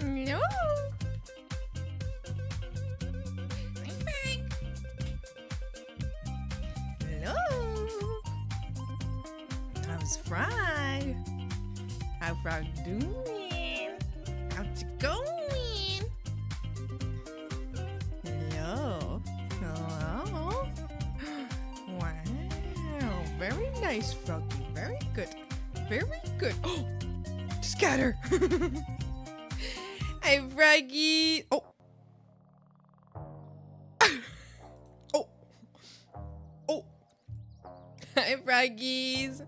No. I'm back. Hello. How's Frog? How Frog doing? How's it going? Hello. Hello. Wow. Very nice, Froggy. Very good. Very good. Oh, scatter. Hi, Froggy. Oh. Oh. Oh. Hi, Froggies.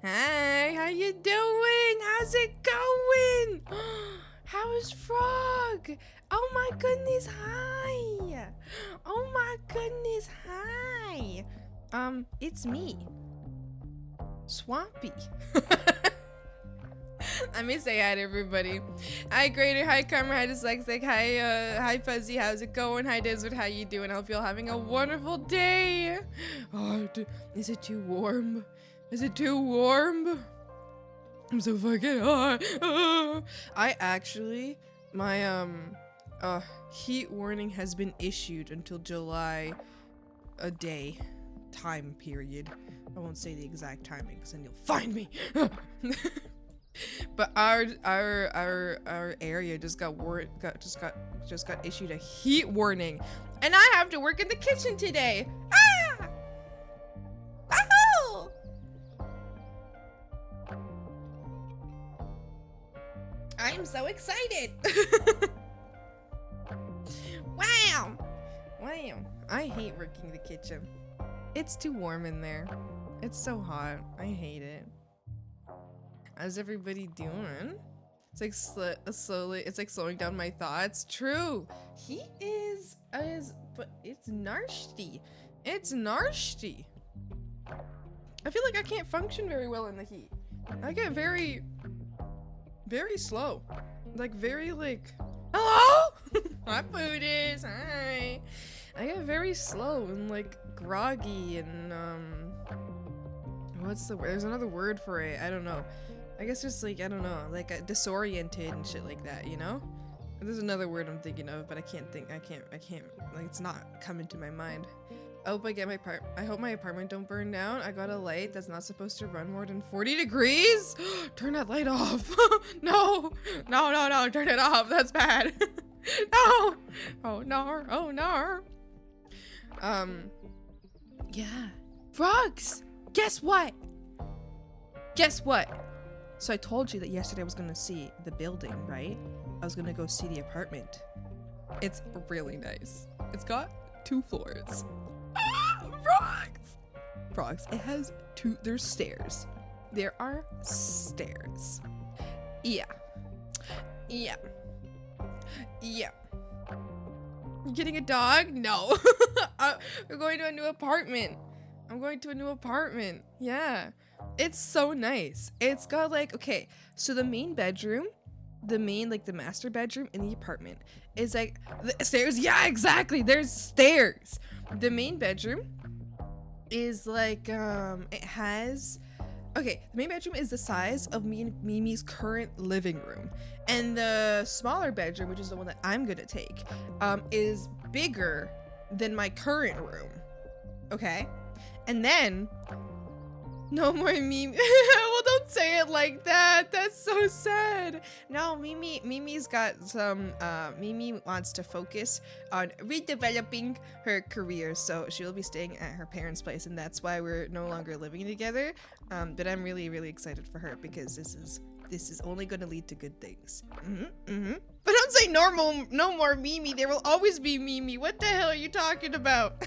Hi, how you doing? How's it going? How is Frog? Oh my goodness, hi. Oh my goodness, hi. It's me, Swampy. Let me say hi to everybody. Hi Grader, hi Karma, hi Dyslexic, hi Fuzzy, how's it going? Hi Desert, how you doing? I hope you're having a wonderful day. Oh, is it too warm? Is it too warm? I'm so fucking hot. I actually, my heat warning has been issued until July a day time period. I won't say the exact timing because then you'll find me. But our area just got issued a heat warning, and I have to work in the kitchen today. Ah! Ahoo! I'm so excited. Wow. Wow. I hate working the kitchen. It's too warm in there. It's so hot. I hate it. How's everybody doing? It's like slowly, it's like slowing down my thoughts. True. He is, but it's nasty. It's nasty. I feel like I can't function very well in the heat. I get very slow. Like very like, hello? Hi Foodies, hi. I get very slow and like groggy and what's the word? There's another word for it. I don't know. I guess just like, I don't know, like disoriented and shit like that, you know? There's another word I'm thinking of, but I can't, like it's not coming to my mind. I hope I get my I hope my apartment don't burn down. I got a light that's not supposed to run more than 40 degrees. Turn that light off. No, turn it off. That's bad. No. Oh no, oh no. Yeah. Frogs, guess what? Guess what? So I told you that yesterday I was gonna see the building, right? I was gonna go see the apartment. It's really nice. It's got 2 floors. Ah, frogs! Frogs. It has 2, there's stairs. There are stairs. Yeah. Yeah. Yeah. You getting a dog? No. We're going to a new apartment. I'm going to a new apartment. Yeah. It's so nice. It's got like, okay, so the main bedroom, the master bedroom in the apartment is like the stairs. Yeah, exactly. There's stairs. The main bedroom is like, it has, okay, the main bedroom is the size of me and Mimi's current living room. And the smaller bedroom, which is the one that I'm gonna take, is bigger than my current room. Okay? And then, no more Mimi. Well, don't say it like that. That's so sad. No, Mimi's got some, Mimi wants to focus on redeveloping her career. So she will be staying at her parents' place, and that's why we're no longer living together. But I'm really, really excited for her because this is only going to lead to good things. But don't say no more Mimi. There will always be Mimi. What the hell are you talking about?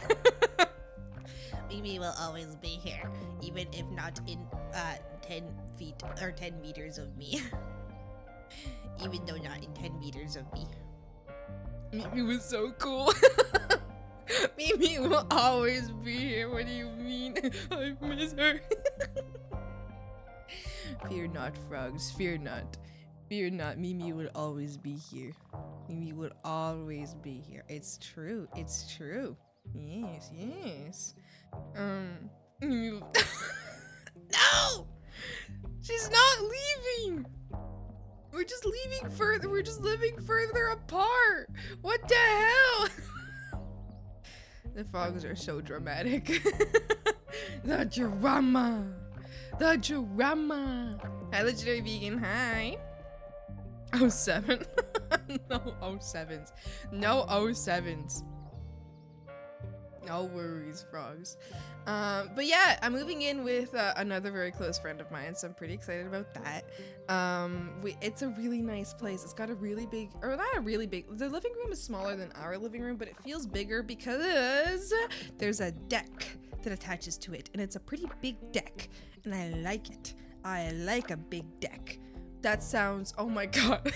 Mimi will always be here, even if not in 10 feet or 10 meters of me. Even though not in 10 meters of me. Mimi was so cool. Mimi will always be here. What do you mean? I miss her. Fear not, frogs. Fear not. Fear not. Mimi will always be here. Mimi will always be here. It's true. It's true. Yes, yes. No! She's not leaving! We're just leaving further. We're just living further apart. What the hell? The frogs are so dramatic. The drama. The drama. Hi, Legendary Vegan. Hi. 07. No 07s. No 07s. No worries, frogs. But yeah, I'm moving in with another very close friend of mine, so I'm pretty excited about that. It's a really nice place. It's got a really big, or not a really big, the living room is smaller than our living room, but it feels bigger because there's a deck that attaches to it, and it's a pretty big deck, and I like it. I like a big deck. That sounds, oh my god.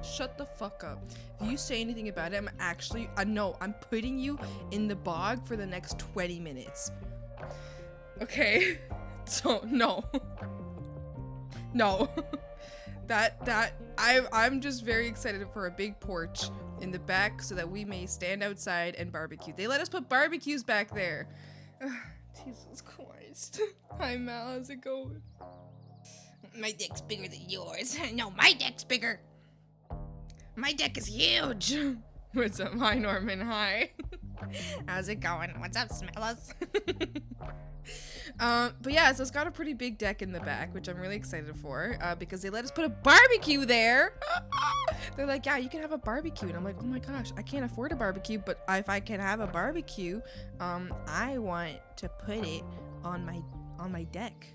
Shut the fuck up. If you say anything about it, I'm actually, no, I'm putting you in the bog for the next 20 minutes. Okay? So, no. No. I'm just very excited for a big porch in the back so that we may stand outside and barbecue. They let us put barbecues back there. Jesus Christ. Hi, Mal, how's it going? My deck's bigger than yours. No, my deck's bigger. My deck is huge. What's up? Hi, Norman. Hi. How's it going? What's up, Smellas? But yeah, so it's got a pretty big deck in the back, which I'm really excited for, because they let us put a barbecue there. They're like, yeah, you can have a barbecue. And I'm like, oh my gosh, I can't afford a barbecue, but if I can have a barbecue, I want to put it on my deck.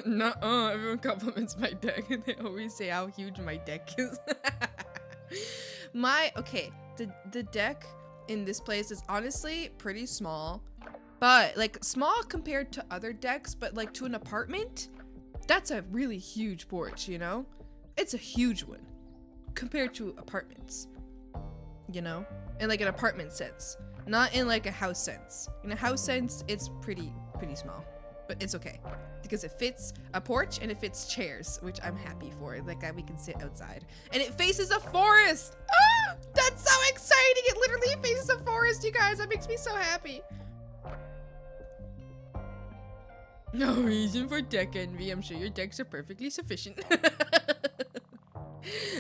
Nuh-uh, everyone compliments my deck. They always say how huge my deck is. The deck in this place is honestly pretty small, but like small compared to other decks, but like to an apartment, that's a really huge porch, you know? It's a huge one compared to apartments, you know? In like an apartment sense, not in like a house sense. In a house sense, it's pretty small. But it's okay because it fits a porch and it fits chairs, which I'm happy for. Like we can sit outside, and it faces a forest. Ah, that's so exciting! It literally faces a forest, you guys. That makes me so happy. No reason for deck envy. I'm sure your decks are perfectly sufficient.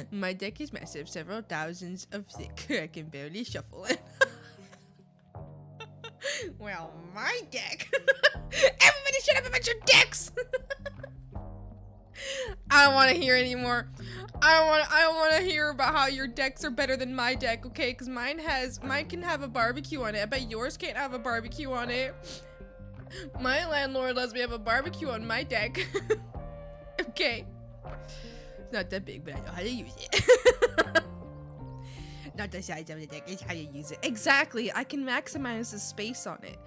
My deck is massive, several thousands of thick. I can barely shuffle it. Well, my deck. Everybody shut up about your decks. I don't want to hear anymore. I don't want to hear about how your decks are better than my deck, okay? Because mine can have a barbecue on it. I bet yours can't have a barbecue on it. My landlord lets me have a barbecue on my deck. Okay. It's not that big, but I know how to use it. Not the size of the deck, it's how you use it. Exactly. I can maximize the space on it.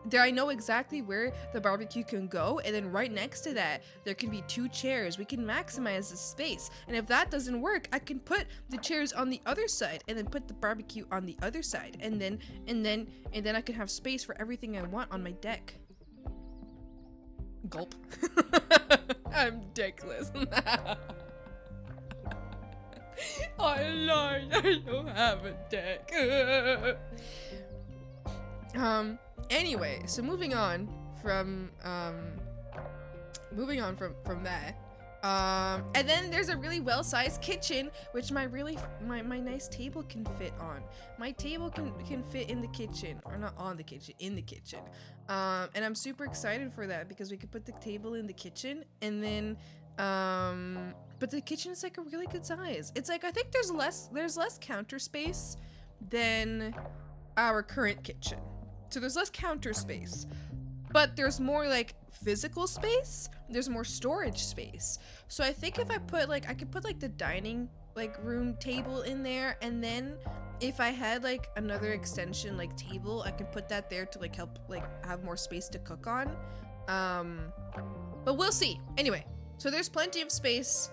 There, I know exactly where the barbecue can go, and then right next to that, there can be 2 chairs. We can maximize the space, and if that doesn't work, I can put the chairs on the other side, and then put the barbecue on the other side, and then I can have space for everything I want on my deck. Gulp. I'm deckless. I lied. I don't have a deck. Anyway, so moving on from that. And then there's a really well-sized kitchen, which my nice table can fit on. My table can fit in the kitchen, or not on the kitchen, in the kitchen. And I'm super excited for that because we could put the table in the kitchen, and then but the kitchen is like a really good size. It's like, I think there's less counter space than our current kitchen. So there's less counter space, but there's more like physical space. There's more storage space. So I think if I put like, I could put like the dining like room table in there, and then if I had like another extension like table, I could put that there to like help like have more space to cook on. But we'll see. Anyway, so there's plenty of space,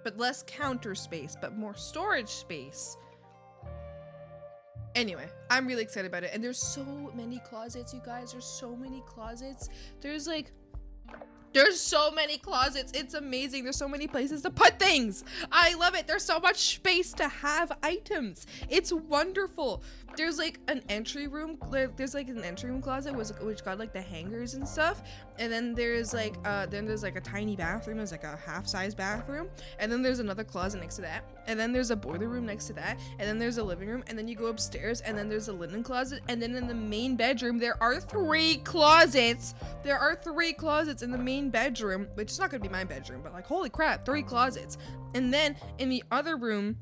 but less counter space, but more storage space. Anyway, I'm really excited about it. And there's so many closets, you guys. There's so many closets. There's There's so many closets. It's amazing. There's so many places to put things. I love it. There's so much space to have items. It's wonderful. There's like an entry room. There's like an entry room closet which got like the hangers and stuff. And then there's like a tiny bathroom. There's like a half-size bathroom. And then there's another closet next to that. And then there's a boiler room next to that. And then there's a living room. And then you go upstairs. And then there's a linen closet. And then in the main bedroom, there are 3 closets. There are 3 closets in the main bedroom, which is not gonna be my bedroom, but like, holy crap, 3 closets. And then in the other room,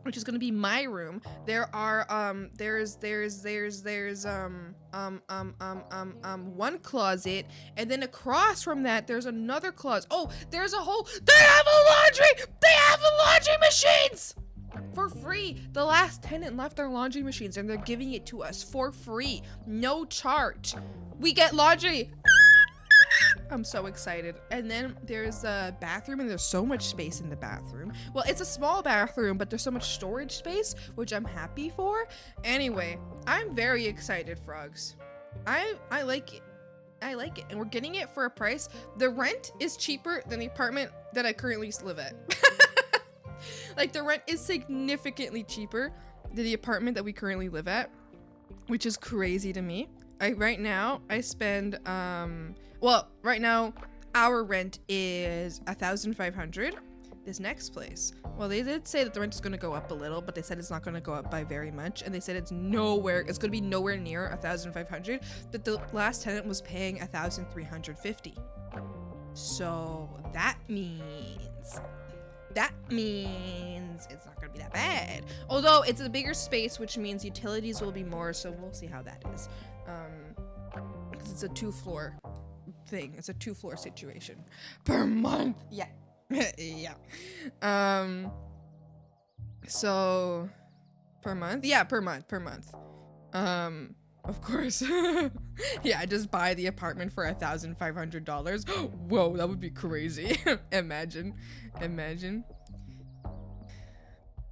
which is gonna be my room, there are there's 1 closet, and then across from that there's another closet. Oh, there's a whole, they have laundry machines for free. The last tenant left their laundry machines and they're giving it to us for free, no charge. We get laundry. I'm so excited. And then there's a bathroom, and there's so much space in the bathroom. Well, it's a small bathroom, but there's so much storage space, which I'm happy for. Anyway, I'm very excited, Frogs. I like it. I like it, and we're getting it for a price. The rent is cheaper than the apartment that I currently live at. Like, the rent is significantly cheaper than the apartment that we currently live at, which is crazy to me. Right now I spend well, right now our rent is $1,500. This next place, well, they did say that the rent is going to go up a little, but they said it's not going to go up by very much, and they said it's going to be nowhere near $1,500. But the last tenant was paying $1,350. So that means it's not gonna be that bad. Although it's a bigger space, which means utilities will be more, so we'll see how that is. Because it's a 2-floor thing. It's a 2-floor situation per month. Yeah. Yeah. So per month? Yeah, per month. Of course. Yeah, I just buy the apartment for $1,500. Whoa, that would be crazy. Imagine.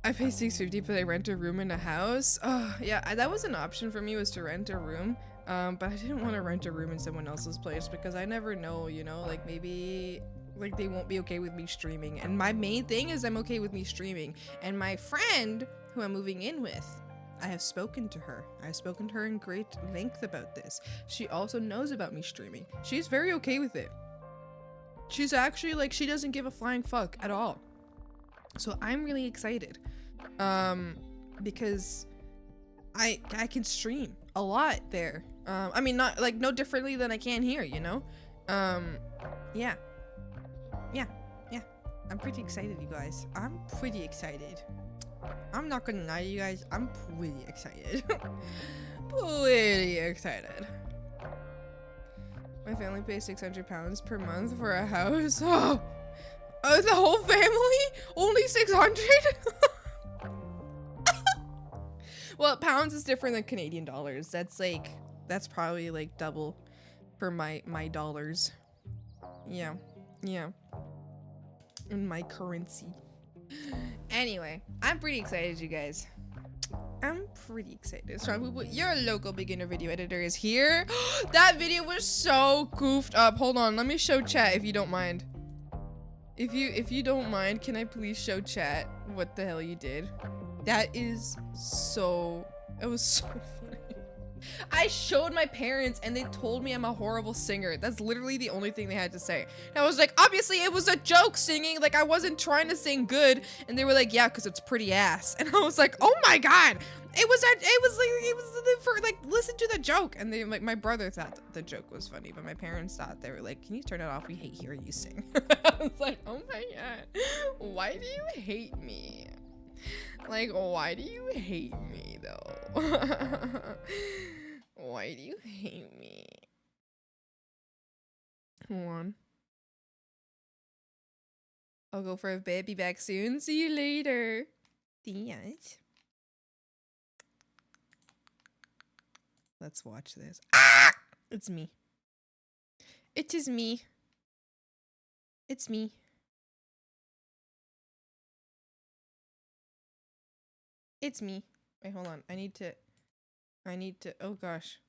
I pay $650, but I rent a room in a house. Oh, yeah, that was an option for me, was to rent a room. But I didn't want to rent a room in someone else's place because I never know, you know, like maybe like they won't be okay with me streaming. And my main thing is I'm okay with me streaming. And my friend who I'm moving in with, I have spoken to her. I've spoken to her in great length about this. She also knows about me streaming. She's very okay with it. She's actually like, she doesn't give a flying fuck at all. So I'm really excited. Because I can stream a lot there. I mean, not like no differently than I can here, you know? Yeah. I'm pretty excited, you guys. I'm pretty excited. I'm not gonna lie to you guys, I'm pretty excited. Pretty excited. My family pays £600 per month for a house. Oh, the whole family? Only 600? Well, pounds is different than Canadian dollars. That's probably like double for my dollars. Yeah. In my currency. Anyway, I'm pretty excited, you guys. I'm pretty excited. So your local beginner video editor is here. That video was so goofed up. Hold on, let me show chat if you don't mind. If you don't mind, can I please show chat what the hell you did? That is so, it was so funny. I showed my parents and they told me I'm a horrible singer. That's literally the only thing they had to say. And I was like, obviously it was a joke singing. Like I wasn't trying to sing good. And they were like, yeah, cause it's pretty ass. And I was like, oh my God. It was like, listen to the joke. And they like, my brother thought the joke was funny, but my parents thought, they were like, can you turn it off? We hate hearing you sing. I was like, oh my God, why do you hate me? Like, why do you hate me though? Why do you hate me? Hold on. I'll go for a bit. Be back soon. See you later. Yes. Let's watch this. Ah! It's me. It is me. It's me. It's me. Wait, hold on. I need to, oh gosh.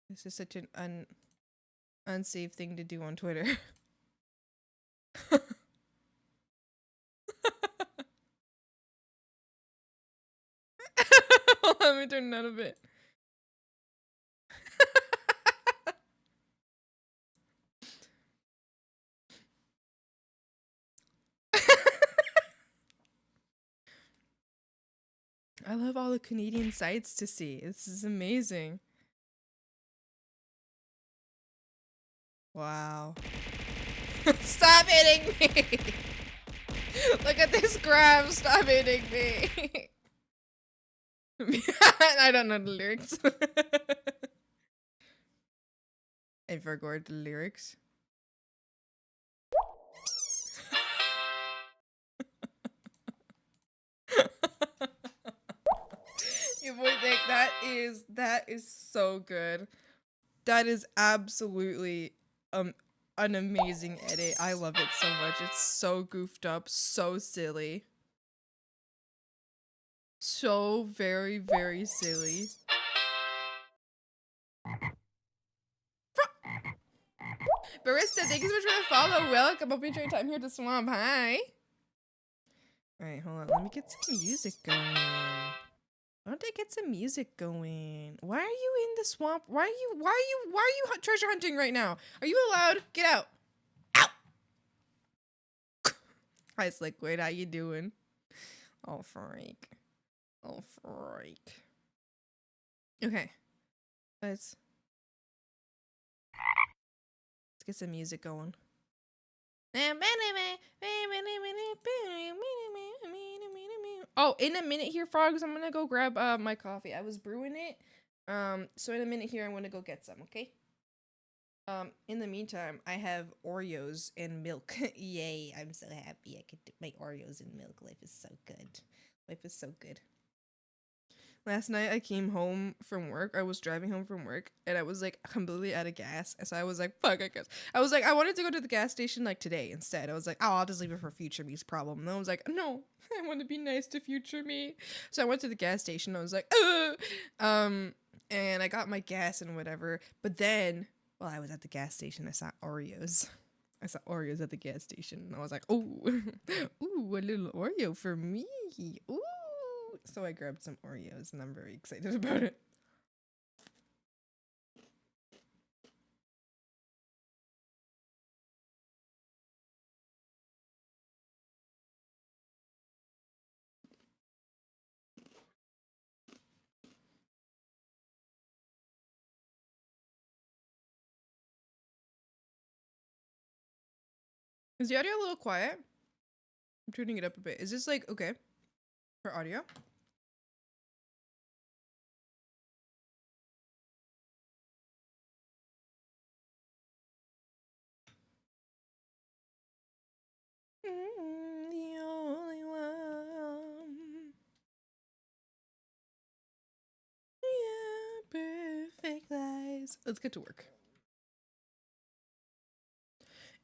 This is such an unsafe thing to do on Twitter. Let me turn that a bit. I love all the Canadian sights to see. This is amazing. Wow. Stop hitting me! Look at this grab. Stop hitting me. I don't know the lyrics. I forgot the lyrics. You boy think that is so good. That is absolutely an amazing edit. I love it so much. It's so goofed up, so silly. So very, very silly. Barista, thank you so much for the follow. Welcome. Hope you enjoyed your time here at the swamp. Hi. Alright, hold on. Let me get some music going. Why don't I get some music going? Why are you in the swamp? Why are you treasure hunting right now? Are you allowed? Get out. Out. Hi, Slickwood. How you doing? Oh, freak. Oh, freak. Okay. Let's get some music going. Oh, in a minute here, Frogs, I'm gonna go grab my coffee. I was brewing it. So in a minute here, I'm gonna go get some, okay? In the meantime, I have Oreos and milk. Yay, I'm so happy I could make Oreos and milk. Life is so good. Life is so good. Last night I came home from work. I was driving home from work and I was like completely out of gas. So I was like, fuck, I guess. I was like, I wanted to go to the gas station like today instead. I was like, oh, I'll just leave it for future me's problem. And I was like, no, I want to be nice to future me. So I went to the gas station. I was like, and I got my gas and whatever. But then while I was at the gas station, I saw Oreos. I saw Oreos at the gas station. And I was like, ooh, ooh, a little Oreo for me. Ooh. So I grabbed some Oreos and I'm very excited about it. Is the audio a little quiet? I'm turning it up a bit. Is this like okay for audio? The only one. Yeah, perfect lies. Let's get to work.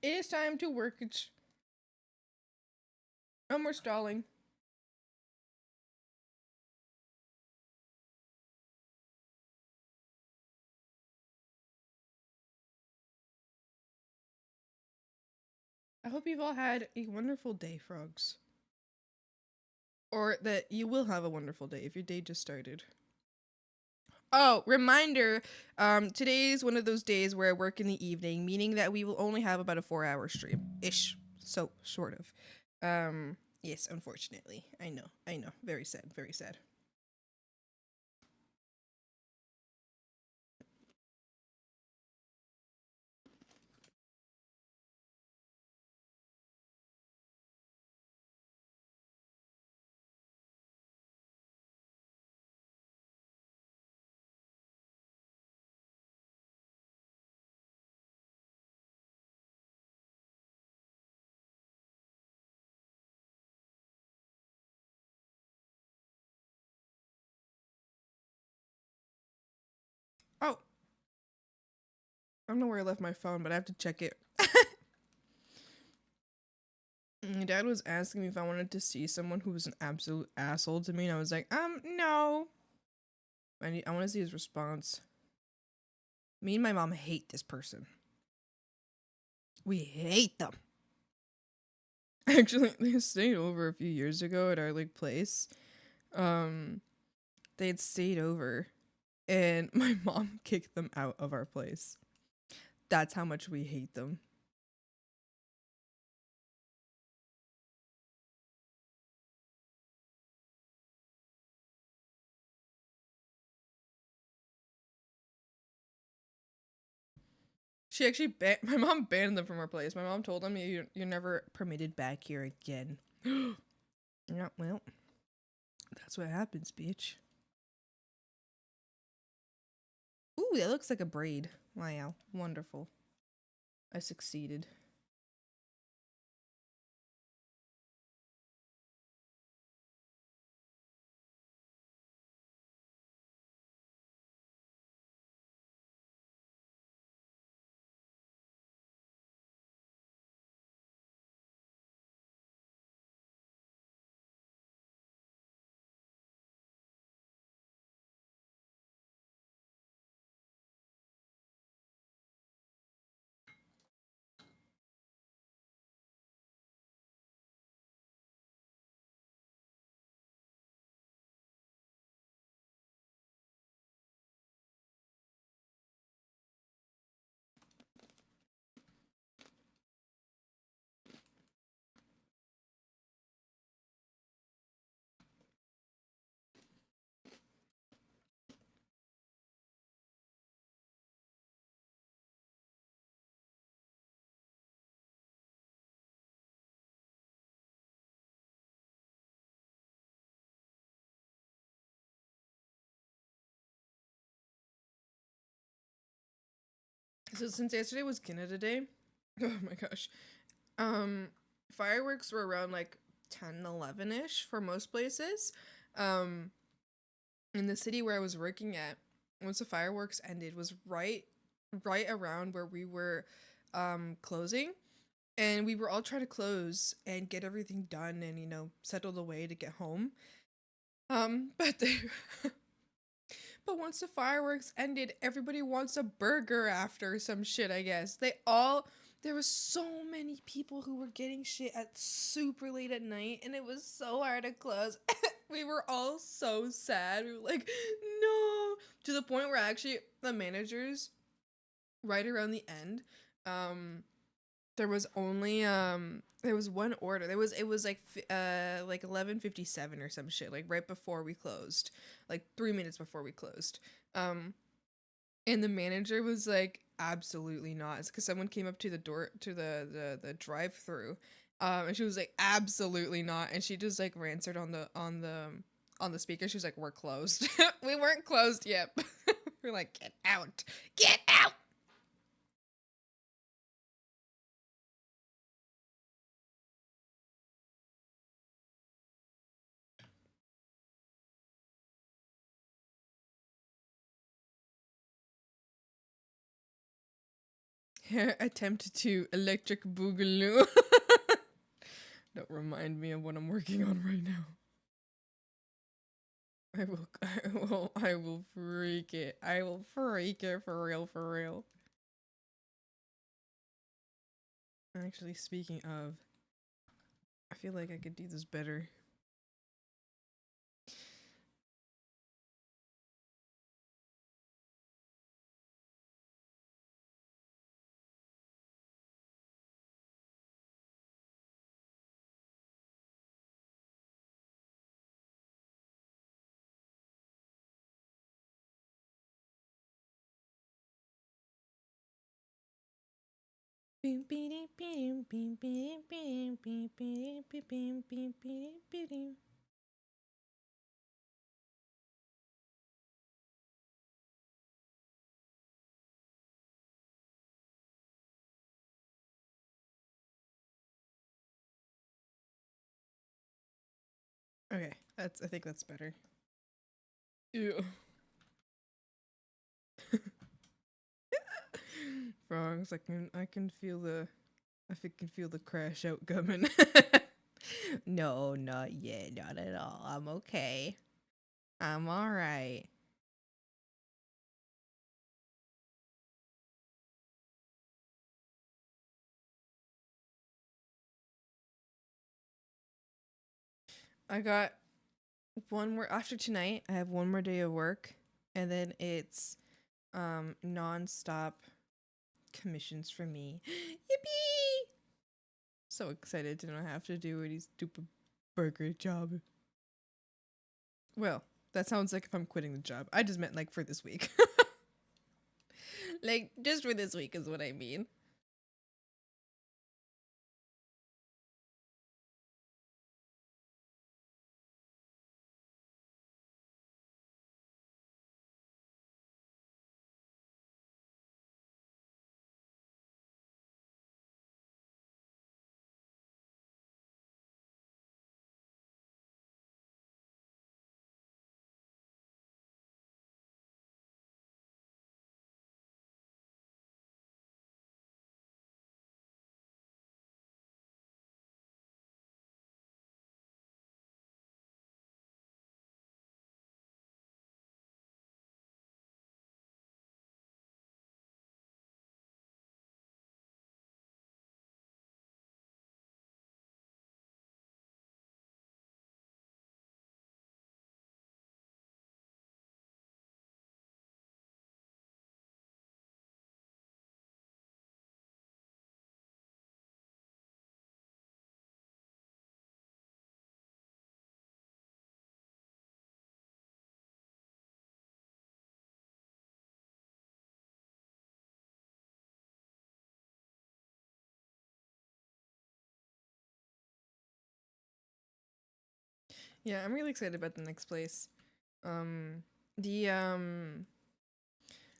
It is time to work. It's no more stalling. I hope you've all had a wonderful day, Frogs. Or that you will have a wonderful day if your day just started. Oh, reminder, today's one of those days where I work in the evening, meaning that we will only have about a 4-hour stream-ish. So, sort of. Yes, unfortunately. I know. Very sad, very sad. Oh. I don't know where I left my phone, but I have to check it. My dad was asking me if I wanted to see someone who was an absolute asshole to me, and I was like, no. I want to see his response. Me and my mom hate this person. We hate them. Actually, they stayed over a few years ago at our like place. Um, they had stayed over, and my mom kicked them out of our place. That's how much we hate them. She actually my mom banned them from our place. My mom told them you're never permitted back here again. Yeah, well, that's what happens, bitch. Ooh, that looks like a braid. Wow, wonderful. I succeeded. So since yesterday was Canada Day, oh my gosh, um, fireworks were around like 10, 11-ish for most places. Um, in the city where I was working at, once the fireworks ended, was right around where we were closing, and we were all trying to close and get everything done and settled away to get home. But they but once the fireworks ended, everybody wants a burger after some shit, I guess. There was so many people who were getting shit at super late at night, and it was so hard to close. We were all so sad. We were like, no. To the point where actually the managers, right around the end, there was only there was one order. It was like 11:57 or some shit, like right before we closed, like 3 minutes before we closed. Um and the manager was like, absolutely not. It's because someone came up to the door to the drive-through. And she was like, absolutely not. And she just like answered on the speaker. She was like, we're closed. We weren't closed yet. We're like, get out. Get out. Attempt to electric boogaloo. Don't remind me of what I'm working on right now. I will freak it. I will freak it for real, for real. Actually, speaking of, I feel like I could do this better. Okay, I think that's better. Ew. Frogs, I can feel the crash out coming. No, not yet, not at all. I'm okay. I'm all right. I got one more after tonight. I have one more day of work, and then it's non-stop commissions for me. Yippee! So excited to not have to do any stupid burger job. Well, that sounds like if I'm quitting the job. I just meant like for this week. Like just for this week is what I mean. Yeah, I'm really excited about the next place. Um the um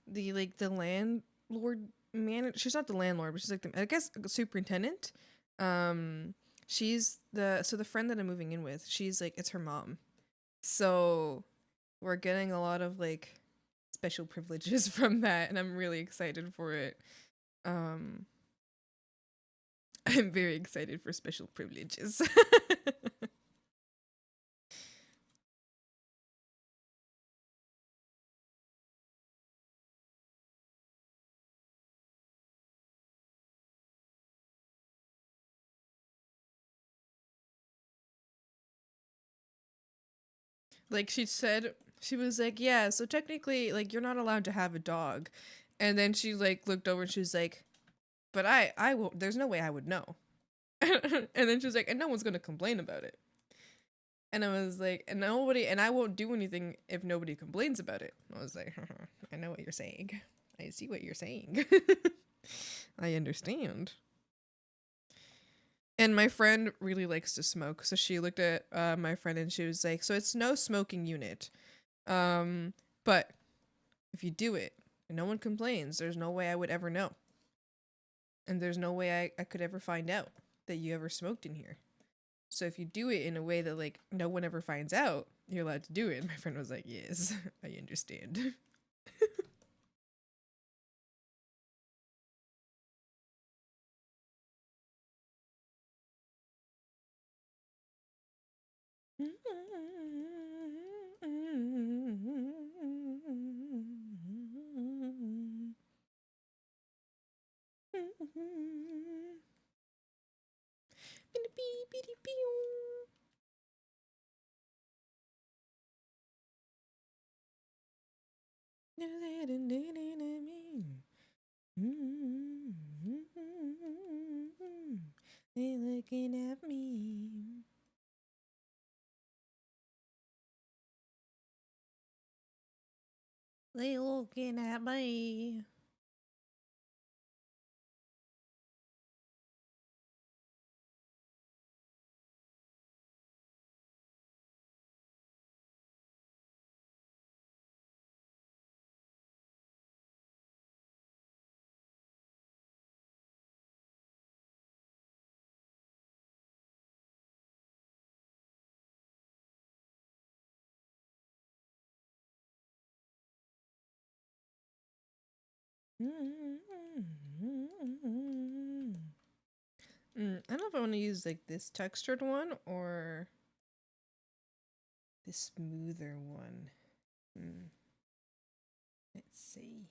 the like the landlord man, she's not the landlord, but she's like the, I guess, superintendent. Um she's the friend that I'm moving in with, she's like, it's her mom. So we're getting a lot of like special privileges from that, and I'm really excited for it. Um I'm very excited for special privileges. Like she said, she was like, "Yeah, so technically like you're not allowed to have a dog." And then she like looked over and she was like, "But I won't, there's no way I would know." And then she was like, "And no one's going to complain about it." And I was like, "And nobody, and I won't do anything if nobody complains about it." I was like, "I know what you're saying. I see what you're saying." I understand. And my friend really likes to smoke, so she looked at my friend and she was like, "So it's no smoking unit, um, but if you do it and no one complains, there's no way I would ever know, and there's no way I could ever find out that you ever smoked in here. So if you do it in a way that like no one ever finds out, you're allowed to do it." And my friend was like, "Yes, I understand." They looking at me. They looking at me. I don't know if I want to use like this textured one or this smoother one. Let's see.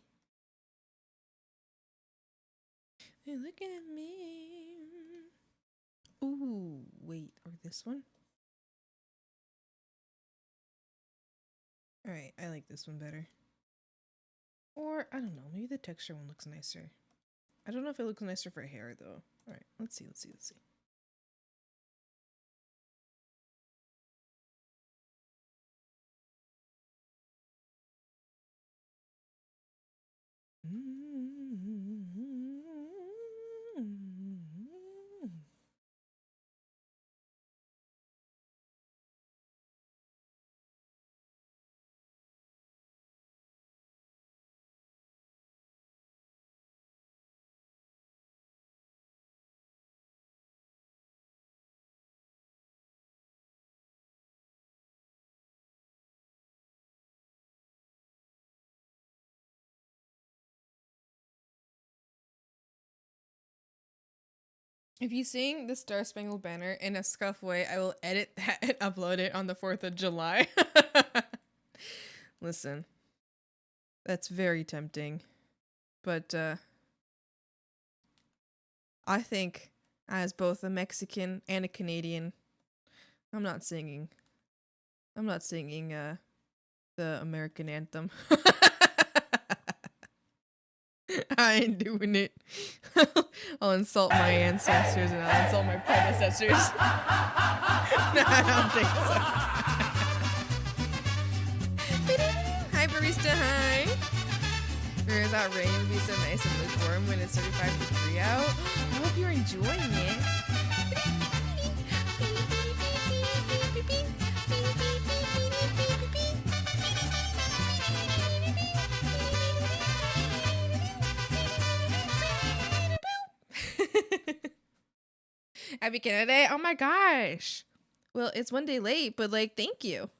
Hey, look at me. Ooh, wait, or this one? Alright, I like this one better. Or, I don't know, maybe the texture one looks nicer. I don't know if it looks nicer for hair though. Alright, let's see. If you sing the Star Spangled Banner in a scuff way, I will edit that and upload it on the 4th of July. Listen, that's very tempting. But I think, as both a Mexican and a Canadian, I'm not singing the American anthem. I ain't doing it. I'll insult my ancestors and I'll insult my predecessors. I don't think so. Hi, barista. Hi. Remember that rain would be so nice and lukewarm when it's 35 out? I hope you're enjoying it. Happy Canada Day. Oh my gosh. Well, it's one day late, but like, thank you.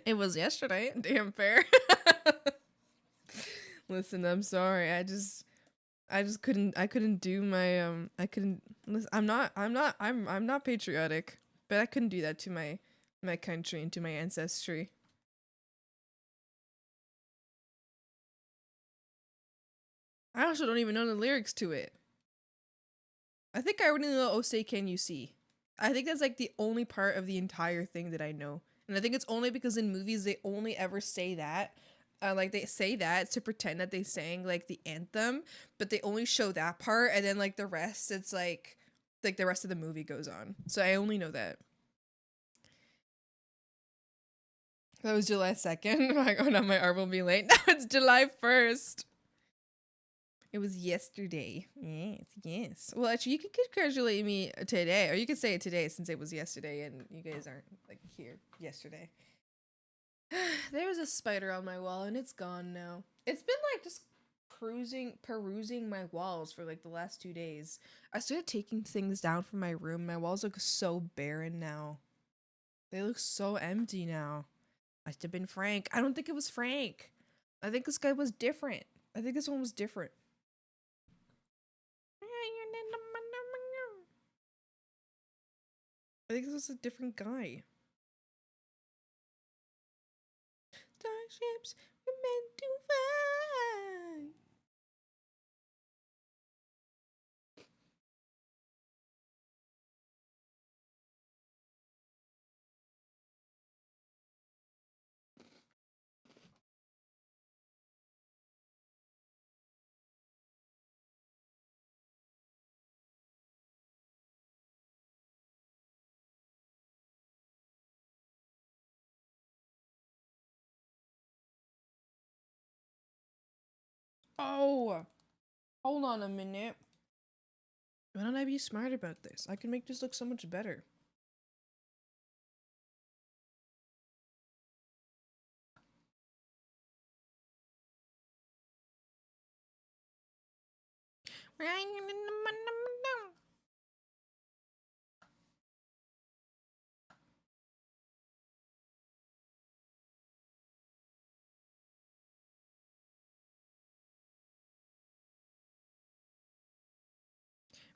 It was yesterday. Damn fair. Listen, I'm sorry. I just couldn't do my I couldn't listen, I'm not patriotic, but I couldn't do that to my country and to my ancestry. I also don't even know the lyrics to it. I think I already know "Oh Say Can You See." I think that's like the only part of the entire thing that I know. And I think it's only because in movies they only ever say that. Like they say that to pretend that they sang like the anthem, but they only show that part and then like the rest it's like the rest of the movie goes on. So I only know that. That was July 2nd. Like, oh no, my arm will be late. Now it's July 1st. It was yesterday. Yes. Well, actually, you could congratulate me today, or you could say it today since it was yesterday and you guys aren't like here yesterday. There was a spider on my wall and it's gone now. It's been like just perusing my walls for like the last 2 days. I started taking things down from my room. My walls look so barren now. They look so empty now. Must have been Frank. I don't think it was Frank. I think this guy was different. I think this one was different. I think this was a different guy. Dark ships were meant to fly. Oh, hold on a minute. Why don't I be smart about this? I can make this look so much better.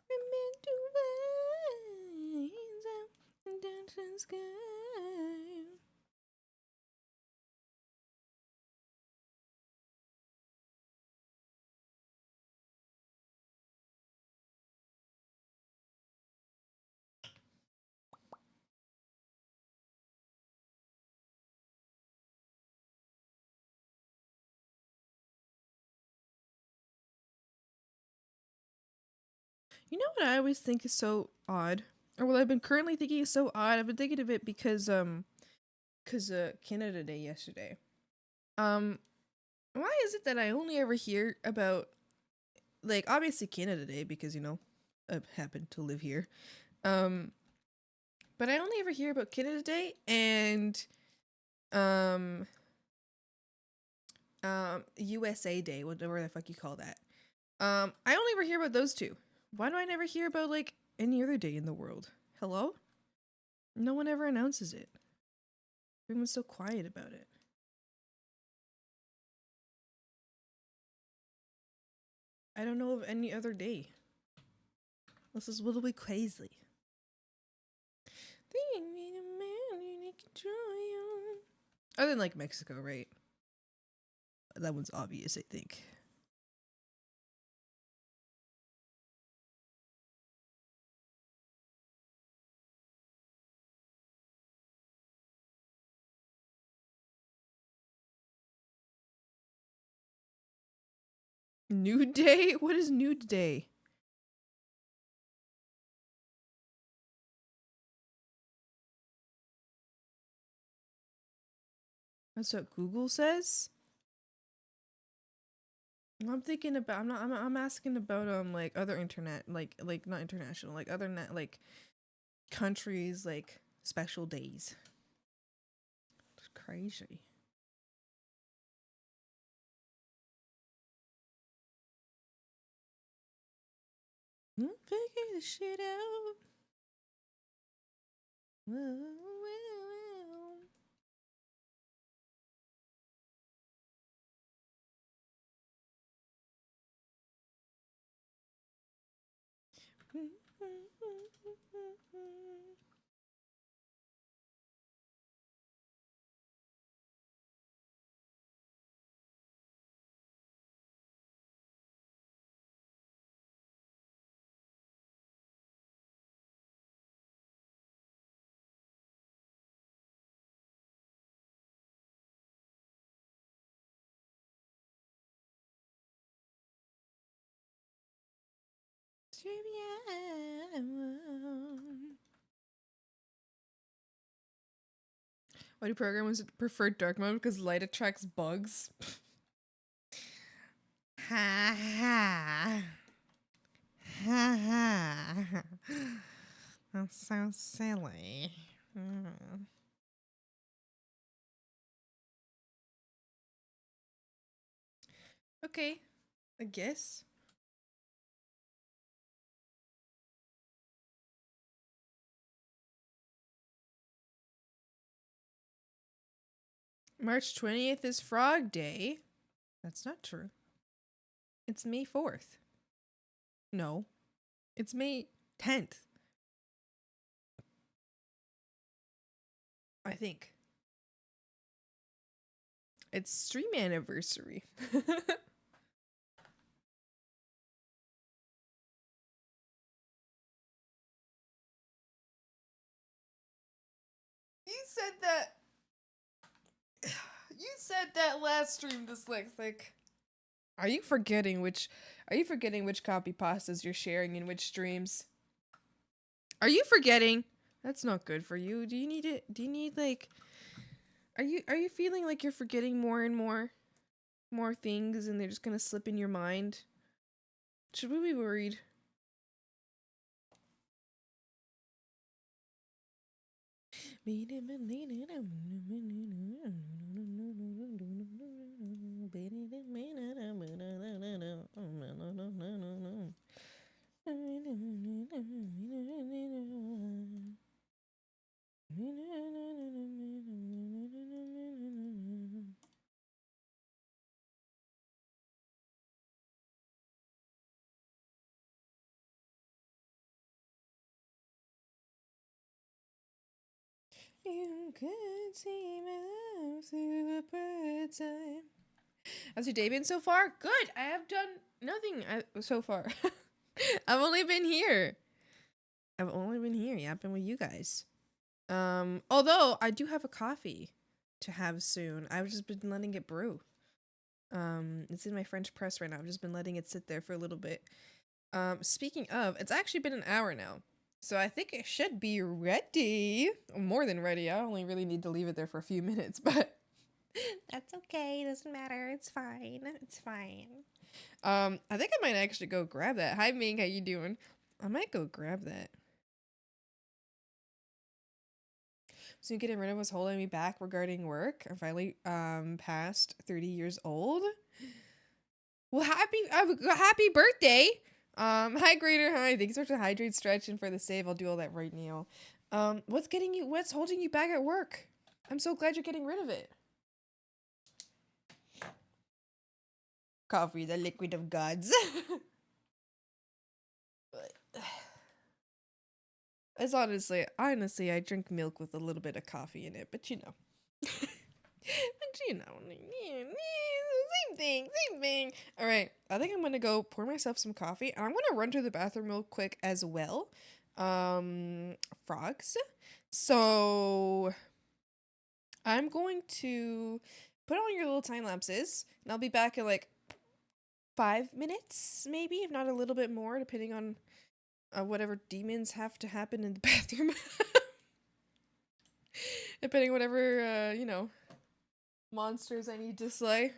We're meant to rise up and dance in the sky. You know what I always think is so odd, or what I've been currently thinking is so odd. I've been thinking of it because Canada Day yesterday. Um, why is it that I only ever hear about, like, obviously Canada Day because I happen to live here. Um, but I only ever hear about Canada Day and um USA Day, whatever the fuck you call that. I only ever hear about those two. Why do I never hear about like any other day in the world? Hello? No one ever announces it. Everyone's so quiet about it. I don't know of any other day. This is literally crazy. Other than like Mexico, right? That one's obvious, I think. Nude Day? What is Nude Day? That's what Google says. I'm thinking about. I'm asking about like other internet, like not international, like other net, like countries, like special days. It's crazy. Figure the shit out. Whoa, whoa, whoa. Why do programmers prefer dark mode? Because light attracts bugs. Ha ha. Ha ha. That's so silly. Okay, I guess. March 20th is Frog Day. That's not true. It's May 4th. No, it's May 10th. I think. It's stream anniversary. You said that. You said that last stream, dyslexic. Are you forgetting which copy pastas you're sharing in which streams? Are you forgetting? That's not good for you. Do you need it? Do you need like are you feeling like you're forgetting more and more things and they're just going to slip in your mind? Should we be worried? You could see my love through a bird's eye. How's your day been so far? Good. I have done nothing so far. I've only been here. Yeah, I've been with you guys. Although I do have a coffee to have soon. I've just been letting it brew. It's in my French press right now. I've just been letting it sit there for a little bit. Speaking of, it's actually been an hour now. So I think it should be ready. More than ready. I only really need to leave it there for a few minutes, but That's okay. Doesn't matter. It's fine. It's fine. I think I might actually go grab that. Hi Ming, how you doing? I might go grab that. So you getting rid of what's holding me back regarding work. I'm finally past 30 years old. Well, happy birthday. Hi Greater, hi. Thanks so much for the hydrate stretch and for the save. I'll do all that right now. What's holding you back at work? I'm so glad you're getting rid of it. Coffee, the liquid of gods. It's honestly, I drink milk with a little bit of coffee in it, but you know. Same thing. All right, I think I'm gonna go pour myself some coffee, and I'm gonna run to the bathroom real quick as well. Frogs. So I'm going to put on your little time lapses, and I'll be back in like 5 minutes, maybe, if not a little bit more, depending on whatever demons have to happen in the bathroom. Depending whatever monsters I need to slay.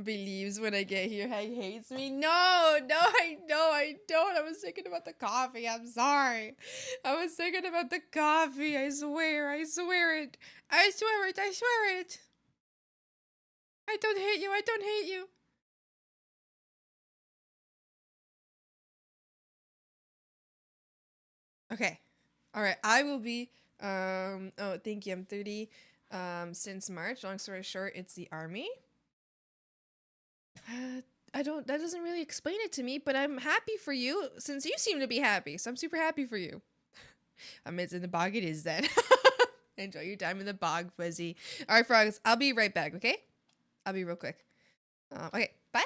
Believes when I get here, he hates me. No, I don't. I was thinking about the coffee. I'm sorry. I was thinking about the coffee. I swear it. I swear it. I don't hate you. I don't hate you. Okay. All right. I will be oh, thank you. I'm 30 since March. Long story short, it's the army. That doesn't really explain it to me, but I'm happy for you since you seem to be happy. So I'm super happy for you. It's in the bog it is then. Enjoy your time in the bog, Fuzzy. All right, frogs. I'll be right back, okay? I'll be real quick. Okay, bye.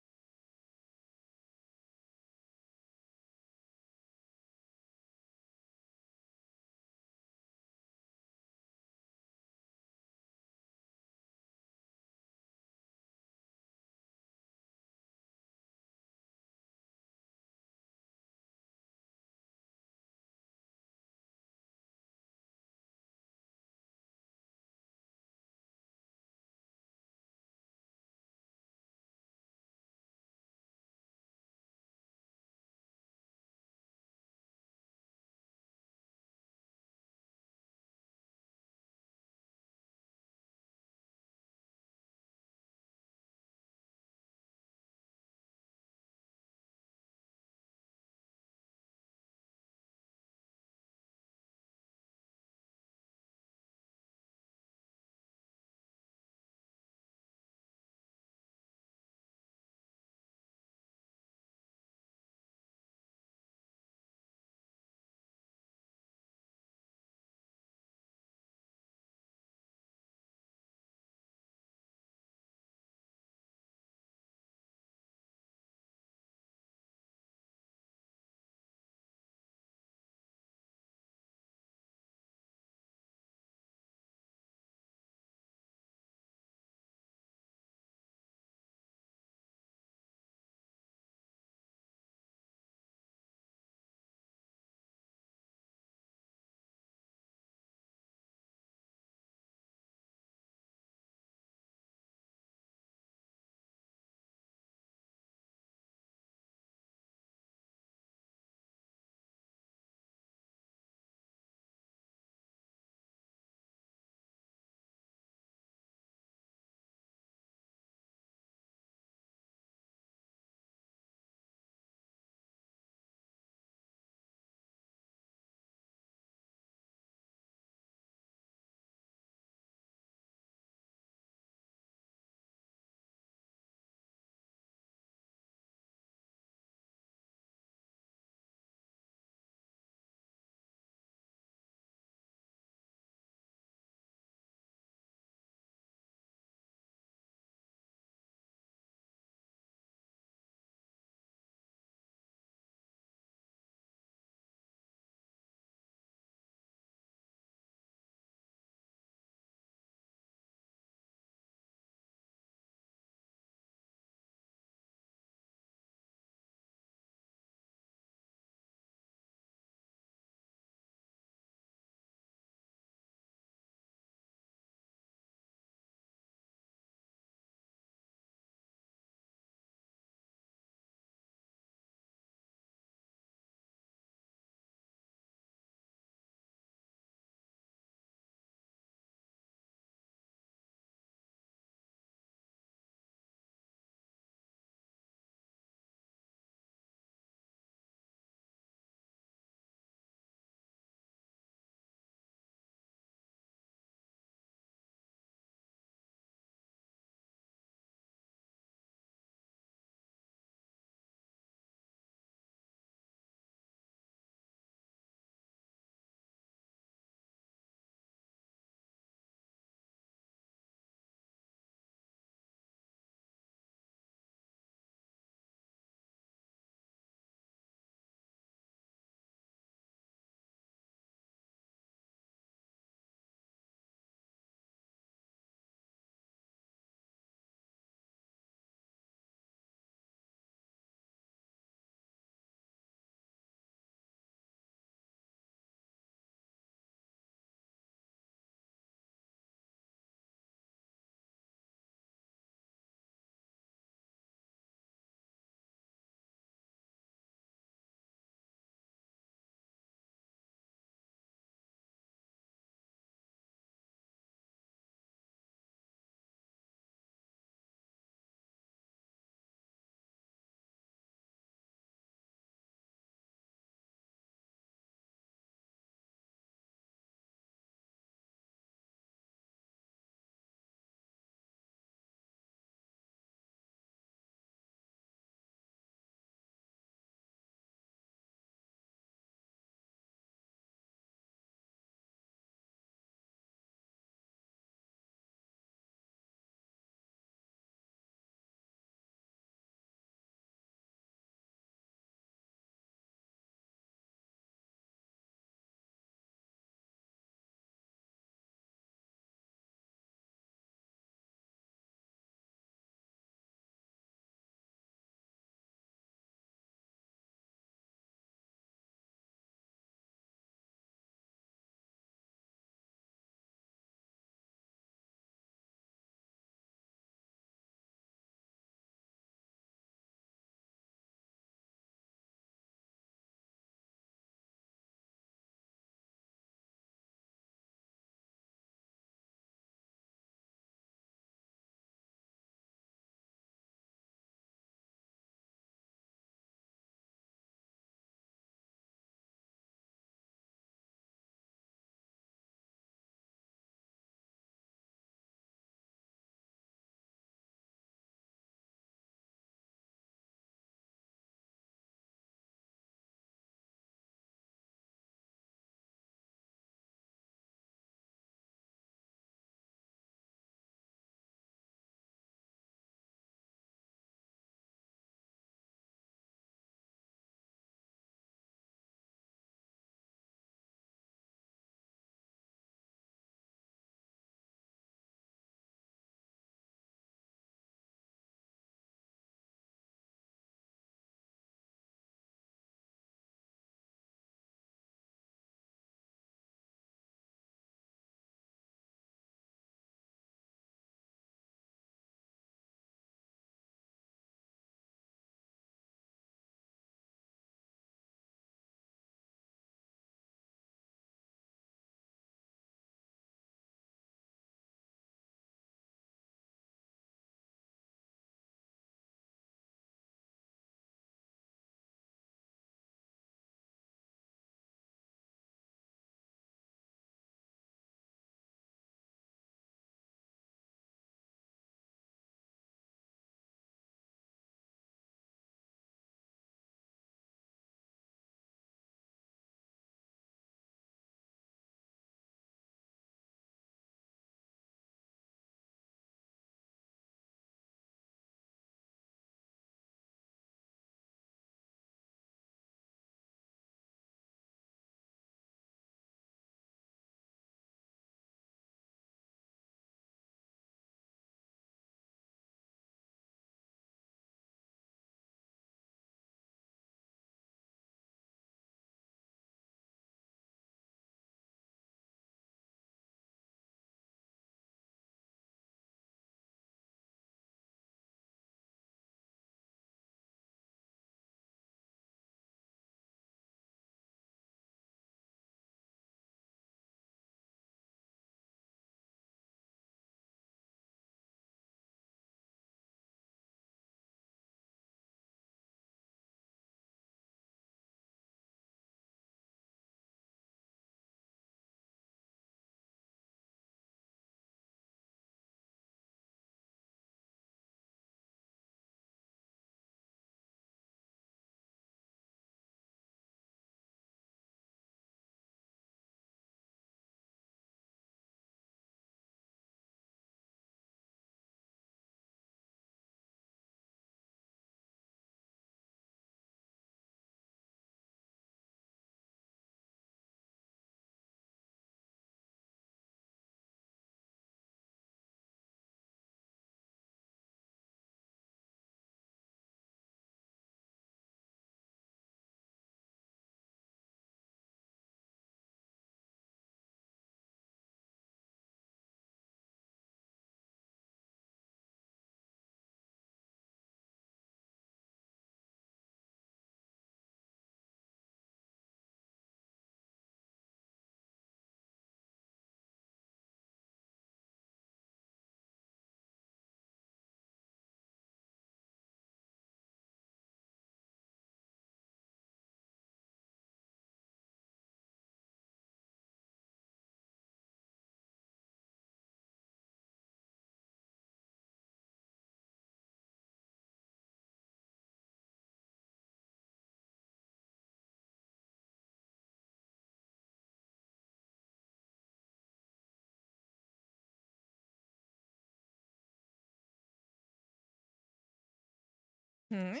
Hi.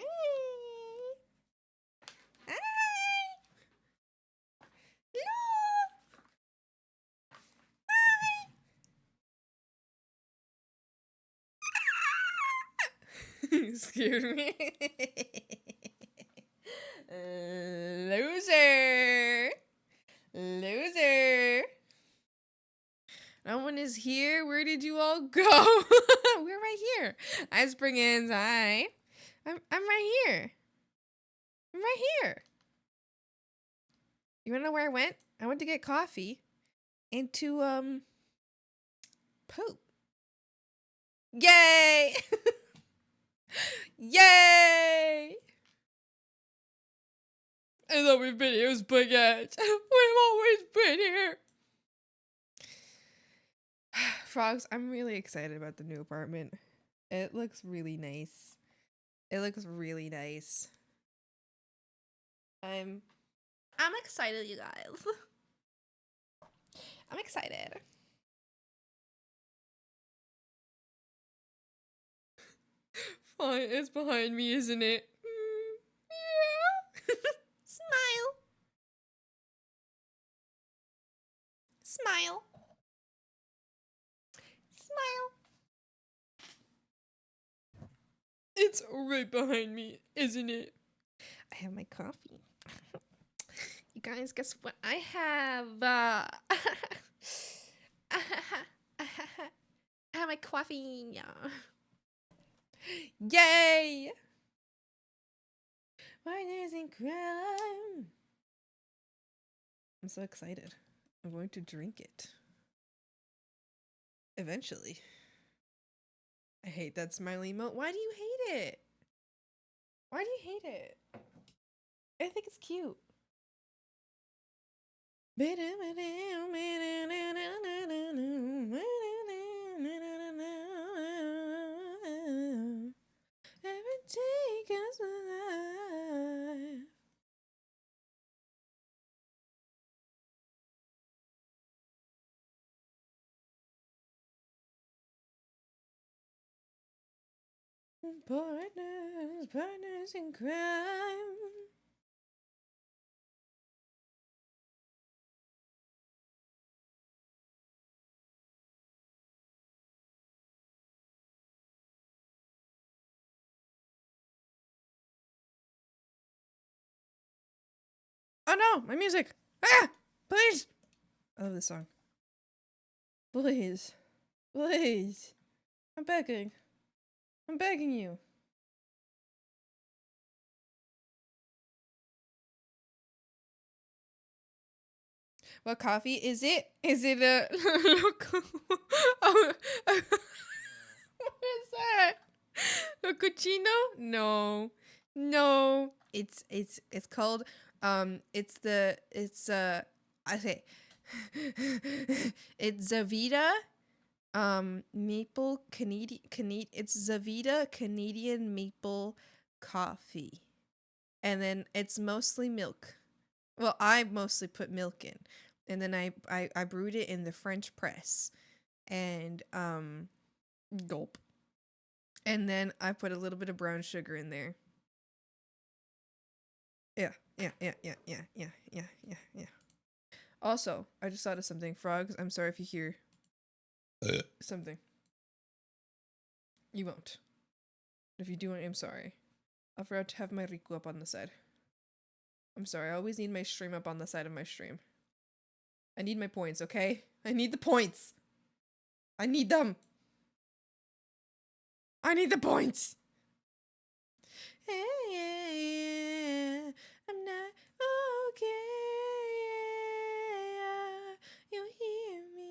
Hi. Excuse me. Loser. Loser. No one is here. Where did you all go? We're right here. I spring ins. Hi. I'm right here. I'm right here. You wanna know where I went? I went to get coffee and to poop. Yay! Yay! I thought we've been here, spaghetti. We've always been here. Frogs, I'm really excited about the new apartment. It looks really nice. It looks really nice. I'm excited, you guys. I'm excited. Fine, it's behind me, isn't it? Yeah. Smile. Smile. Smile. It's right behind me, isn't it? I have my coffee. You guys, guess what I have? I have my coffee. Yay! Partners in crime. I'm so excited. I'm going to drink it. Eventually. I hate that smiley emote. Why do you hate it? Why do you hate it? I think it's cute. Take us alive. Partners in crime. Oh no, my music! Ah! Please! I love this song. Please. Please. I'm begging. I'm begging you. What coffee is it? Is it a oh, what is that? A cappuccino? No. No. It's called I say it's Zavita maple Canadian it's Zavita Canadian maple coffee. And then it's mostly milk. Well, I mostly put milk in. And then I brewed it in the French press. And gulp. And then I put a little bit of brown sugar in there. Yeah. Also, I just thought of something. Frogs, I'm sorry if you hear something. You won't. If you do, I'm sorry. I forgot to have my Riku up on the side. I'm sorry, I always need my stream up on the side of my stream. I need my points, okay? I need the points! I need them! I need the points! Hey, I'm not okay. You hear me?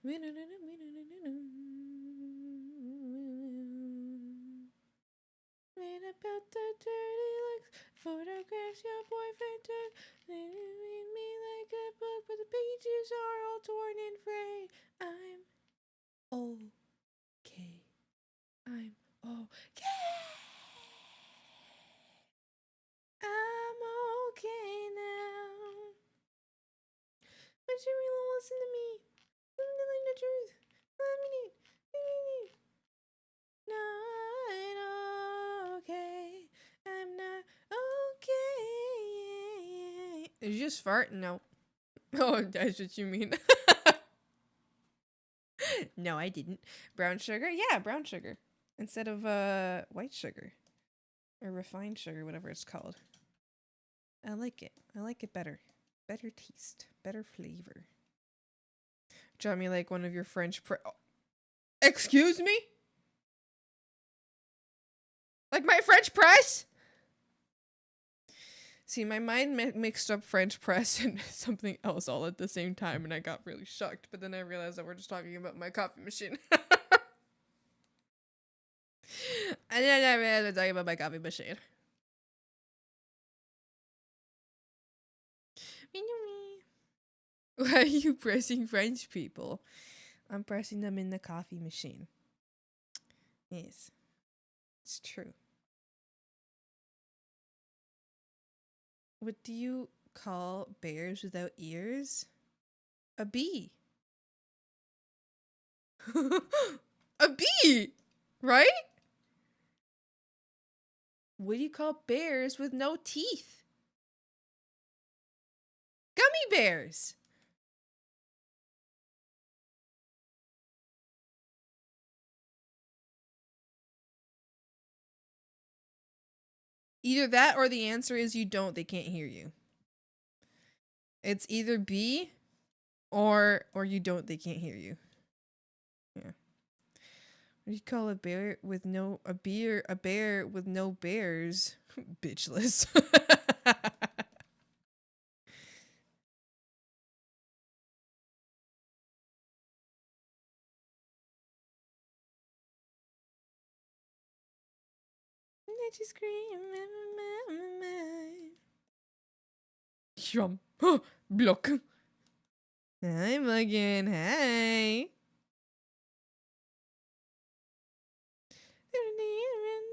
Read about the dirty looks, photographs your boyfriend took. Read me like a book, but the pages are all torn and frayed. I'm okay. I'm okay. I'm don't you really listen to me? I'm telling the truth. Not okay. I'm not okay. Did you just fart? No. Oh, that's what you mean. No, I didn't. Brown sugar? Yeah, brown sugar. Instead of white sugar. Or refined sugar, whatever it's called. I like it. I like it better. Better taste. Better flavor. Draw me like one of your French oh. Excuse me? Like my French press? See, my mind mixed up French press and something else all at the same time, and I got really shocked. But then I realized that we're just talking about my coffee machine. And then I realized we're talking about my coffee machine. Why are you pressing French people? I'm pressing them in the coffee machine. Yes, it's true. What do you call bears without ears? A bee. A bee, right? What do you call bears with no teeth? Gummy bears. Either that or the answer is you don't, they can't hear you. It's either B or you don't, they can't hear you. Yeah. What do you call a bear with no a bear with no bears? Bitchless. Let you scream in my mind. Shum. Block. Hi, Muggin. Hi.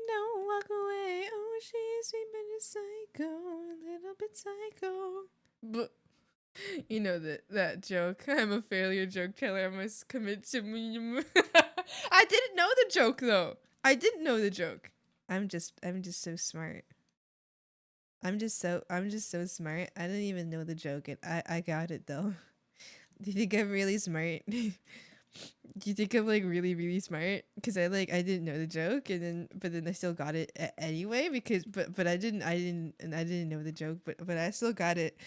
Don't walk away. Oh, she's sweet but a psycho, a little bit psycho. But you know that joke. I'm a failure joke teller. I must commit to me. I didn't know the joke though. I didn't know the joke. I'm just so smart. I'm just so smart. I didn't even know the joke and I got it though. Do you think I'm really smart? Do you think I'm like really smart? Because I didn't know the joke and then I still got it anyway because but I didn't know the joke but I still got it.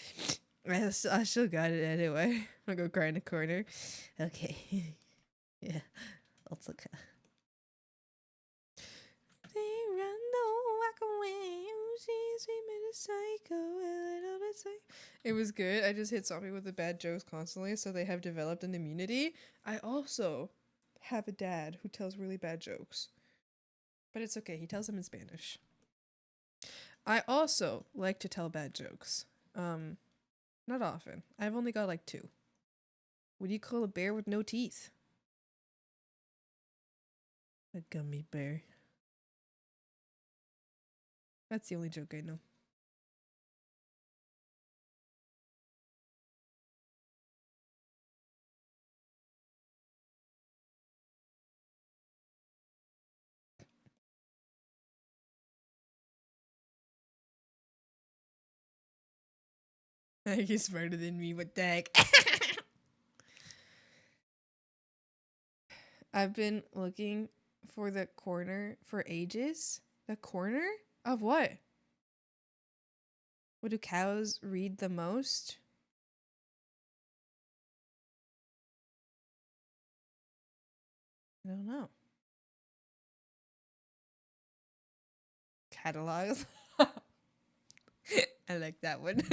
I still got it anyway. I'm gonna go cry in the corner. Okay. Yeah. That's okay. They run, don't walk away. Oh, she's a psycho, a little bit psycho. It was good. I just hit somebody with the bad jokes constantly, so they have developed an immunity. I also have a dad who tells really bad jokes, but it's okay. He tells them in Spanish. I also like to tell bad jokes. Not often. I've only got like 2. What do you call a bear with no teeth? A gummy bear. That's the only joke I know. He's smarter than me, what the heck? I've been looking for the corner for ages. The corner of what? What do cows read the most? I don't know. Catalogs. I like that one.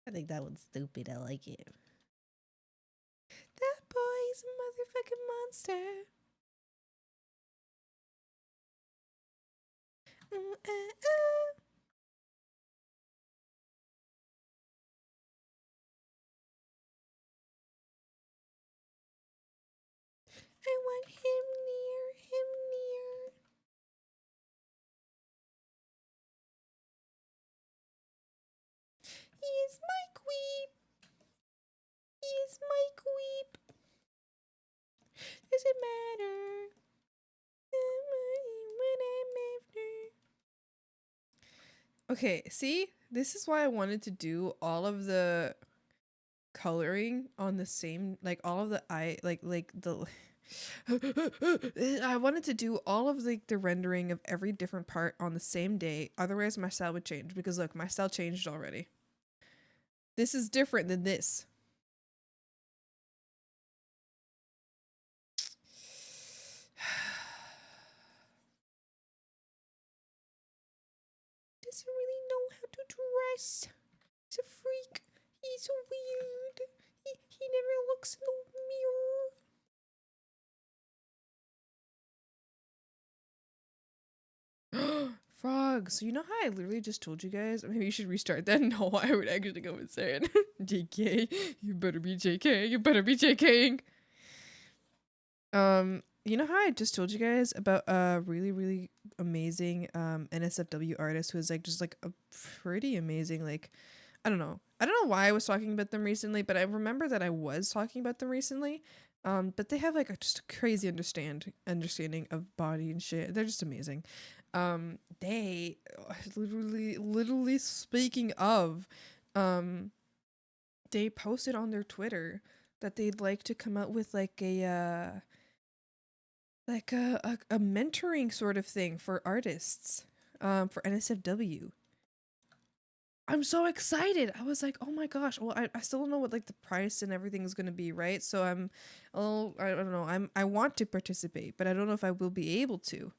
I think that one's stupid. I like it. That boy's a motherfucking monster. Ooh, I want him Does it matter? Okay, see? This is why I wanted to do all of the coloring on the same, like all of the like the I wanted to do all of the rendering of every different part on the same day. Otherwise my style would change, because look, my style changed already. This is different than this. Doesn't really know how to dress. He's a freak. He's so weird. He never looks in the mirror. Frogs. So you know how I literally just told you guys? Maybe you should restart that. No, I would actually go insane. JK. You better be JK. You better be JKing. You know how I just told you guys about a really amazing NSFW artist who is like just like a pretty amazing, like, I don't know why I was talking about them recently, but I remember that I was talking about them recently. But they have like just a crazy understanding of body and shit. They're just amazing. They literally speaking of, they posted on their Twitter that they'd like to come out with like a mentoring sort of thing for artists, for NSFW. I'm so excited. I was like, oh my gosh. Well, I still don't know what like the price and everything is going to be, right? So I don't know. I want to participate, but I don't know if I will be able to.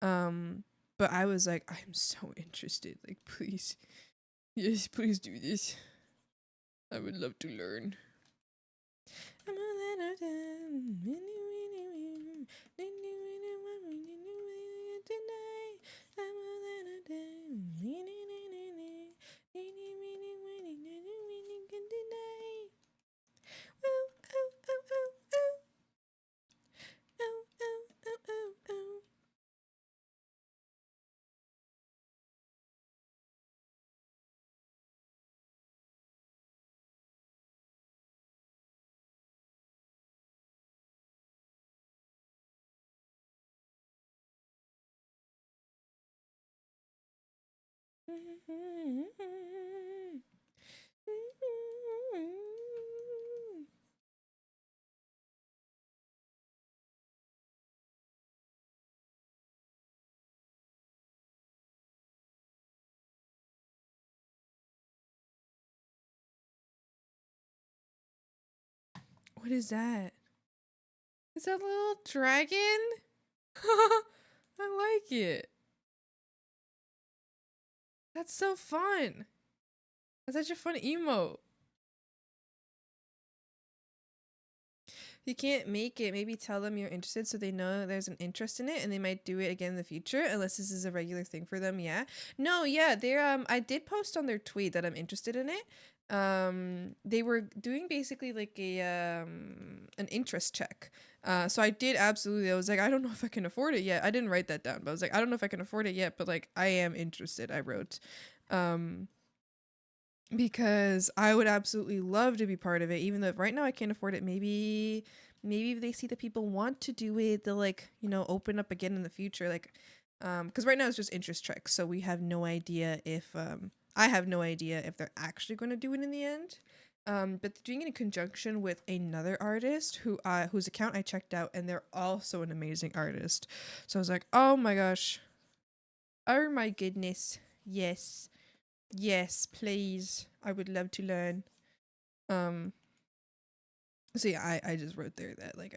But I was like, I'm so interested. Like, please. Yes, please do this. I would love to learn. What is that? Is that a little dragon? I like it. That's so fun. That's such a fun emote. If you can't make it, maybe tell them you're interested so they know there's an interest in it and they might do it again in the future, unless this is a regular thing for them. Yeah. No, yeah, they're I did post on their tweet that I'm interested in it. They were doing basically like a an interest check. So I did absolutely. I was like, I don't know if I can afford it yet. I didn't write that down, but I was like, I don't know if I can afford it yet, but like I am interested, I wrote. Because I would absolutely love to be part of it, even though right now I can't afford it. Maybe if they see that people want to do it, they'll like, you know, open up again in the future. Like, because right now it's just interest checks, so we have no idea if I have no idea if they're actually going to do it in the end. But they're doing it in conjunction with another artist whose account I checked out, and they're also an amazing artist. So I was like, oh my gosh, oh my goodness, yes. Yes, please. I would love to learn. So yeah, I just wrote there that like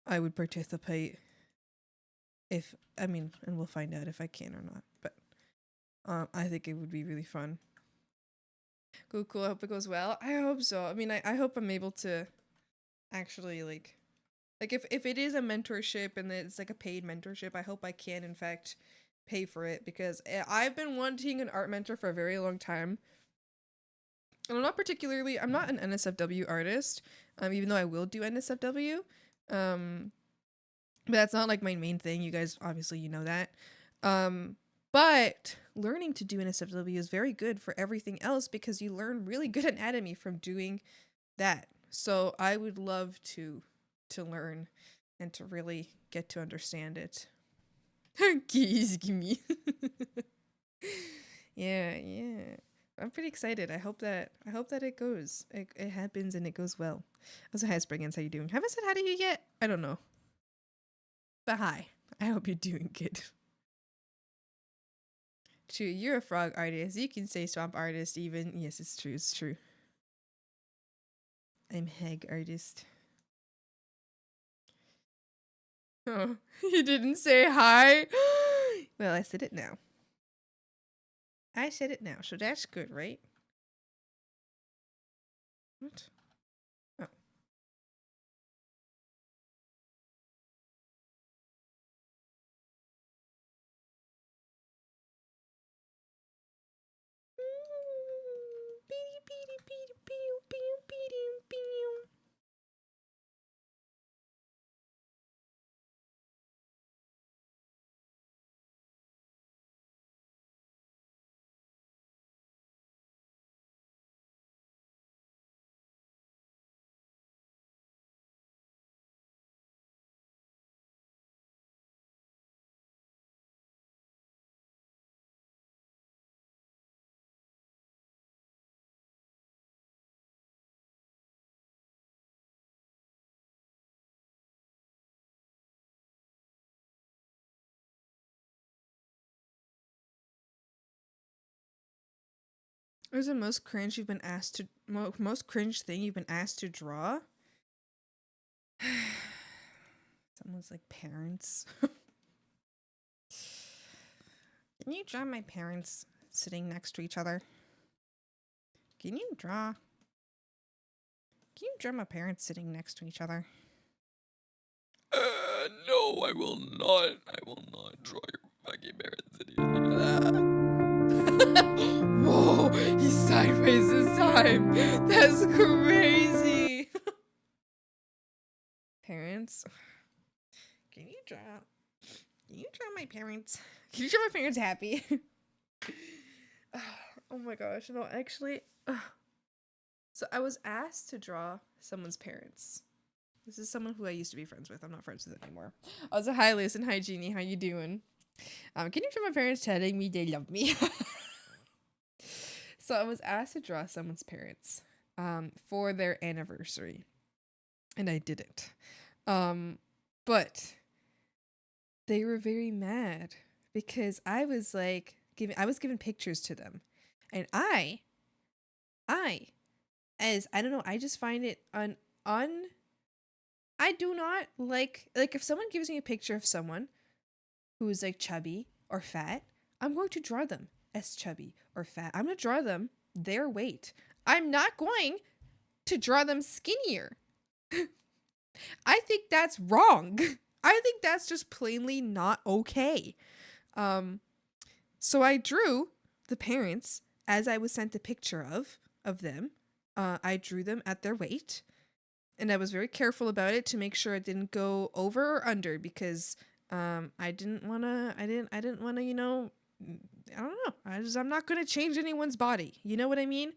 I would participate if, I mean, and we'll find out if I can or not. But I think it would be really fun. Cool. I hope it goes well. I hope so. I mean, I hope I'm able to actually like if it is a mentorship and it's like a paid mentorship, I hope I can in fact pay for it, because I've been wanting an art mentor for a very long time. And I'm not an NSFW artist, even though I will do NSFW. But that's not like my main thing. You guys, obviously, you know that. But learning to do NSFW is very good for everything else, because you learn really good anatomy from doing that. So I would love to to learn and to really get to understand it. Keys, gimme. Yeah. I'm pretty excited. I hope that it goes. It happens and it goes well. Also, hi Spriggins, how you doing? Haven't said hi to you yet? I don't know. But hi. I hope you're doing good. True, you're a frog artist. You can say swamp artist even. Yes, it's true, it's true. I'm hag artist. Oh, you didn't say hi? Well, I said it now. I said it now, so that's good, right? What? Oh. What is the most cringe you've been asked to most cringe thing you've been asked to draw? Someone's like parents. Can you draw my parents sitting next to each other? Can you draw my parents sitting next to each other? No, I will not. I will not draw your fucking parents. Whoa, he's sideways this time. That's crazy. Parents, can you draw my parents? Can you draw my parents happy? Oh my gosh, no, actually. So I was asked to draw someone's parents. This is someone who I used to be friends with. I'm not friends with anymore. Also, hi Liz and hi Jeannie. How you doing? Can you draw my parents telling me they love me? So I was asked to draw someone's parents for their anniversary. And I did it. But they were very mad because I was like giving pictures to them. And I don't know, I just find it I do not like if someone gives me a picture of someone who is like chubby or fat, I'm going to draw them as chubby or fat. I'm going to draw them their weight. I'm not going to draw them skinnier. I think that's wrong. I think that's just plainly not okay. So I drew the parents as I was sent a picture of them. I drew them at their weight. And I was very careful about it to make sure it didn't go over or under because I didn't want to, you know, I don't know. I'm not going to change anyone's body. You know what I mean?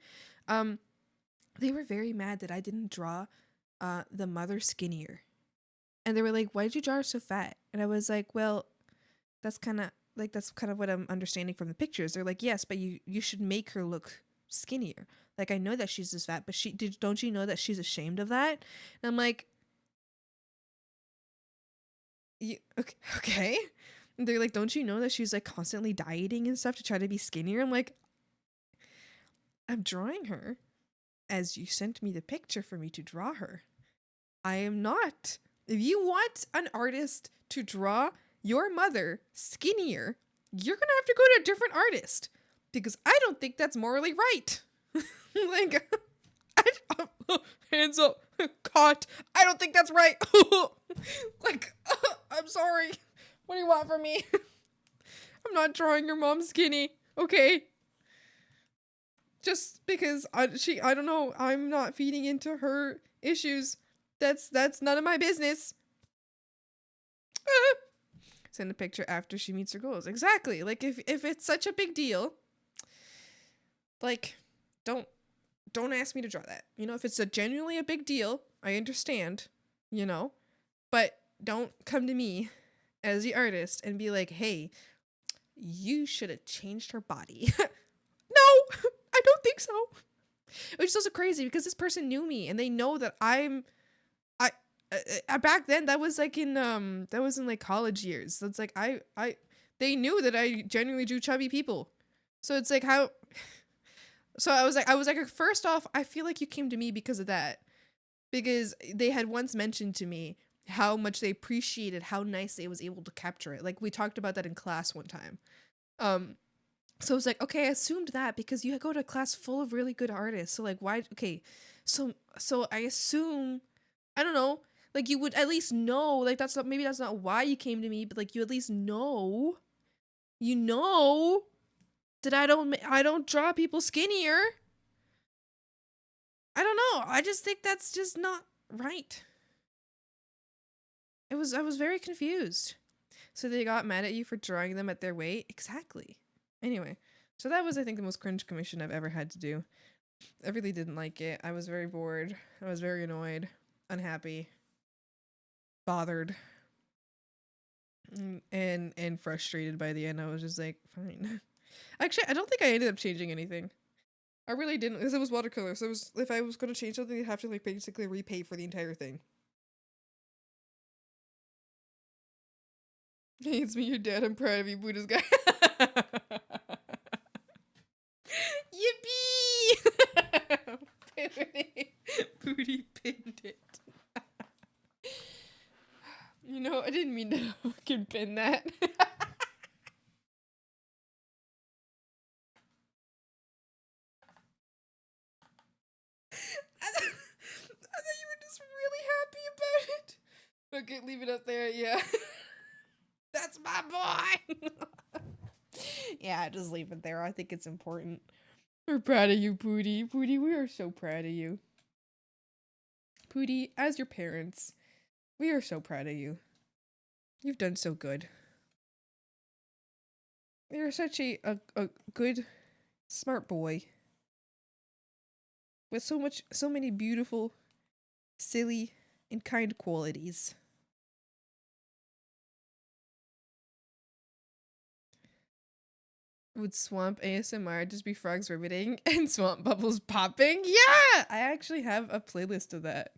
They were very mad that I didn't draw the mother skinnier. And they were like, "Why did you draw her so fat?" And I was like, "Well, that's kind of what I'm understanding from the pictures." They're like, "Yes, but you should make her look skinnier. Like, I know that she's this fat, but don't you know that she's ashamed of that?" And I'm like, okay. And they're like, "Don't you know that she's like constantly dieting and stuff to try to be skinnier?" I'm like, "I'm drawing her as you sent me the picture for me to draw her. I am not. If you want an artist to draw your mother skinnier, you're gonna have to go to a different artist because I don't think that's morally right." Like, hands up, caught. I don't think that's right. Like, I'm sorry. What do you want from me? I'm not drawing your mom skinny, okay? Just because I don't know, I'm not feeding into her issues. That's none of my business. Send a picture after she meets her goals. Exactly. Like, if it's such a big deal, like, don't ask me to draw that. You know, if it's genuinely a big deal, I understand, you know. But don't come to me as the artist and be like, hey, you should have changed her body. No, I don't think so. Which is also crazy because this person knew me and they know that back then that was like in like college years. So it's like they knew that I genuinely drew chubby people. So it's like how so I was like first off, I feel like you came to me because of that. Because they had once mentioned to me how much they appreciated how nice they was able to capture it. Like we talked about that in class one time. So I was like, okay, I assumed that because you go to a class full of really good artists. So like why okay. So I assume I don't know, like you would at least know, like that's not maybe that's not why you came to me, but like you at least know that I don't draw people skinnier. I don't know. I just think that's just not right. I was very confused. So they got mad at you for drawing them at their weight? Exactly. Anyway, so that was I think the most cringe commission I've ever had to do. I really didn't like it. I was very bored. I was very annoyed, unhappy, bothered, and frustrated by the end. I was just like, fine. Actually, I don't think I ended up changing anything. I really didn't, because it was watercolor. So it was, if I was going to change something, I'd have to like basically repay for the entire thing. Hey, it's me, your dad. I'm proud of you, Buddha's guy. Yippee! Booty pinned it. You know, I didn't mean to fucking pin that. I thought you were just really happy about it. Okay, leave it up there, yeah. That's my boy! Yeah, just leave it there. I think it's important. We're proud of you, Pootie. Pootie, we are so proud of you. Pootie, as your parents, we are so proud of you. You've done so good. You're such a good, smart boy. With so many beautiful, silly, and kind qualities. Would swamp ASMR just be frogs riveting and swamp bubbles popping? Yeah! I actually have a playlist of that.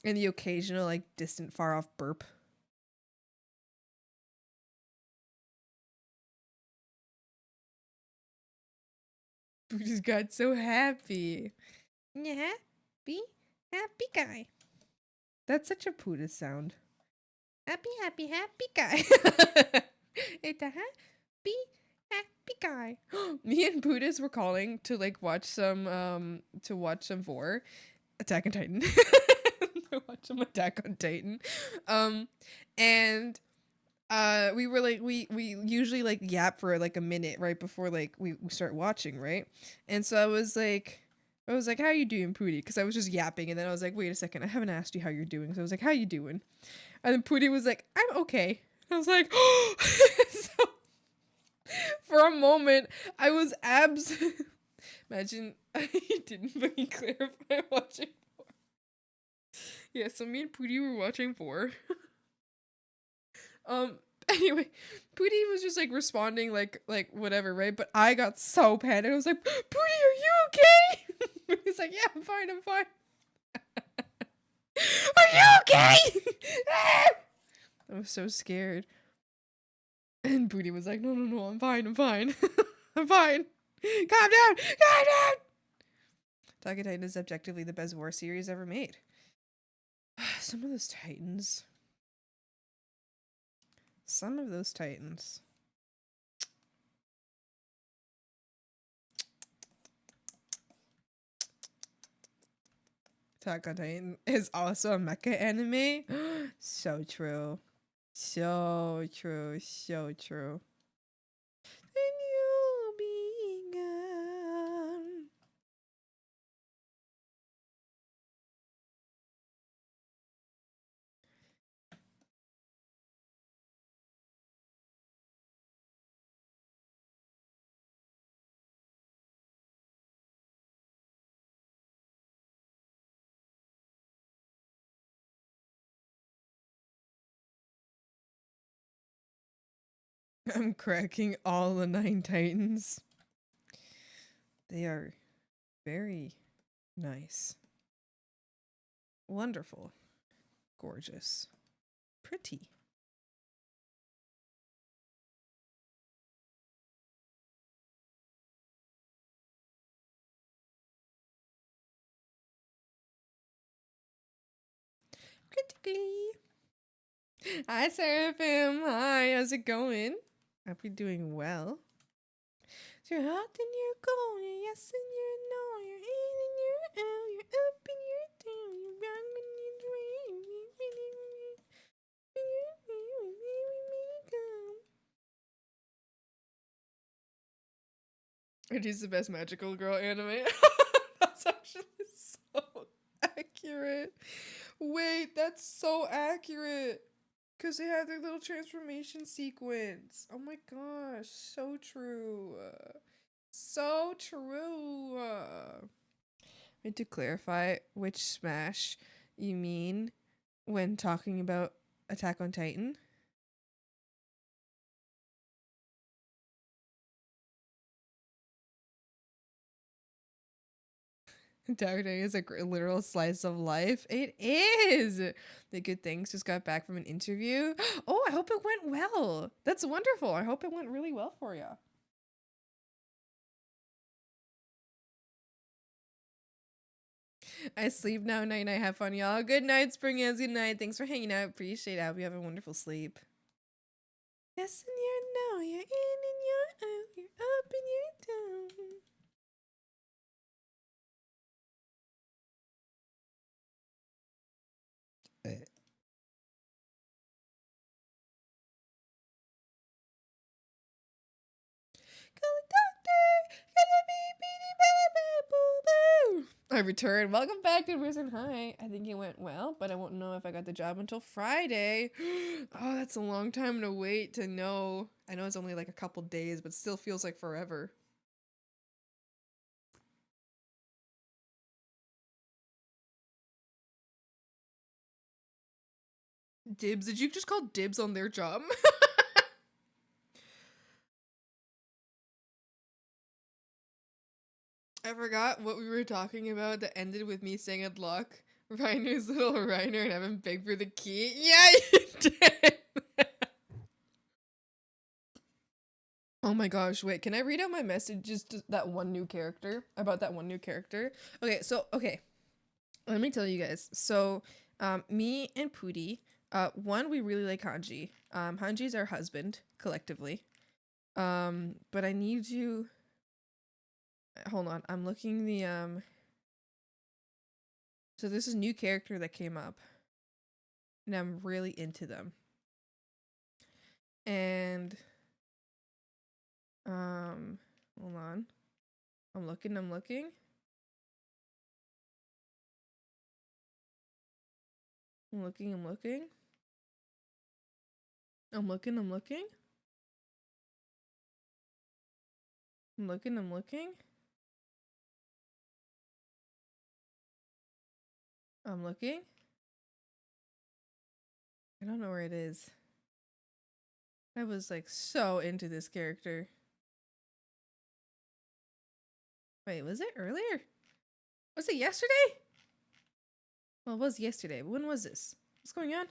And the occasional, like, distant, far off burp. We just got so happy. Yeah, happy guy. That's such a Buddha sound. Happy guy. It's a happy guy. Me and Buddhas were calling to like watch some VOR, Attack on Titan. To watch some Attack on Titan. And we were like we usually like yap for like a minute right before like we start watching, right? And so I was like, how you doing, Pootie? Because I was just yapping, and then I was like, wait a second, I haven't asked you how you're doing. So I was like, how you doing? And then Pootie was like, I'm okay. I was like, oh. So for a moment, I was imagine I didn't fucking clarify watching VOR. Yeah, so me and Pootie were watching VOR. Anyway, Pootie was just like responding like whatever, right? But I got so panicked. I was like, Pootie, are you okay? He's like, yeah, I'm fine. Are you okay? I was so scared. And Pootie was like, no, I'm fine. I'm fine. Calm down. Attack on Titan is objectively the best war series ever made. Some of those Titans. Attack on Titan is also a mecha anime. So true. So true. And you'll be gone. I'm cracking all the 9 titans. They are very nice. Wonderful. Gorgeous. Pretty. Critically. Hi, Seraphim. Hi, how's it going? Hope you're doing well. So you're hot and you're cold, you're yes and you're no, you're in and you're out, you're up and you're down, you're wrong and you're right. It is the best magical girl anime. That's actually so accurate. Wait, that's so accurate. Because they have their little transformation sequence. Oh my gosh, so true. So true. And to clarify which Smash you mean when talking about Attack on Titan. Dark Day is a literal slice of life. It is. The good things just got back from an interview. Oh, I hope it went well. That's wonderful. I hope it went really well for you. I sleep now. Night night. Have fun, y'all. Good night, Spring Ants. Good night. Thanks for hanging out. Appreciate it. I hope you have a wonderful sleep. Yes, and you're no. You're in and you're out. You're up and you're down. I returned. Welcome back to Risen High. I think it went well, but I won't know if I got the job until Friday. Oh, that's a long time to wait to know. I know it's only like a couple days, but still feels like forever. Dibs? Did you just call dibs on their job? I forgot what we were talking about that ended with me saying good luck. Reiner's little Reiner and having big for the key. Yeah, you did. Oh my gosh, wait, can I read out my messages to that one new character? About that one new character? Okay. Let me tell you guys. So, me and Pootie, one, we really like Hanji. Hanji's our husband, collectively. But I need you... Hold on, I'm looking the, So this is a new character that came up. And I'm really into them. And, hold on. I'm looking. I'm looking. I'm looking. I'm looking. I'm looking. I'm looking. I'm looking. I'm looking. I'm looking. I don't know where it is. I was like so into this character. Wait, was it earlier? Was it yesterday? Well, it was yesterday. But when was this? What's going on?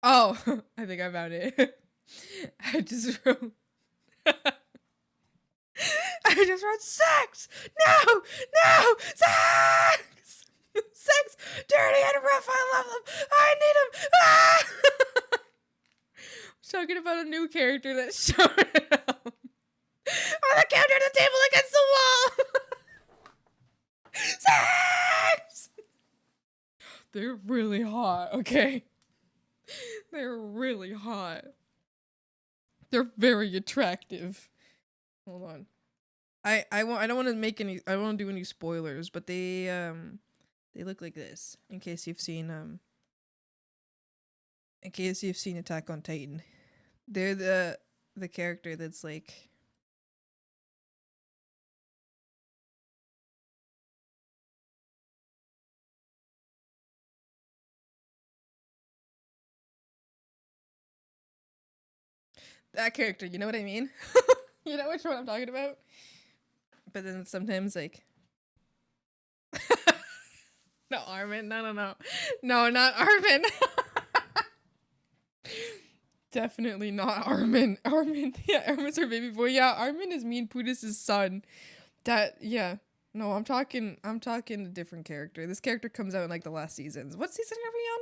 Oh, I think I found it. I just wrote. I just wrote sex. No, no, sex, sex, dirty and rough. I love them. I need them. Ah! I was talking about a new character that showed up on the counter at the table against the wall. Sex. They're really hot. Okay, they're really hot. They're very attractive. Hold on. I don't want to make any. I don't want to do any spoilers, but they look like this. In case you've seen Attack on Titan, they're the character that's like That character, you know what I mean? You know which one I'm talking about? But then sometimes like no, Armin. No. No, not Armin. Definitely not Armin. Armin. Yeah, Armin's her baby boy. Yeah, Armin is me and Pudis' son. Yeah. No, I'm talking a different character. This character comes out in like the last seasons. What season are we on?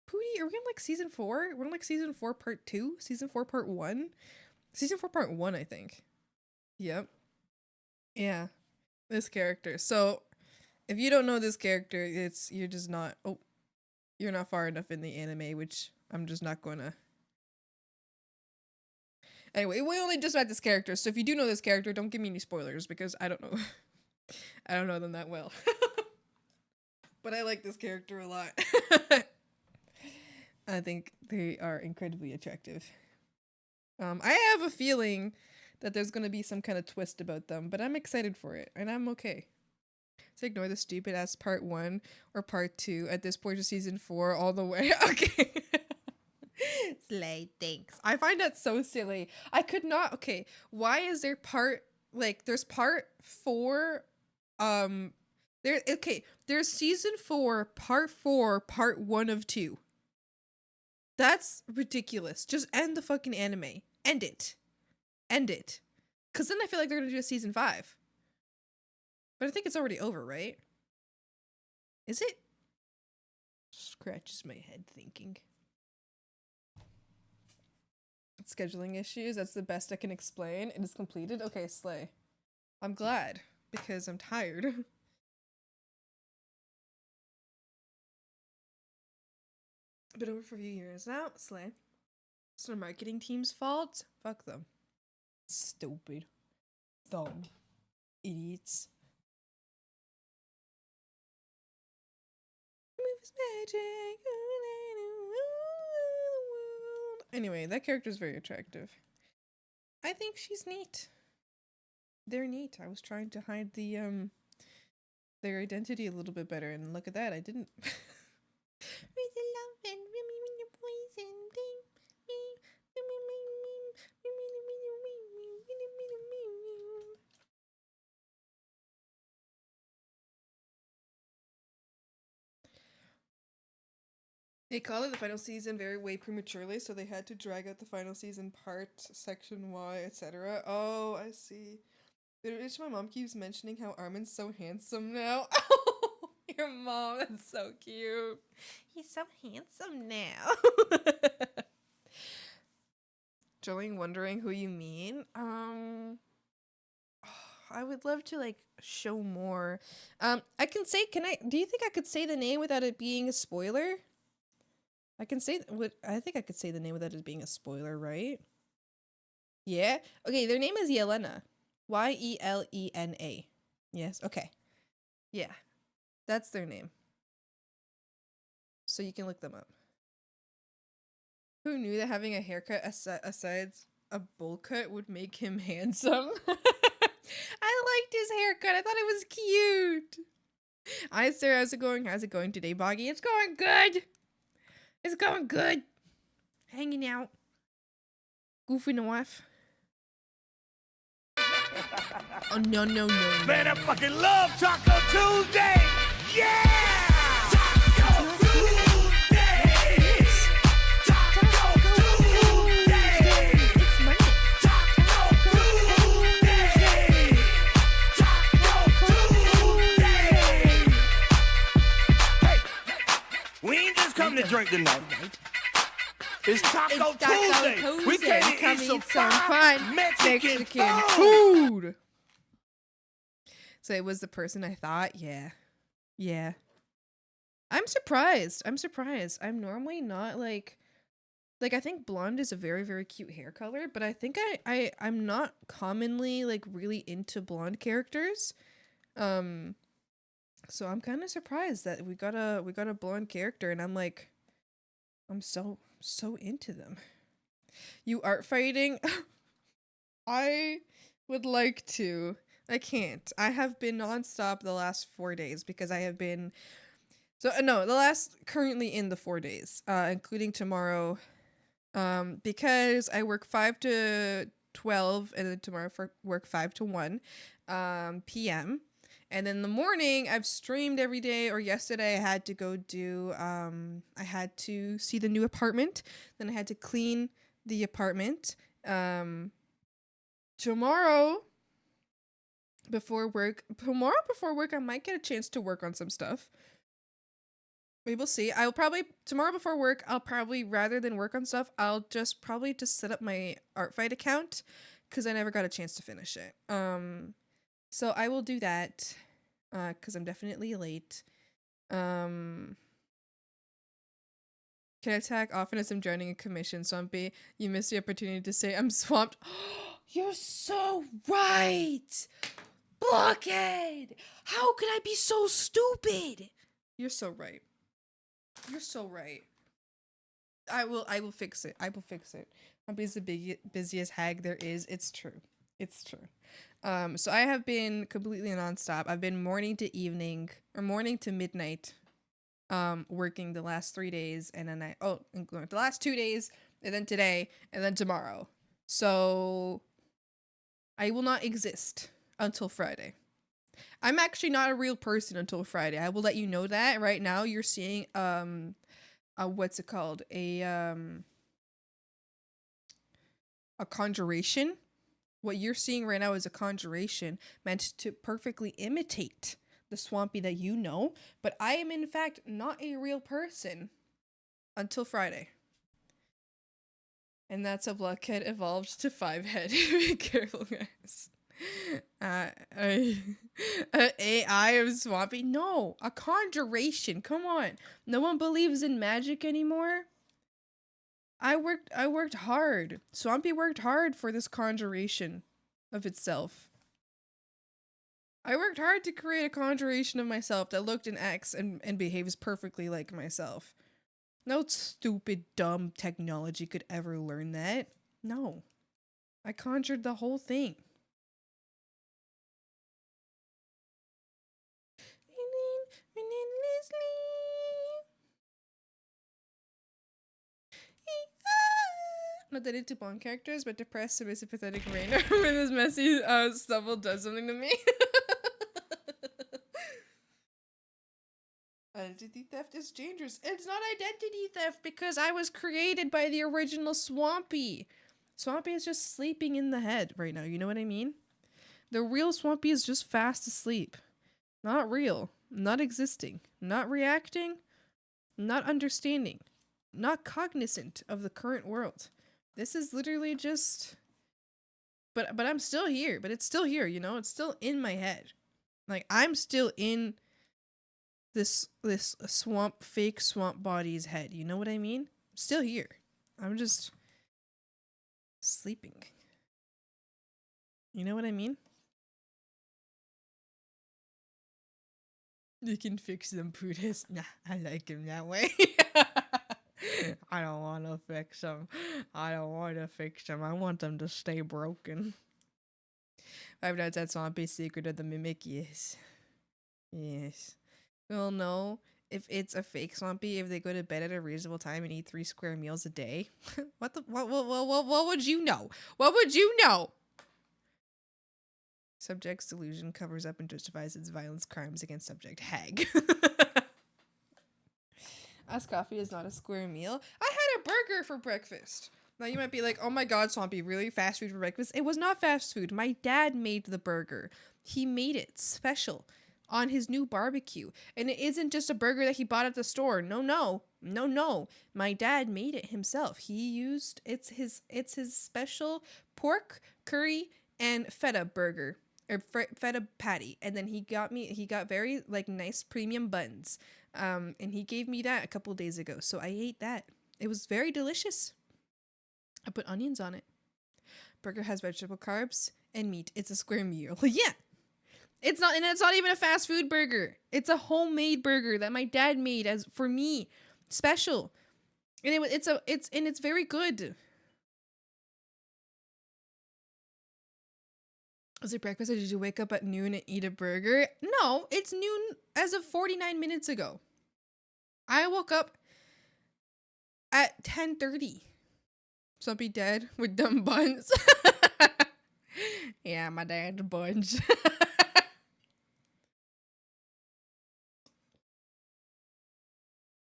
Pootie, are we on like season 4? We're on like season 4 part 2? Season 4 part 1? Season 4 part 1, I think. Yep. Yeah. This character. So, if you don't know this character, you're just not you're not far enough in the anime, which I'm just not gonna. Anyway, we only just met this character, so if you do know this character, don't give me any spoilers because I don't know. I don't know them that well. But I like this character a lot. I think they are incredibly attractive. I have a feeling that there's gonna be some kind of twist about them, but I'm excited for it, and I'm okay. So ignore the stupid ass part 1 or part 2 at this point of season 4 all the way. Okay. Slay, thanks. I find that so silly. I could not. Okay, why is there there's part 4 there's season 4 part 4 part 1 of 2. That's ridiculous. Just end the fucking anime. End it. Cuz then I feel like they're going to do a season 5. But I think it's already over, right? Is it? Scratches my head thinking. Scheduling issues, that's the best I can explain. It is completed. Okay, slay. I'm glad because I'm tired. Been over for a few years now. Slay. It's the marketing team's fault. Fuck them. Stupid. Dumb. Idiots. Moves magic. Anyway, that character is very attractive. I think she's neat. They're neat. I was trying to hide their identity a little bit better, and look at that, I didn't. They called it the final season way prematurely, so they had to drag out the final season part, section Y, etc. Oh, I see. My mom keeps mentioning how Armin's so handsome now. Oh, your mom, that's so cute. He's so handsome now. Jolene wondering who you mean. I would love to like show more. Do you think I could say the name without it being a spoiler? I think I could say the name without it being a spoiler, right? Yeah? Okay, their name is Yelena. Yelena. Yes, okay. Yeah. That's their name. So you can look them up. Who knew that having a haircut aside a bowl cut would make him handsome? I liked his haircut. I thought it was cute. Hi, Sarah. How's it going? How's it going today, Boggy? It's going good. It's going good. Hanging out. Goofing off. Oh, no. Man, I fucking love Taco Tuesday! Yeah! Taco Tuesday! Taco Tuesday! It's Monday. Taco Tuesday! Taco Tuesday! Hey, we ain't just come to drink tonight. It's Taco Tuesday! We came to eat some fine Mexican food! So it was the person I thought? Yeah. I'm surprised. I'm normally not like I think blonde is a very, very cute hair color, but I think I'm not commonly like really into blonde characters. So I'm kind of surprised that we got a blonde character, and I'm like, I'm so into them. You art fighting? I would like to. I can't. I have been nonstop the last 4 days because I have been. Currently in the 4 days, including tomorrow. Because I work 5 to 12 and then tomorrow for work 5 to 1 p.m. And then in the morning I've streamed every day, or yesterday I had to go do I had to see the new apartment, then I had to clean the apartment. Tomorrow before work I might get a chance to work on some stuff. We will see. I'll probably tomorrow before work, I'll probably, rather than work on stuff, I'll just probably just set up my Artfight account because I never got a chance to finish it. So I will do that because I'm definitely late. Can attack often as I'm joining a commission. Swampy, you missed the opportunity to say I'm swamped. You're so right. Blockhead. How could I be so stupid? You're so right. You're so right. I will fix it. I will fix it. Swampy's the busiest hag there is. It's true. It's true. So I have been completely nonstop. I've been morning to evening, or morning to midnight, working the last 3 days, and then the last 2 days, and then today, and then tomorrow. So I will not exist until Friday. I'm actually not a real person until Friday. I will let you know that right now. You're seeing what's it called? A conjuration. What you're seeing right now is a conjuration meant to perfectly imitate the Swampy that you know, but I am in fact not a real person until Friday. And that's a Blockhead evolved to 5-head. Be careful, guys. AI of Swampy? No, a conjuration. Come on. No one believes in magic anymore. I worked hard. Swampy worked hard for this conjuration of itself. I worked hard to create a conjuration of myself that looked and acts and behaves perfectly like myself. No stupid, dumb technology could ever learn that. No. I conjured the whole thing. Not that into Bond characters, but depressed, submissive, pathetic Rainer with his messy stubble does something to me. Identity theft is dangerous. It's not identity theft because I was created by the original Swampy. Swampy is just sleeping in the head right now, you know what I mean? The real Swampy is just fast asleep. Not real. Not existing. Not reacting. Not understanding. Not cognizant of the current world. This is literally just... But I'm still here. But it's still here, you know? It's still in my head. Like, I'm still in this fake swamp body's head. You know what I mean? I'm still here. I'm just... sleeping. You know what I mean? You can fix them, Brutus. Nah, I like him that way. I don't want to fix them. I don't want to fix them. I want them to stay broken. I've not that Swampy's secret of the mimic. Yes. Yes. We'll know if it's a fake Swampy if they go to bed at a reasonable time and eat 3 square meals a day. What would you know? What would you know? Subject's delusion covers up and justifies its violence crimes against subject. Hag. Ask coffee is not a square meal. I had a burger for breakfast. Now you might be like, oh my god, Swampy, really? Fast food for breakfast? It was not fast food. My dad made the burger. He made it special on his new barbecue. And it isn't just a burger that he bought at the store. No. My dad made it himself. He used, it's his special pork, curry, and feta burger. Or feta patty. And then he got very like nice premium buns. And he gave me that a couple of days ago. So I ate that. It was very delicious. I put onions on it. Burger has vegetable carbs and meat. It's a square meal. Yeah. It's not even a fast food burger. It's a homemade burger that my dad made as for me. Special. And it's very good. Was it breakfast or did you wake up at noon and eat a burger? No, it's noon as of 49 minutes ago. I woke up at 10:30. Stumpy dad with dumb buns. Yeah, my dad's buns.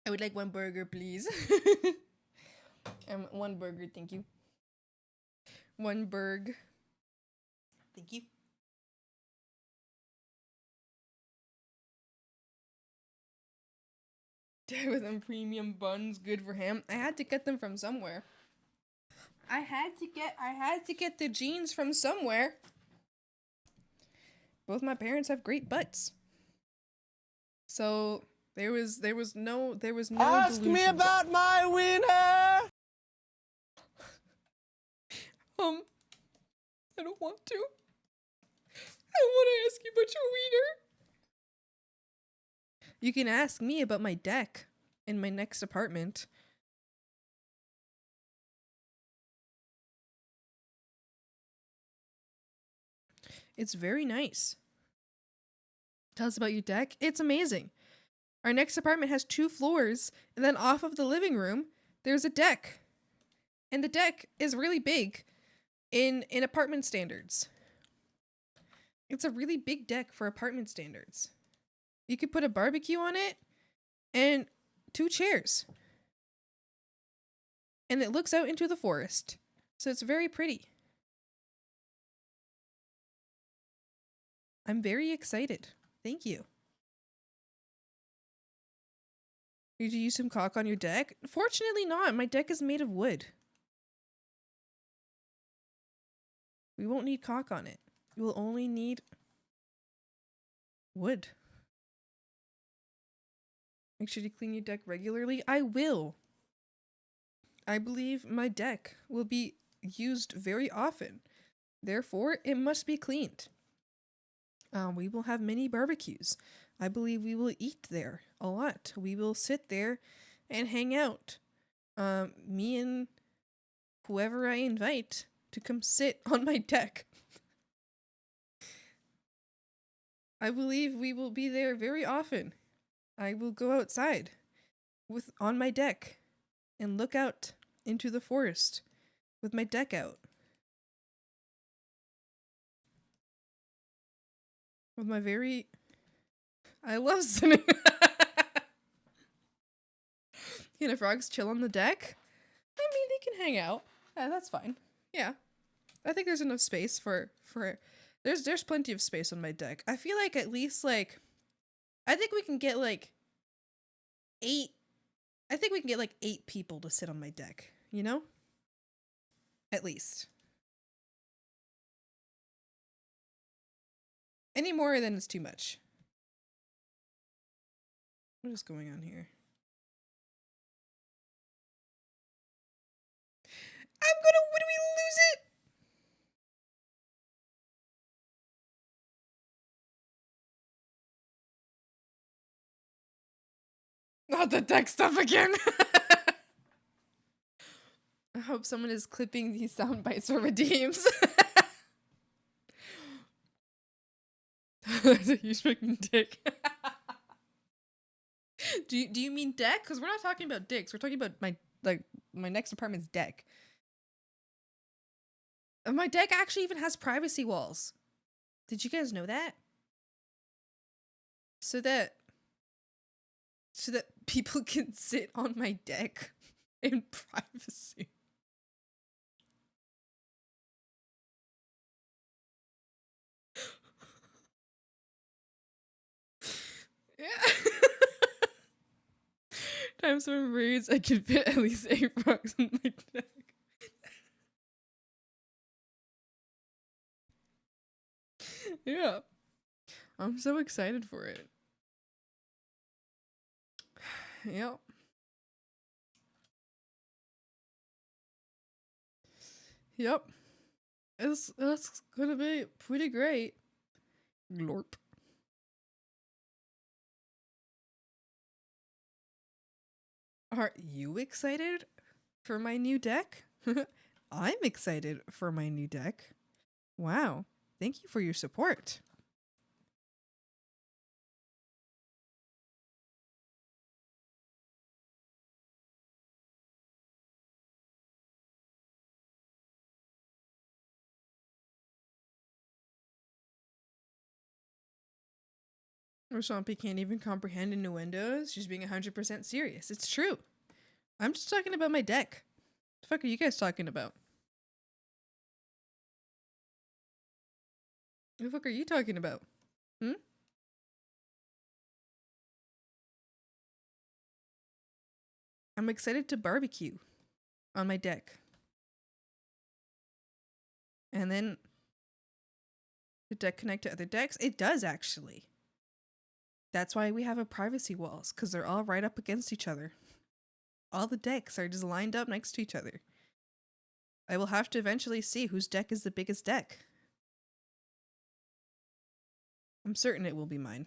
I would like one burger, please. One burger, thank you. One burg. Thank you. Dad with them premium buns, good for him. I had to get them from somewhere. I had to get the jeans from somewhere. Both my parents have great butts. So there was no Ask me delusions. about my wiener. I don't want to. I don't want to ask you about your wiener. You can ask me about my deck in my next apartment. It's very nice. Tell us about your deck. It's amazing. Our next apartment has 2 floors, and then off of the living room, there's a deck. And the deck is really big in apartment standards. It's a really big deck for apartment standards. You could put a barbecue on it and 2 chairs. And it looks out into the forest. So it's very pretty. I'm very excited. Thank you. Did you use some caulk on your deck? Fortunately not. My deck is made of wood. We won't need caulk on it. We will only need wood. Make sure to clean your deck regularly. I will. I believe my deck will be used very often. Therefore, it must be cleaned. We will have many barbecues. I believe we will eat there a lot. We will sit there and hang out. Me and whoever I invite to come sit on my deck. I believe we will be there very often. I will go outside on my deck and look out into the forest with my deck out. With my very... I love sitting... Can the frogs chill on the deck? I mean, they can hang out. Yeah, that's fine. Yeah. I think there's enough space for... There's plenty of space on my deck. I feel like at least, like... I think we can get, like... 8... I think we can get, like, 8 people to sit on my deck. You know? At least. Any more than it's too much. What is going on here? When do we lose it? Not the tech stuff again. I hope someone is clipping these sound bites for redeems. That's a huge freaking dick. Do you mean deck? Because we're not talking about dicks. We're talking about my next apartment's deck. And my deck actually even has privacy walls. Did you guys know that? So that people can sit on my deck in privacy. Yeah. Times 7 raids, I can fit at least 8 frogs on my deck. Yeah. I'm so excited for it. Yep. Yep. It's gonna be pretty great. Glorp. Are you excited for my new deck? I'm excited for my new deck. Wow. Thank you for your support. Or Swampy can't even comprehend innuendos. She's being 100% serious. It's true. I'm just talking about my deck. The fuck are you guys talking about? What the fuck are you talking about? Hmm? I'm excited to barbecue on my deck. And then the deck connect to other decks? It does actually. That's why we have a privacy walls, because they're all right up against each other. All the decks are just lined up next to each other. I will have to eventually see whose deck is the biggest deck. I'm certain it will be mine.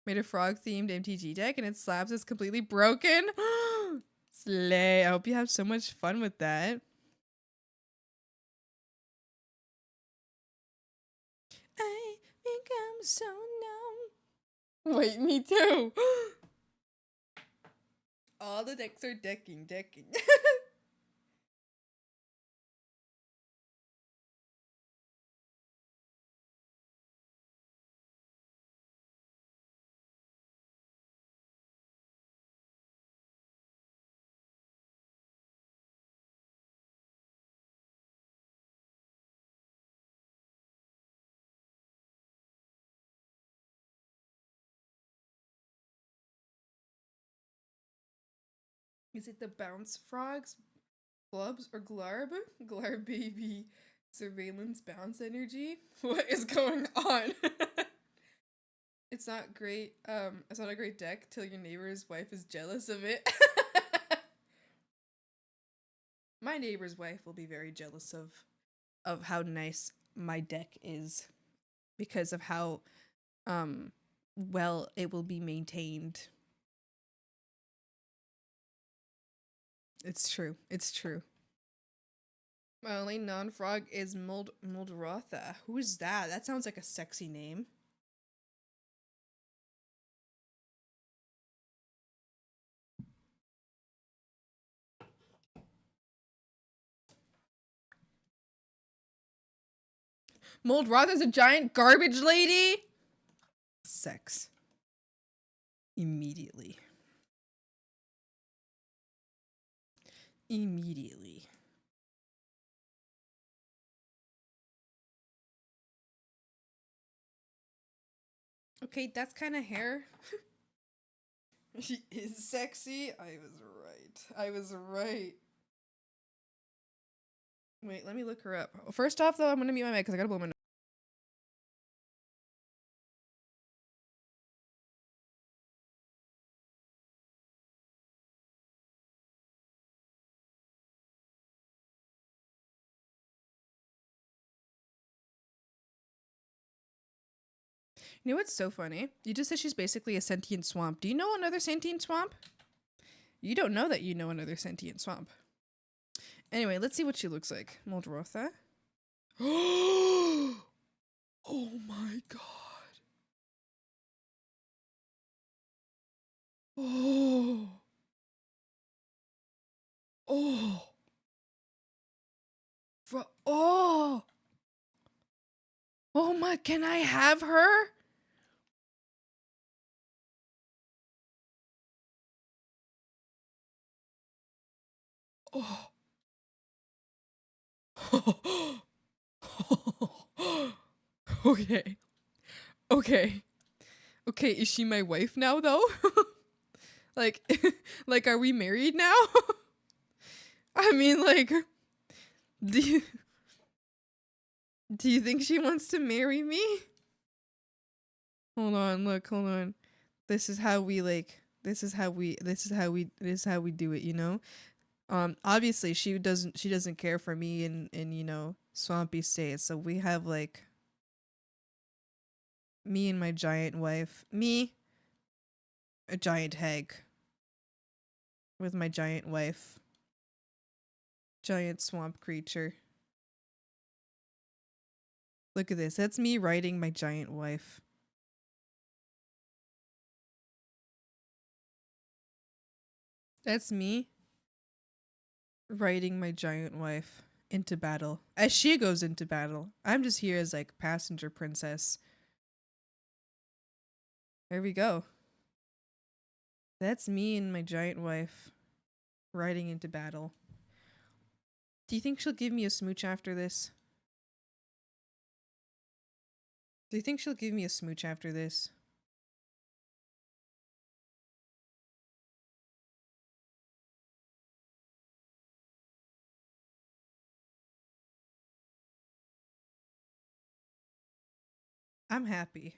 Made a frog themed MTG deck and its slabs is completely broken. Slay. I hope you have so much fun with that. I become so numb. Wait, me too. All the decks are decking. Is it the bounce frogs, glubs, or glarb? Glarb baby. Surveillance bounce energy? What is going on? It's not great. It's not a great deck till your neighbor's wife is jealous of it. My neighbor's wife will be very jealous of how nice my deck is because of how well it will be maintained. It's true. It's true. My only non-frog is Moldrotha. Who is that? That sounds like a sexy name. Moldrotha's a giant garbage lady? Sex. Immediately. Immediately. Okay, that's kind of hair. She is sexy. I was right. I was right. Wait, let me look her up. First off, though, I'm gonna mute my mic because I gotta blow my nose. You know what's so funny? You just said she's basically a sentient swamp. Do you know another sentient swamp? You don't know that you know another sentient swamp. Anyway, let's see what she looks like. Moldrotha. Oh my god. Oh. Oh. Oh. Oh my, can I have her? Oh. Okay. Okay. Okay, is she my wife now though? Like like are we married now? I mean like do you think she wants to marry me? Hold on, look, hold on. This is how we do it, you know? Obviously she doesn't care for me in you know, Swampy State. So we have like me and my giant wife. Me, a giant hag with my giant wife. Giant swamp creature. Look at this. That's me riding my giant wife. That's me riding my giant wife into battle. As she goes into battle. I'm just here as like passenger princess. There we go. That's me and my giant wife riding into battle. Do you think she'll give me a smooch after this? Do you think she'll give me a smooch after this? I'm happy.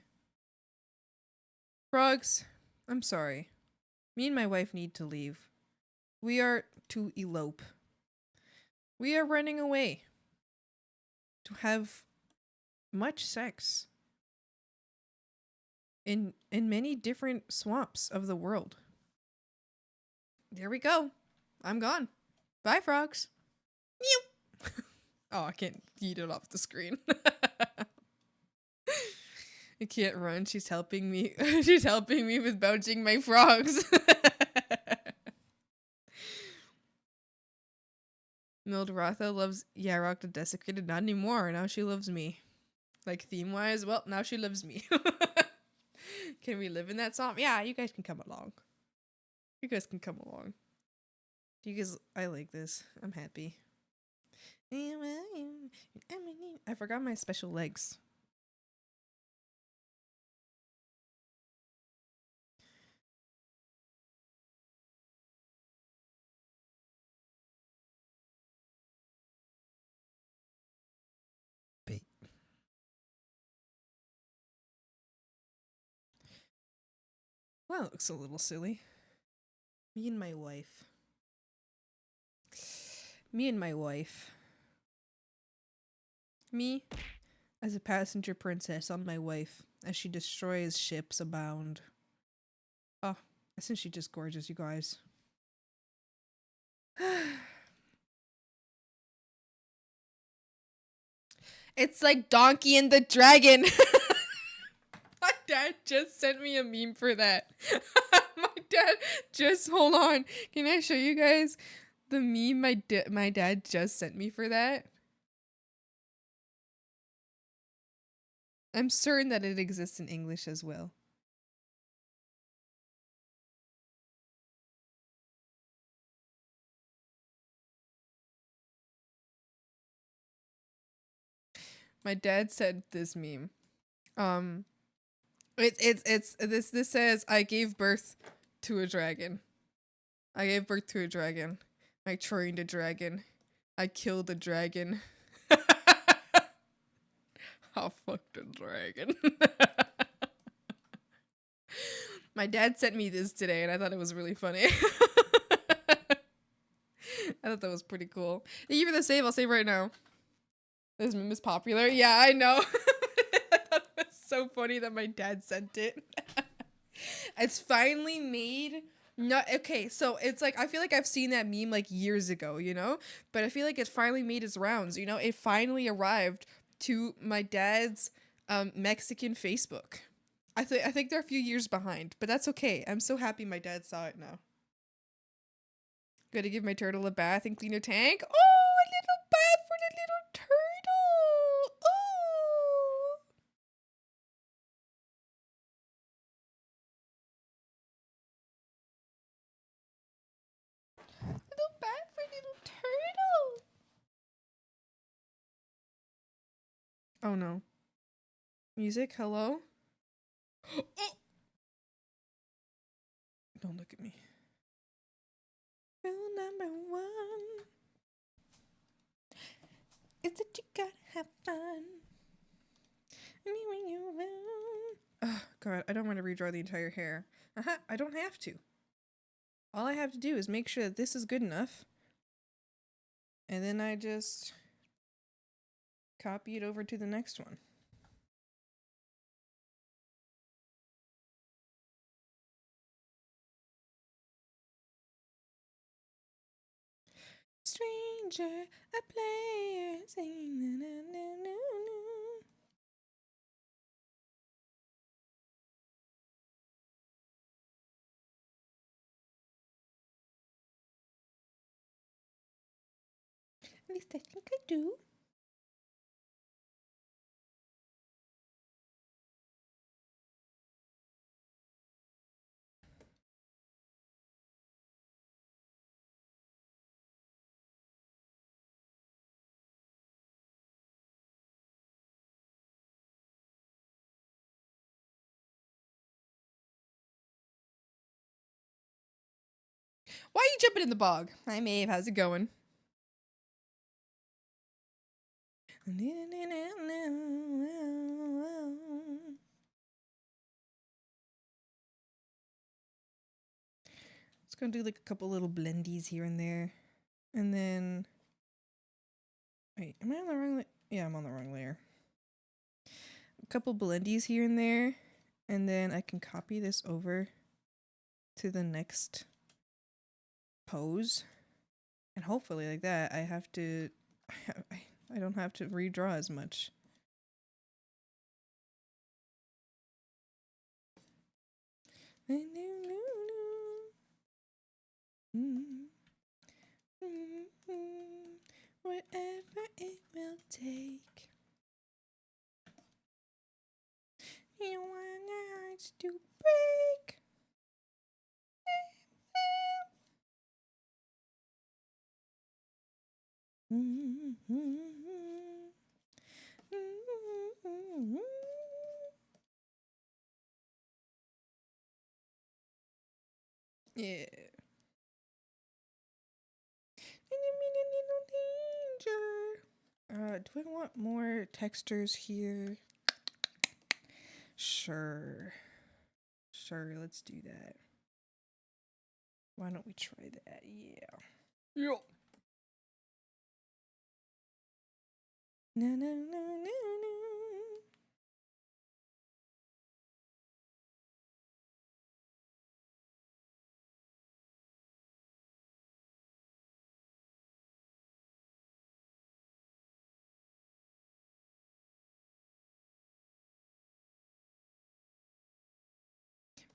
Frogs, I'm sorry. Me and my wife need to leave. We are to elope. We are running away. To have much sex. In many different swamps of the world. There we go. I'm gone. Bye, frogs. Meow. Oh, I can't eat it off the screen. I can't run. She's helping me. She's helping me with bouncing my frogs. Mildratha loves Yarok the Desecrated. Not anymore. Now she loves me. Like theme-wise, well, now she loves me. Can we live in that song? Yeah, you guys can come along. You guys can come along. You guys, I like this. I'm happy. I forgot my special legs. Bait. Well, it looks a little silly. Me and my wife. Me and my wife. Me as a passenger princess on my wife as she destroys ships abound. Oh, isn't she just gorgeous, you guys? It's like Donkey and the Dragon. My dad just sent me a meme for that. My dad just, hold on. Can I show you guys the meme my dad just sent me for that? I'm certain that it exists in English as well. My dad said this meme. This says, I gave birth to a dragon. I gave birth to a dragon. I trained a dragon. I killed a dragon. I fucked a dragon. My dad sent me this today and I thought it was really funny. I thought that was pretty cool. Thank you for the save, I'll save right now. This meme is popular. Yeah, I know. I thought it was so funny that my dad sent it. It's finally made. No, okay, so it's like, I feel like I've seen that meme like years ago, you know? But I feel like it finally made its rounds, you know? It finally arrived to my dad's Mexican Facebook. I think they're a few years behind, but that's okay. I'm so happy my dad saw it now. Gotta give my turtle a bath and clean her tank. Oh, a little bath for the little turtle. Oh. Little bath for little turtle. Oh no. Music, hello? Don't look at me. Rule number 1 is that you gotta have fun. Oh god, I don't want to redraw the entire hair. I don't have to. All I have to do is make sure that this is good enough. And then I just copy it over to the next one. Stranger, a player singing na na na na na. At least I think I do. Why are you jumping in the bog? Hi, Maeve. How's it going? It's gonna do like a couple little blendies here and there. And then... Wait, am I on the wrong layer? Yeah, I'm on the wrong layer. A couple blendies here and there. And then I can copy this over to the next pose. And hopefully like that, I have to... I don't have to redraw as much. Whatever it will take. You want our hearts to break. Yeah. Do I want more textures here? Sure. Sure, let's do that. Why don't we try that? Yeah. Yeah. No, no, no, no, no.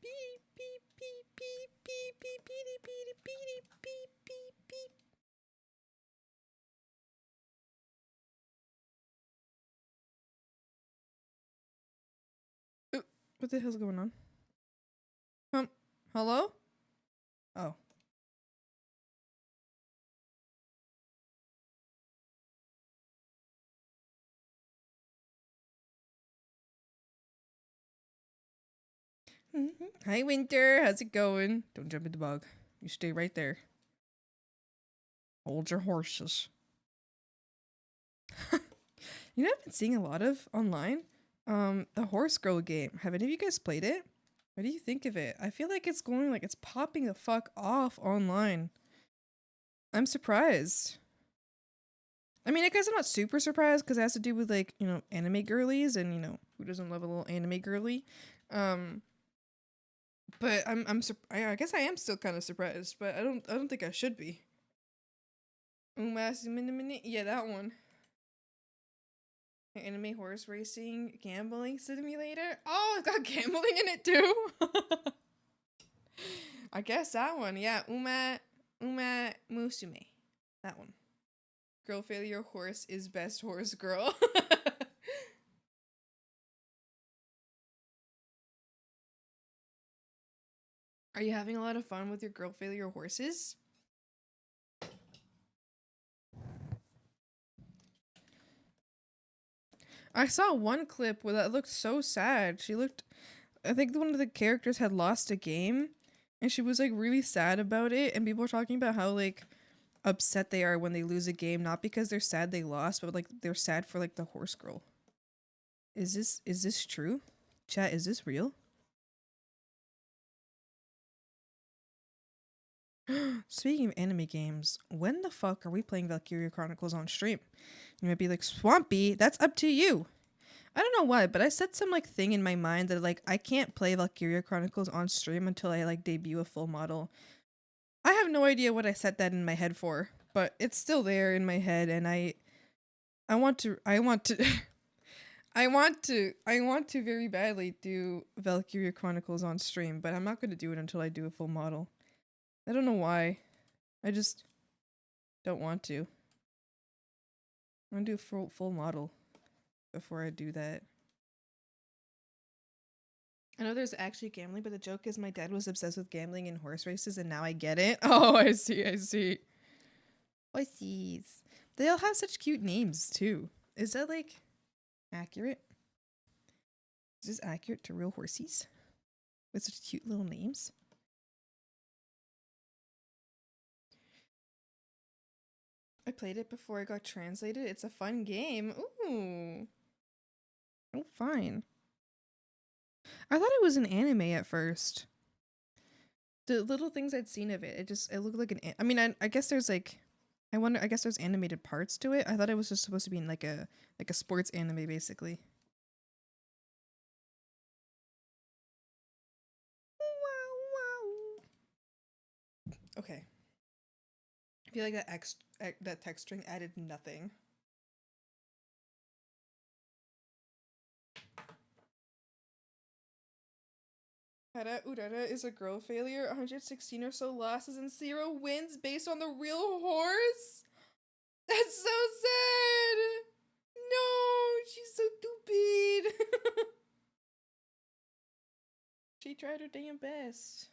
Beep, beep, beep, beep, beep, beep, beep, beep, beep, beep, beep, beep. What the hell's going on? Hello? Oh. Hi, Winter. How's it going? Don't jump in the bog. You stay right there. Hold your horses. You know, I've been seeing a lot of online. The Horse Girl game. Have any of you guys played it? What do you think of it? I feel like it's going like it's popping the fuck off online. I'm surprised. I mean, I guess I'm not super surprised because it has to do with like, you know, anime girlies and, you know, who doesn't love a little anime girly? But I guess I am still kind of surprised, but I don't think I should be. Yeah, that one. Anime horse racing gambling simulator. Oh, it's got gambling in it too. I guess that one. Yeah, Uma Musume. That one. Girl failure horse is best horse girl. Are you having a lot of fun with your girl failure horses? I saw one clip where that looked so sad. I think one of the characters had lost a game and she was like really sad about it, and people were talking about how like upset they are when they lose a game, not because they're sad they lost, but like they're sad for like the horse girl. Is this true? Chat, is this real? Speaking of anime games, when the fuck are we playing Valkyria Chronicles on stream? You might be like, Swampy, that's up to you. I don't know why, but I set some like thing in my mind that like I can't play Valkyria Chronicles on stream until I like debut a full model. I have no idea what I set that in my head for, but it's still there in my head, and I want to I want to very badly do Valkyria Chronicles on stream, but I'm not going to do it until I do a full model. I don't know why. I just don't want to. I'm going to do a full model before I do that. I know there's actually gambling, but the joke is my dad was obsessed with gambling and horse races, and now I get it. Oh, I see. Horsies. They all have such cute names, too. Is that, like, accurate? Is this accurate to real horsies? With such cute little names? I played it before it got translated. It's a fun game. Ooh. Oh, fine. I thought it was an anime at first. The little things I'd seen of it, it looked like I mean, I guess there's like, I guess there's animated parts to it. I thought it was just supposed to be in like a sports anime, basically. Okay. I feel like that text string added nothing. Hara Urara is a girl failure. 116 or so losses and 0 wins based on the real horse? That's so sad! No, she's so stupid. She tried her damn best.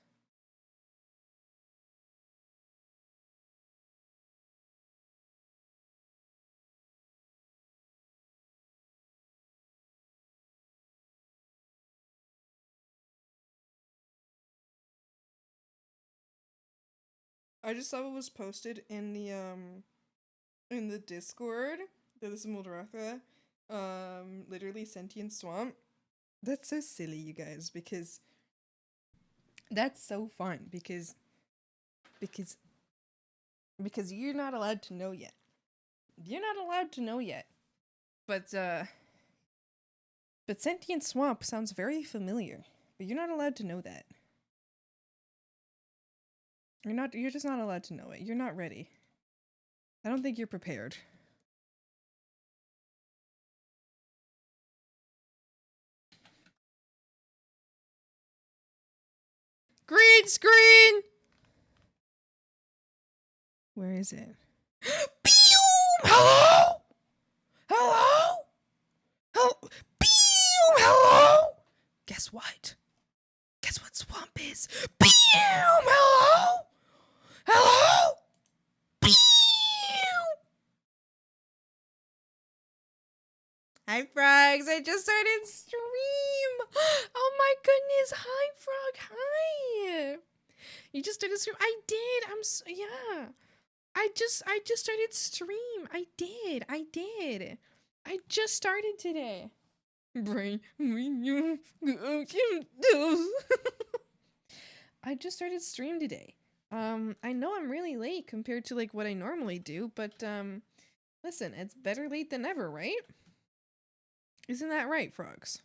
I just saw what was posted in the Discord. That this is Moldaratha. Literally sentient swamp. That's so silly, you guys, because that's so fun because you're not allowed to know yet. You're not allowed to know yet. But sentient swamp sounds very familiar. But you're not allowed to know that. You're just not allowed to know it. You're not ready. I don't think you're prepared. Green screen! Where is it? Hello? Hello? Hello? Hello? Guess what? Guess what swamp is? Hello? Hello? Hi, Frogs. I just started stream. Oh my goodness. Hi, Frog. Hi. You just started stream. I did. Yeah. I just started stream. I did. I just started today. Brain. I just started stream today. I know I'm really late compared to like what I normally do, but listen, it's better late than never, right? Isn't that right, Frogs?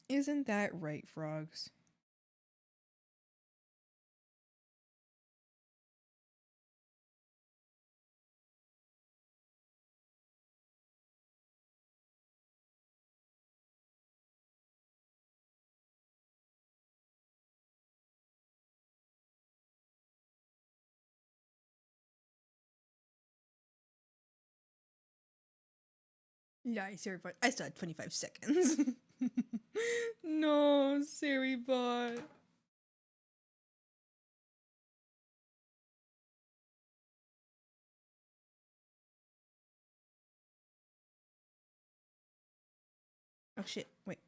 Isn't that right, Frogs? Yeah, Siri bot. I still had 25 seconds. No, Siri bot. Oh shit, wait.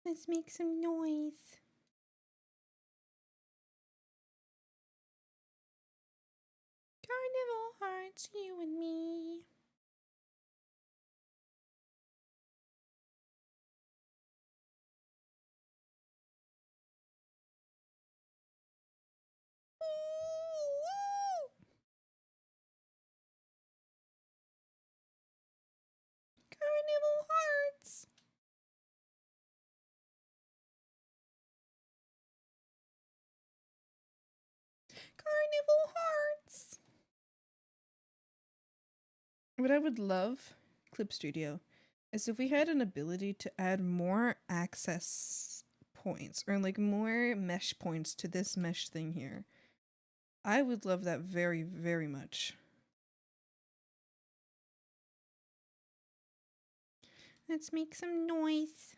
Let's make some noise. Carnival hearts, you and me. Carnival hearts. Carnival hearts. What I would love, Clip Studio, is if we had an ability to add more access points or like more mesh points to this mesh thing here. I would love that very, very much. Let's make some noise.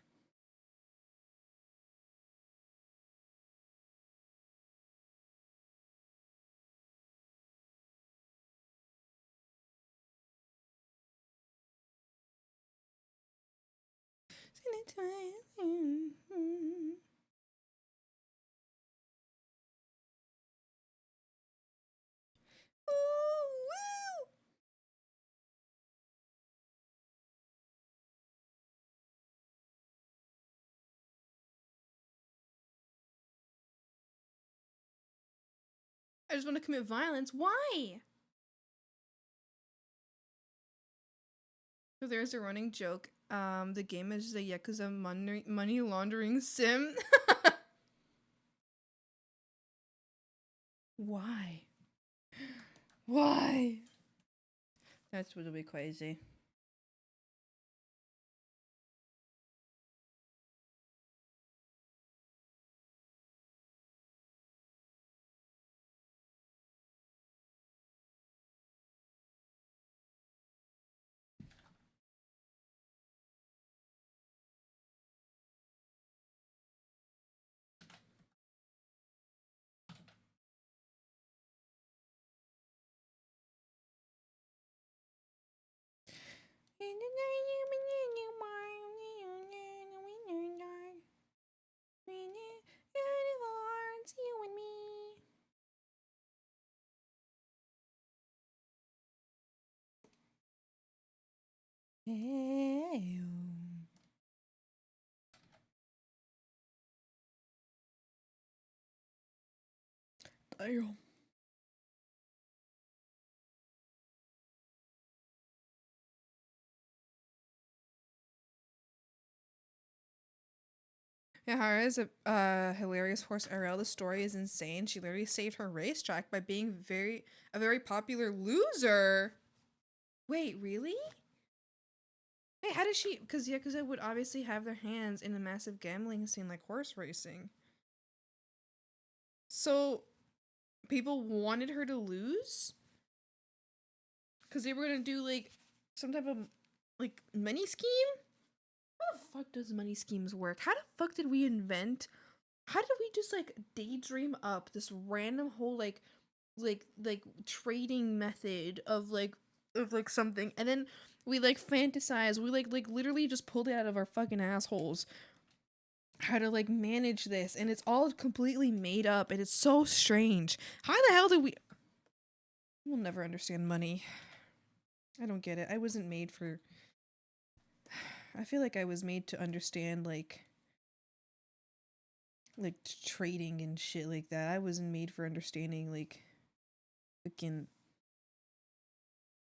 I just want to commit violence. Why? So there's a running joke. The game is the Yakuza money laundering sim. Why? Why? That's really crazy. Damn. Yahara is a hilarious horse RL. The story is insane. She literally saved her racetrack by being a very popular loser. Wait, really? Wait, how did she? Because Yakuza would obviously have their hands in a massive gambling scene like horse racing. So, people wanted her to lose? Because they were gonna do like some type of like money scheme? How the fuck does money schemes work? How the fuck did we invent? How did we just like daydream up this random whole like trading method of like something, and then we like fantasize, we like literally just pulled it out of our fucking assholes how to like manage this, and it's all completely made up, and it's so strange. How the hell did we'll never understand money. I don't get it. I wasn't made for I feel like I was made to understand like trading and shit like that. I wasn't made for understanding like fucking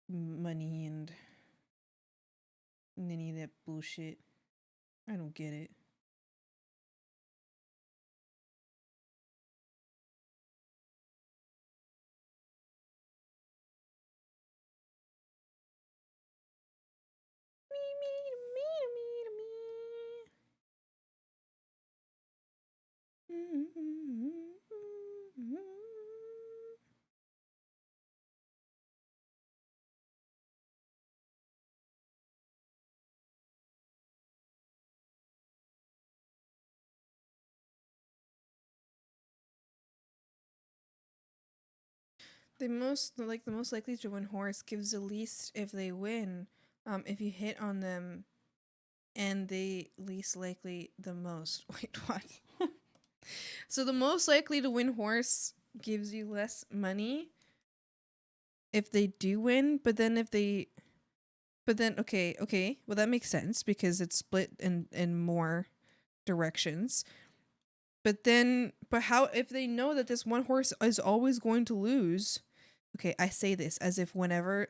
money and any of that bullshit. I don't get it. The most likely to win horse gives the least if they win. If you hit on them, and the least likely the most. Wait, what? So the most likely to win horse gives you less money if they do win, but then okay, well that makes sense because it's split in more directions. But how if they know that this one horse is always going to lose? Okay, I say this as if whenever a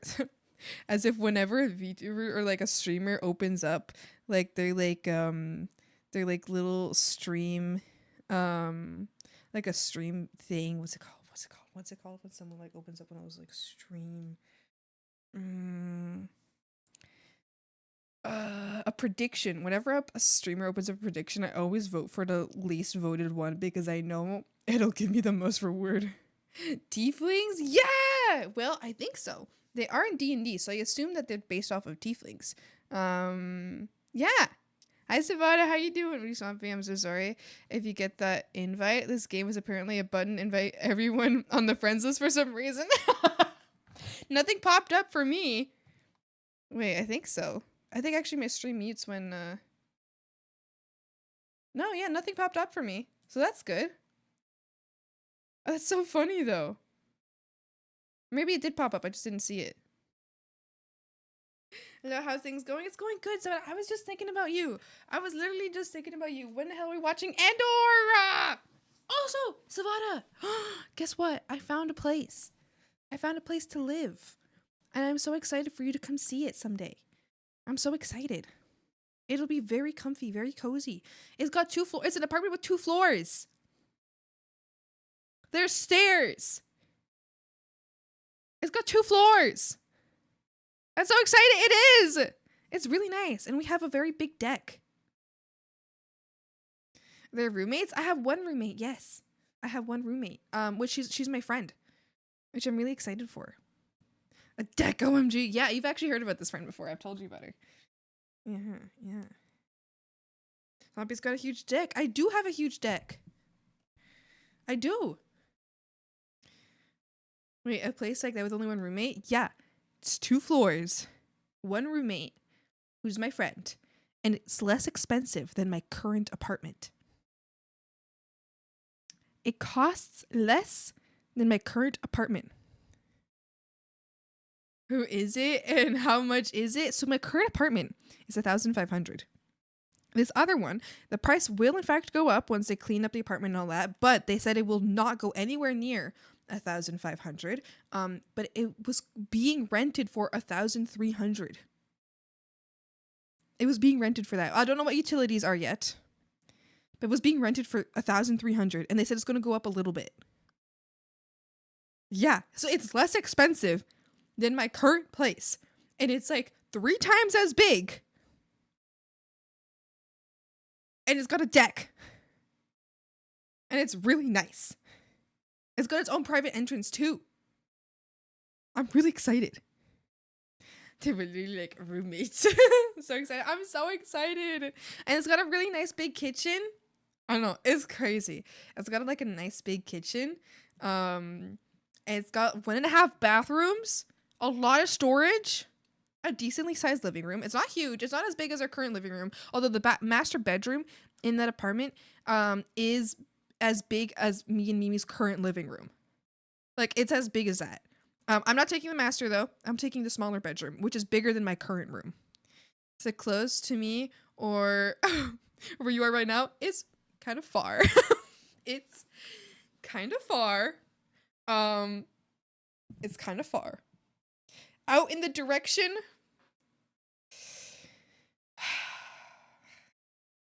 VTuber or like a streamer opens up like their little stream like a stream thing. What's it called when someone like opens up one of those like stream a prediction. Whenever a streamer opens a prediction, I always vote for the least voted one because I know it'll give me the most reward. Tieflings? Yeah! Well, I think so. They are in D&D, so I assume that they're based off of tieflings. Yeah. Hi, Savannah. How you doing? Reswampy, I'm so sorry. If you get that invite, this game is apparently a button invite everyone on the friends list for some reason. Nothing popped up for me. Wait, I think so. I think actually my stream mutes when No, yeah, nothing popped up for me. So that's good. That's so funny though. Maybe it did pop up. I just didn't see it. Hello, how's things going? It's going good. So I was just thinking about you. I was literally just thinking about you. When the hell are we watching Andor? Also, Savannah, guess what? I found a place. I found a place to live. And I'm so excited for you to come see it someday. I'm so excited. It'll be very comfy, very cozy. It's got 2 floors. It's an apartment with 2 floors. There's stairs. It's got 2 floors. I'm so excited. It is. It's really nice. And we have a very big deck. They're roommates. I have 1 roommate. Yes. I have 1 roommate. Which she's my friend, which I'm really excited for. A deck, OMG. Yeah, you've actually heard about this friend before. I've told you about her. Yeah. Zombie's got a huge deck. I do have a huge deck. I do. Wait, a place like that with only 1 roommate? Yeah. It's 2 floors. 1 roommate, who's my friend. And it's less expensive than my current apartment. It costs less than my current apartment. Who is it and how much is it? So my current apartment is $1,500. This other one, the price will in fact go up once they clean up the apartment and all that, but they said it will not go anywhere near $1,500. But it was being rented for $1,300. It was being rented for that. I don't know what utilities are yet, but it was being rented for $1,300, and they said it's going to go up a little bit. Yeah, so it's less expensive than my current place, and it's like 3 times as big, and it's got a deck, and it's really nice. It's got its own private entrance too. I'm really excited. They were really like roommates. I'm so excited. I'm so excited. And it's got a really nice big kitchen. I don't know. It's crazy. It's got like a nice big kitchen. And it's got 1.5 bathrooms, a lot of storage, a decently sized living room. It's not huge. It's not as big as our current living room. Although the master bedroom in that apartment is as big as me and Mimi's current living room. Like, it's as big as that. I'm not taking the master, though. I'm taking the smaller bedroom, which is bigger than my current room. Is it close to me or where you are right now? It's kind of far. It's kind of far. It's kind of far. Out in the direction.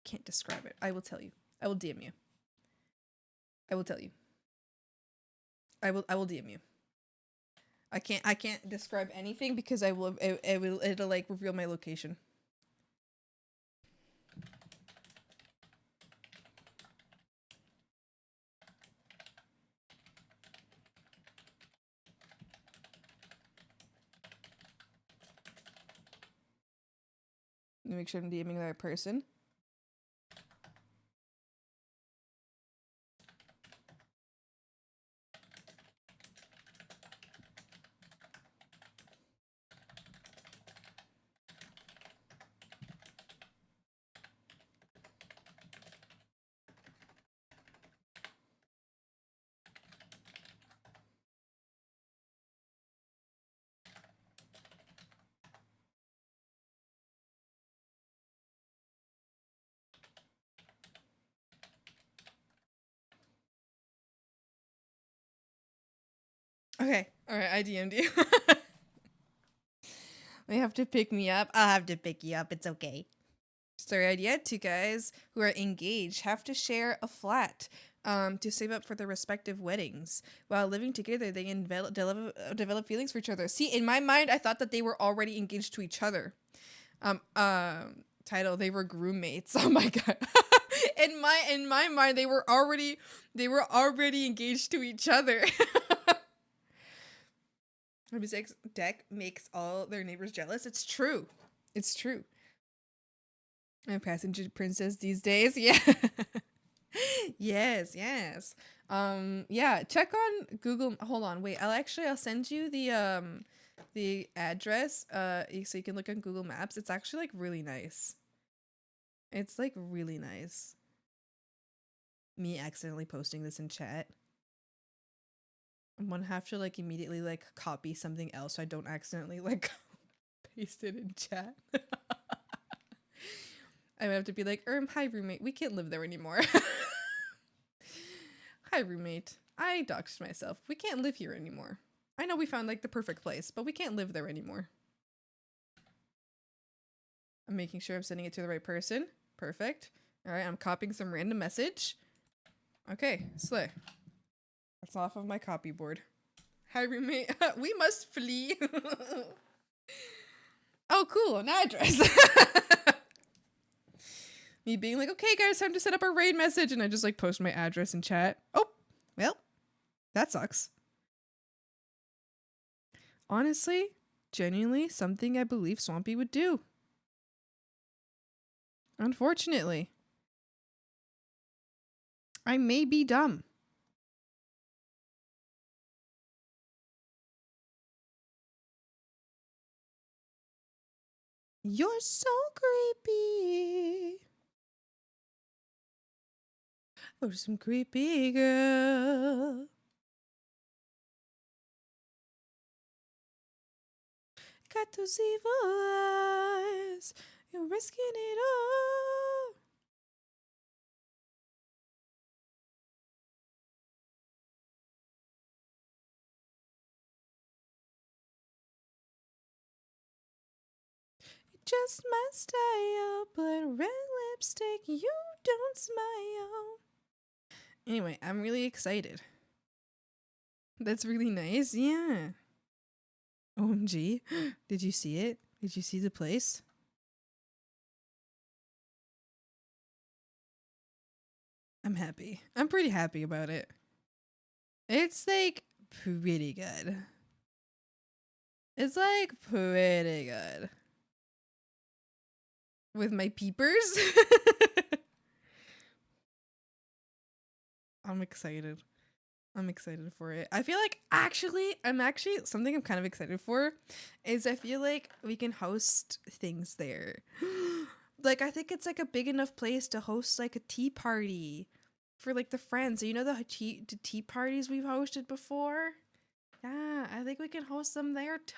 Can't describe it. I will tell you. I will DM you. I will tell you. I will DM you. I can't describe anything because it'll like reveal my location. Let me make sure I'm DMing the right person. Okay. All right. I DM'd you. They have to pick me up. I'll have to pick you up. It's okay. Story idea: 2 guys who are engaged have to share a flat to save up for their respective weddings. While living together, they develop feelings for each other. See, in my mind, I thought that they were already engaged to each other. Title: They were groommates. Oh my god. In my mind, they were already engaged to each other. Music deck makes all their neighbors jealous. It's true. It's true. I'm a passenger princess these days. Yeah. Yes. Yeah. Check on Google. Hold on. Wait. I'll send you the address. So you can look on Google Maps. It's actually like really nice. It's like really nice. me accidentally posting this in chat. I'm gonna have to like immediately like copy something else so I don't accidentally like paste it in chat. I would have to be like, hi roommate, we can't live there anymore. Hi roommate, I doxed myself. We can't live here anymore. I know we found like the perfect place, but we can't live there anymore. I'm making sure I'm sending it to the right person. Perfect. All right, I'm copying some random message. Okay, slay. That's off of my copy board. Hi roommate, we must flee. Oh cool, an address. Me being like, okay guys, time to set up our raid message, and I just like post my address in chat. Oh, well, that sucks. Honestly, genuinely, something I believe Swampy would do. Unfortunately. I may be dumb. You're so creepy. Oh, some creepy girl. Got those evil eyes. You're risking it all. You're just my style, but red lipstick, you don't smile. Anyway, I'm really excited. That's really nice. Yeah. OMG. Did you see it? Did you see the place? I'm happy. I'm pretty happy about it. It's like pretty good. It's like pretty good. With my peepers. I'm excited. I'm excited for it. I feel like I'm actually something I'm kind of excited for is I feel like we can host things there. Like I think it's like a big enough place to host like a tea party for like the friends. You know the tea parties we've hosted before? Yeah, I think we can host them there too.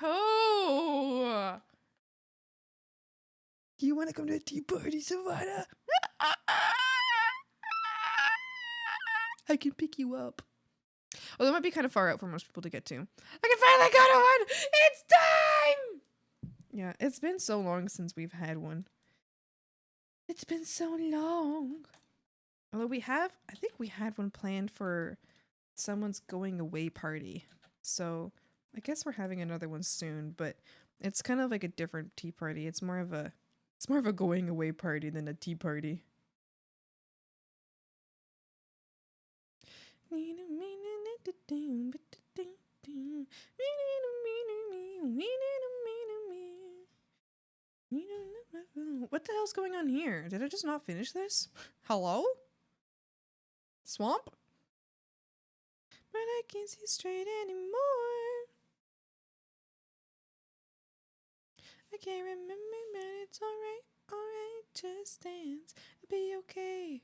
Do you want to come to a tea party, Savannah? I can pick you up. Oh, that might be kind of far out for most people to get to. I can finally go to one! It's time! Yeah, it's been so long since we've had one. It's been so long. Although I think we had one planned for someone's going away party. So I guess we're having another one soon, but it's kind of like a different tea party. It's more of a going away party than a tea party. What the hell's going on here? Did I just not finish this? Hello? Swamp? But I can't see straight anymore. I can't remember, but it's alright, just dance. It'll be okay.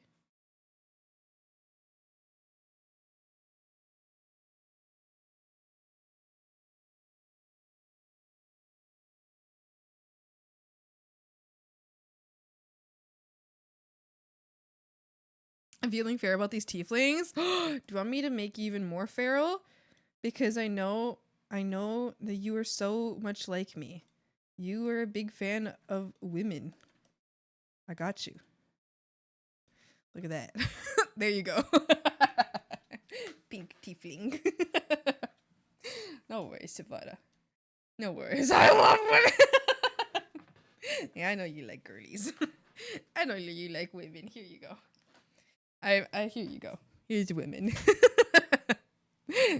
I'm feeling fair about these tieflings. Do you want me to make you even more feral? Because I know that you are so much like me. You are a big fan of women. I got you. Look at that. There you go. Pink tiefling. No worries, Savannah. No worries. I love women. Yeah, I know you like girlies. I know you like women. Here you go. I here you go. Here's women.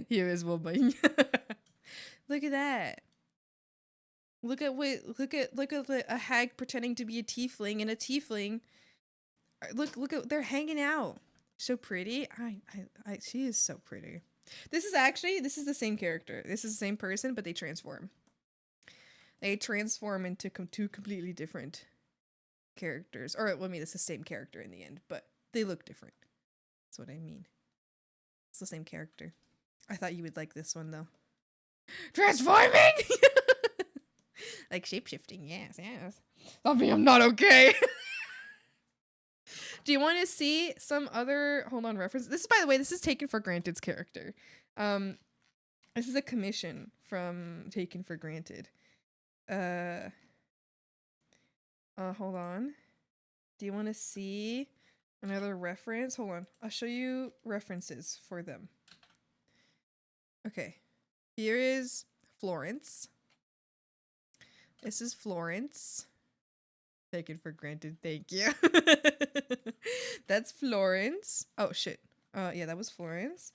Here is woman. Look at that. Look at a hag pretending to be a tiefling and a tiefling. Look at they're hanging out. So pretty. She is so pretty. This is the same character. This is the same person, but they transform. They transform into two completely different characters. Or well, I mean, it's the same character in the end, but they look different. That's what I mean. It's the same character. I thought you would like this one though. Transforming! Like shapeshifting, yes, yes. Something I'm not okay. Do you want to see some other hold on reference? This is, by the way, this is Taken for Granted's character. This is a commission from Taken for Granted. Hold on. Do you want to see another reference? Hold on. I'll show you references for them. Okay. Here is Florence. This is Florence. Taken for granted. Thank you. That's Florence. Oh shit. Yeah, that was Florence.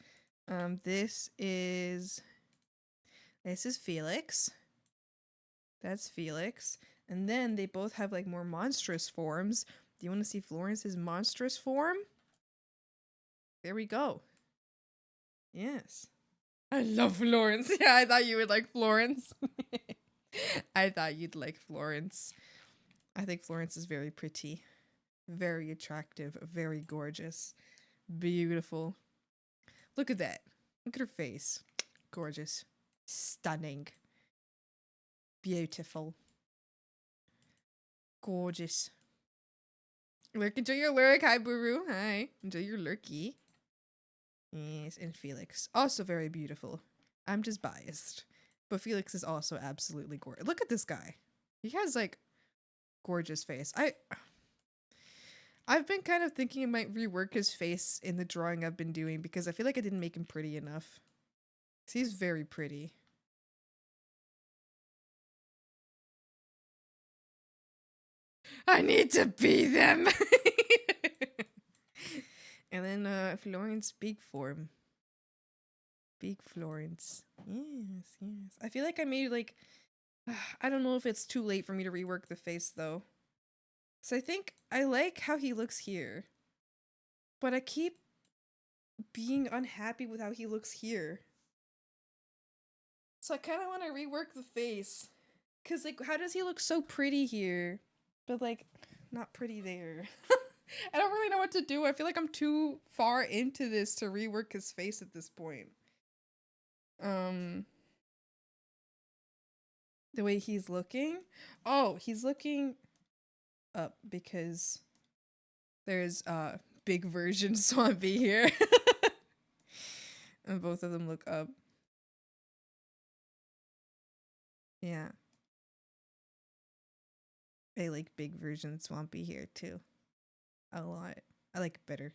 This is Felix. That's Felix. And then they both have like more monstrous forms. Do you want to see Florence's monstrous form? There we go. Yes. I love Florence. Yeah, I thought you would like Florence. I thought you'd like Florence. I think Florence is very pretty, very attractive, very gorgeous, beautiful. Look at that. Look at her face. Gorgeous. Stunning. Beautiful. Gorgeous. Lurk, enjoy your lurk. Hi, Buru. Hi. Enjoy your lurky. Yes, and Felix. Also very beautiful. I'm just biased. But Felix is also absolutely gorgeous. Look at this guy. He has, like, gorgeous face. I've been kind of thinking I might rework his face in the drawing I've been doing because I feel like I didn't make him pretty enough. He's very pretty. I need to be them. And then Florence big form. Big Florence. Yes, yes. I feel like I made like I don't know if it's too late for me to rework the face though. So I think I like how he looks here. But I keep being unhappy with how he looks here. So I kind of want to rework the face. Cuz like how does he look so pretty here? But like not pretty there. I don't really know what to do. I feel like I'm too far into this to rework his face at this point. The way he's looking. Oh, he's looking up because there's big version Swampy here. And both of them look up. Yeah. I like big version Swampy here too. A lot. I like it better.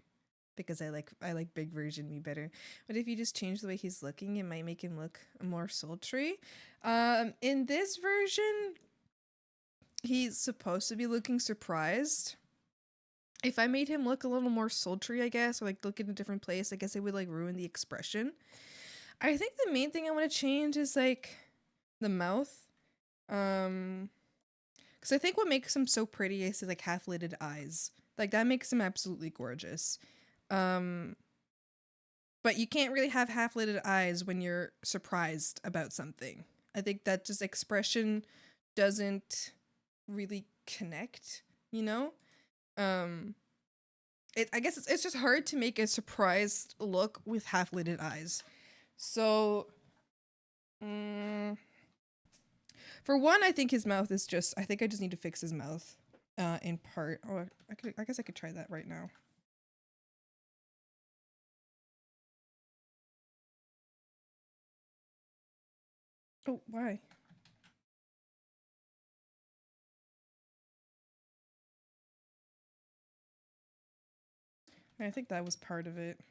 Because I like big version me better. But if you just change the way he's looking, it might make him look more sultry. In this version, he's supposed to be looking surprised. If I made him look a little more sultry, I guess, or like look in a different place, I guess it would like ruin the expression. I think the main thing I want to change is like the mouth. Because I think what makes him so pretty is his like half-lidded eyes. Like that makes him absolutely gorgeous. But you can't really have half-lidded eyes when you're surprised about something. I think that just expression doesn't really connect, you know? I guess it's just hard to make a surprised look with half-lidded eyes. So, for one, I think his mouth is just, I think I just need to fix his mouth, in part. Oh, I guess I could try that right now. Oh, why? I think that was part of it.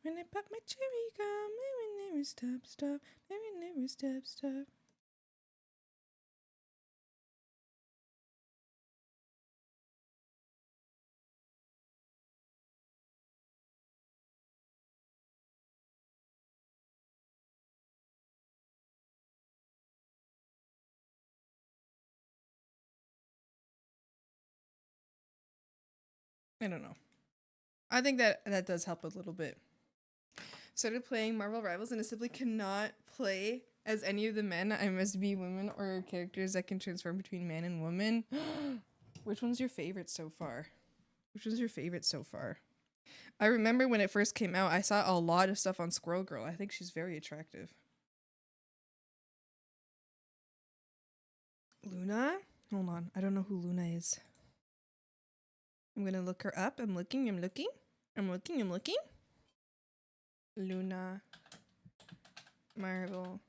When I pop my cherry gum, maybe never stop, maybe never stop. I don't know. I think that does help a little bit. Started playing Marvel Rivals and I simply cannot play as any of the men. I must be women or characters that can transform between man and woman. Which one's your favorite so far? Which one's your favorite so far? I remember when it first came out, I saw a lot of stuff on Squirrel Girl. I think she's very attractive. Luna? Hold on. I don't know who Luna is. I'm gonna look her up. I'm looking. Luna. Marvel.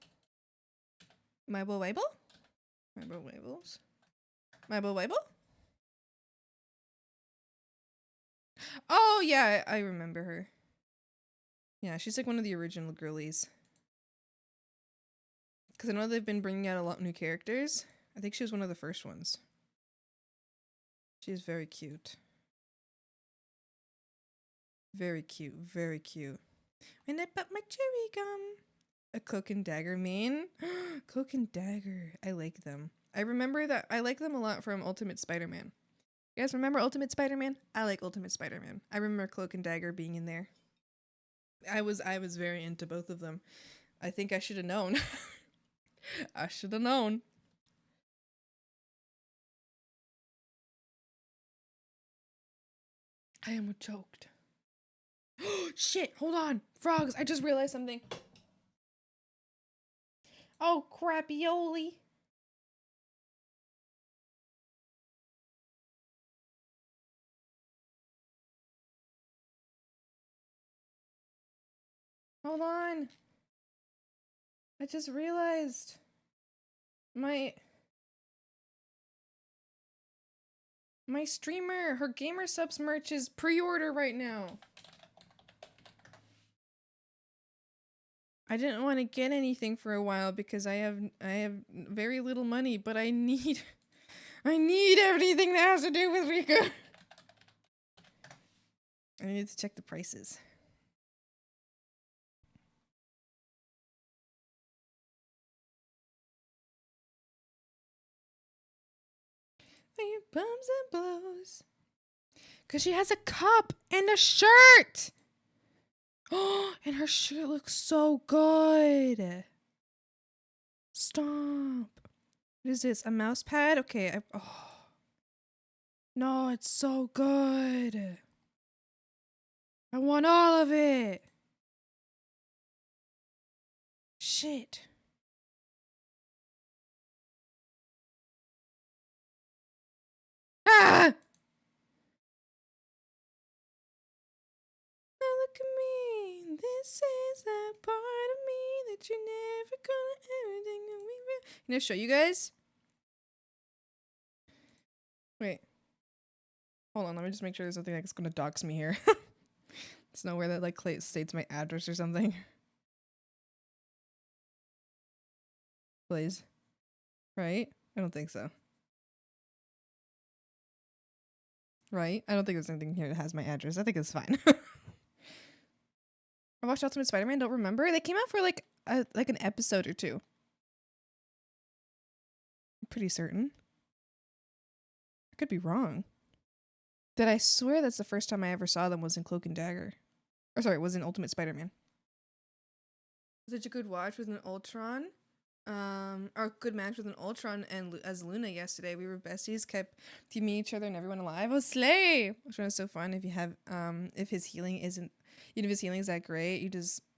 Marble Wable? Marble Wables? Marble Wable? Oh, yeah, I remember her. Yeah, she's like one of the original girlies. Because I know they've been bringing out a lot of new characters. I think she was one of the first ones. She's very cute. Very cute, very cute. And I put my cherry gum. A Cloak and Dagger main. Cloak and Dagger. I like them. I remember that I like them a lot from Ultimate Spider-Man. You guys remember Ultimate Spider-Man? I like Ultimate Spider-Man. I remember Cloak and Dagger being in there. I was very into both of them. I think I should have known. I should have known. I am choked. Shit, hold on. Frogs, I just realized something. Oh, crapioli. Hold on. I just realized my streamer, her Gamer Subs merch is pre-order right now. I didn't want to get anything for a while because I have very little money, but I need everything that has to do with Rika. I need to check the prices. Fire bumps and blows. Cause she has a cup and a shirt. Oh, and her shirt looks so good. Stop. What is this? A mouse pad? Okay. Oh. No, it's so good. I want all of it. Shit. Ah! Now look at me. This is that part of me that you're never gonna everything that we will. Can I show you guys? Wait. Hold on, let me just make sure there's nothing that's gonna dox me here. It's nowhere that like states my address or something. Please. Right? I don't think so. Right? I don't think there's anything here that has my address. I think it's fine. I watched Ultimate Spider-Man, don't remember. They came out for like an episode or two. I'm pretty certain. I could be wrong. Did I swear that's the first time I ever saw them was in Cloak and Dagger? Or sorry, it was in Ultimate Spider-Man. Such a good watch with an Ultron. Or a good match with an Ultron and as Luna yesterday. We were besties, kept teaming each other and everyone alive. Oh, slay! Which one is so fun if you have, if his healing isn't, even if his healing is that great,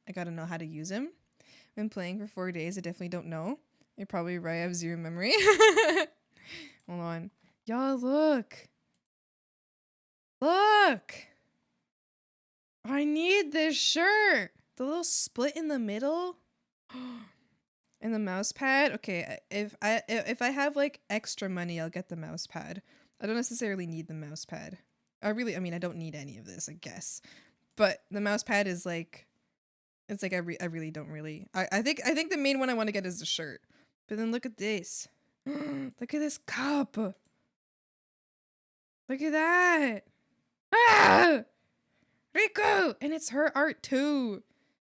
I gotta know how to use him. Been playing for 4 days, I definitely don't know. You're probably right, I have zero memory. Hold on. Y'all, look! Look! I need this shirt! The little split in the middle. And the mouse pad. Okay, if I have like extra money, I'll get the mouse pad. I don't necessarily need the mouse pad. I don't need any of this, I guess. But the mouse pad is like, it's like I really don't really. I think the main one I want to get is the shirt. But then look at this. Look at this cup. Look at that. Ah! Rico! And it's her art too.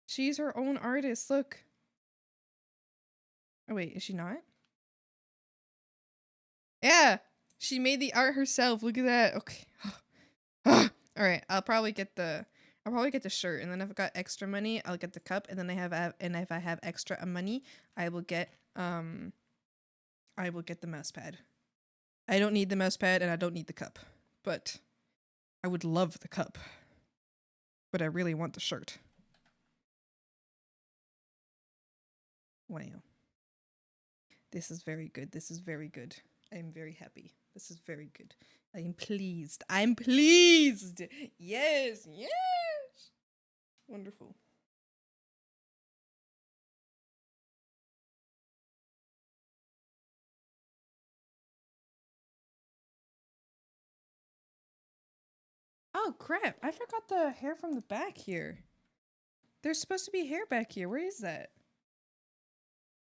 She's her own artist. Look. Oh wait, is she not? Yeah, she made the art herself. Look at that. Okay. All right, I'll probably get the shirt, and then if I got extra money, I'll get the cup, and then and if I have extra money, I will get the mouse pad. I don't need the mouse pad, and I don't need the cup, but I would love the cup. But I really want the shirt. Wow. This is very good. This is very good. I am very happy. This is very good. I am pleased. I'm pleased. Yes, yes. Wonderful. Oh, crap. I forgot the hair from the back here. There's supposed to be hair back here. Where is that?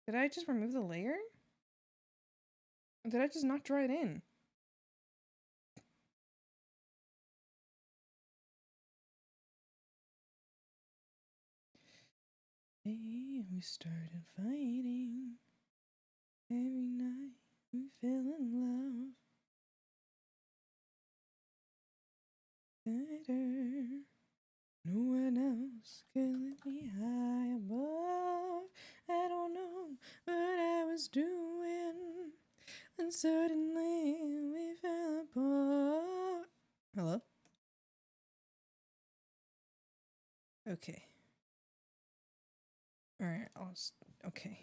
Did I just remove the layer? Or did I just not draw it in? Hey, we started fighting. Every night we fell in love. Better. No one else could lift me high above. I don't know what I was doing. And suddenly we fell apart. Hello? Okay. Alright, okay.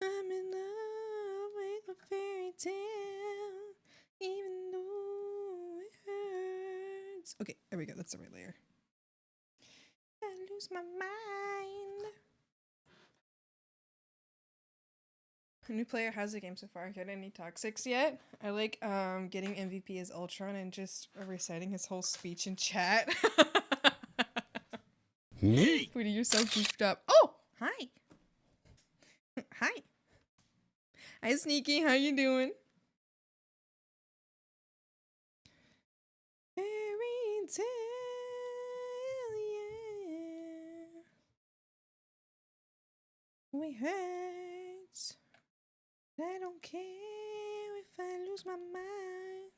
I'm in love with a fairy tale, even though it hurts. Okay, there we go. That's the right layer. I lose my mind. New player, how's the game so far? Got any toxics yet? I like getting MVP as Ultron and just reciting his whole speech in chat. Putting yourself goofed up. Oh, hi. Hi. Hi, Sneaky. How you doing? Fairy tale, yeah. We hurt. I don't care if I lose my mind.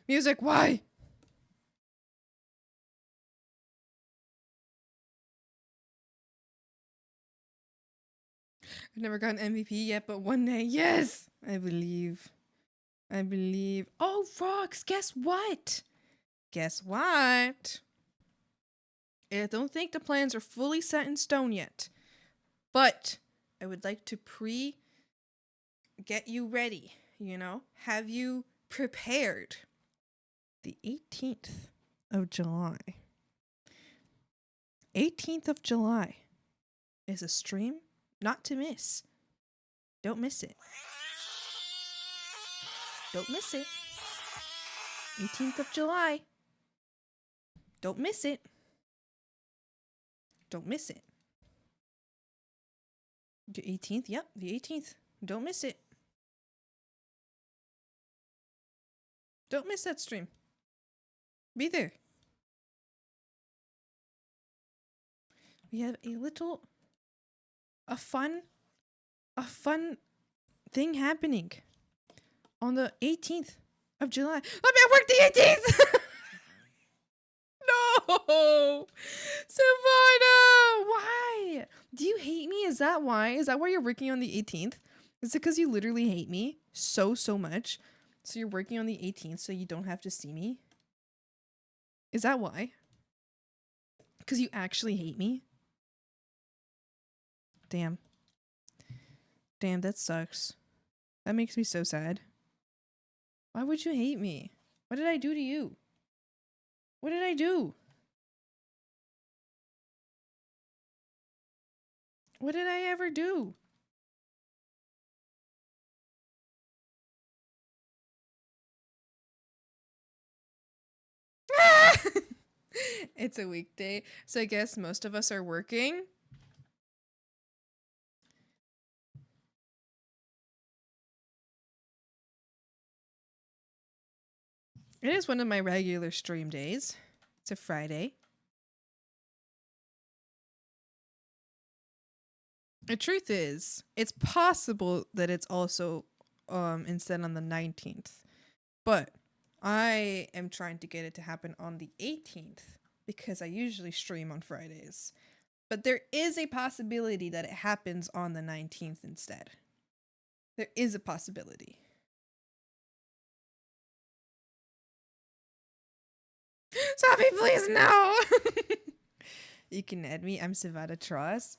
Music, why? I've never gotten MVP yet, but one day, yes! I believe. I believe. Oh, Frogs, guess what? Guess what? I don't think the plans are fully set in stone yet. But I would like to get you ready, have you prepared. The 18th of July. 18th of July is a stream not to miss. Don't miss it. Don't miss it. 18th of July. Don't miss it. Don't miss it. The 18th? Yep, the 18th. Don't miss it. Don't miss that stream. Be there. We have a fun thing happening on the 18th of July. I'm at work the 18th! No! Savannah! Why? Do you hate me? Is that why? Is that why you're working on the 18th? Is it because you literally hate me so much? So you're working on the 18th so you don't have to see me? Is that why? Because you actually hate me? Damn. Damn, that sucks. That makes me so sad. Why would you hate me? What did I do to you? What did I do? What did I ever do? It's a weekday, so I guess most of us are working. It is one of my regular stream days. It's a Friday. The truth is, it's possible that it's also instead on the 19th. But I am trying to get it to happen on the 18th because I usually stream on Fridays. But there is a possibility that it happens on the 19th instead. There is a possibility. Sophie, please no! You can add me. I'm Savada Tross.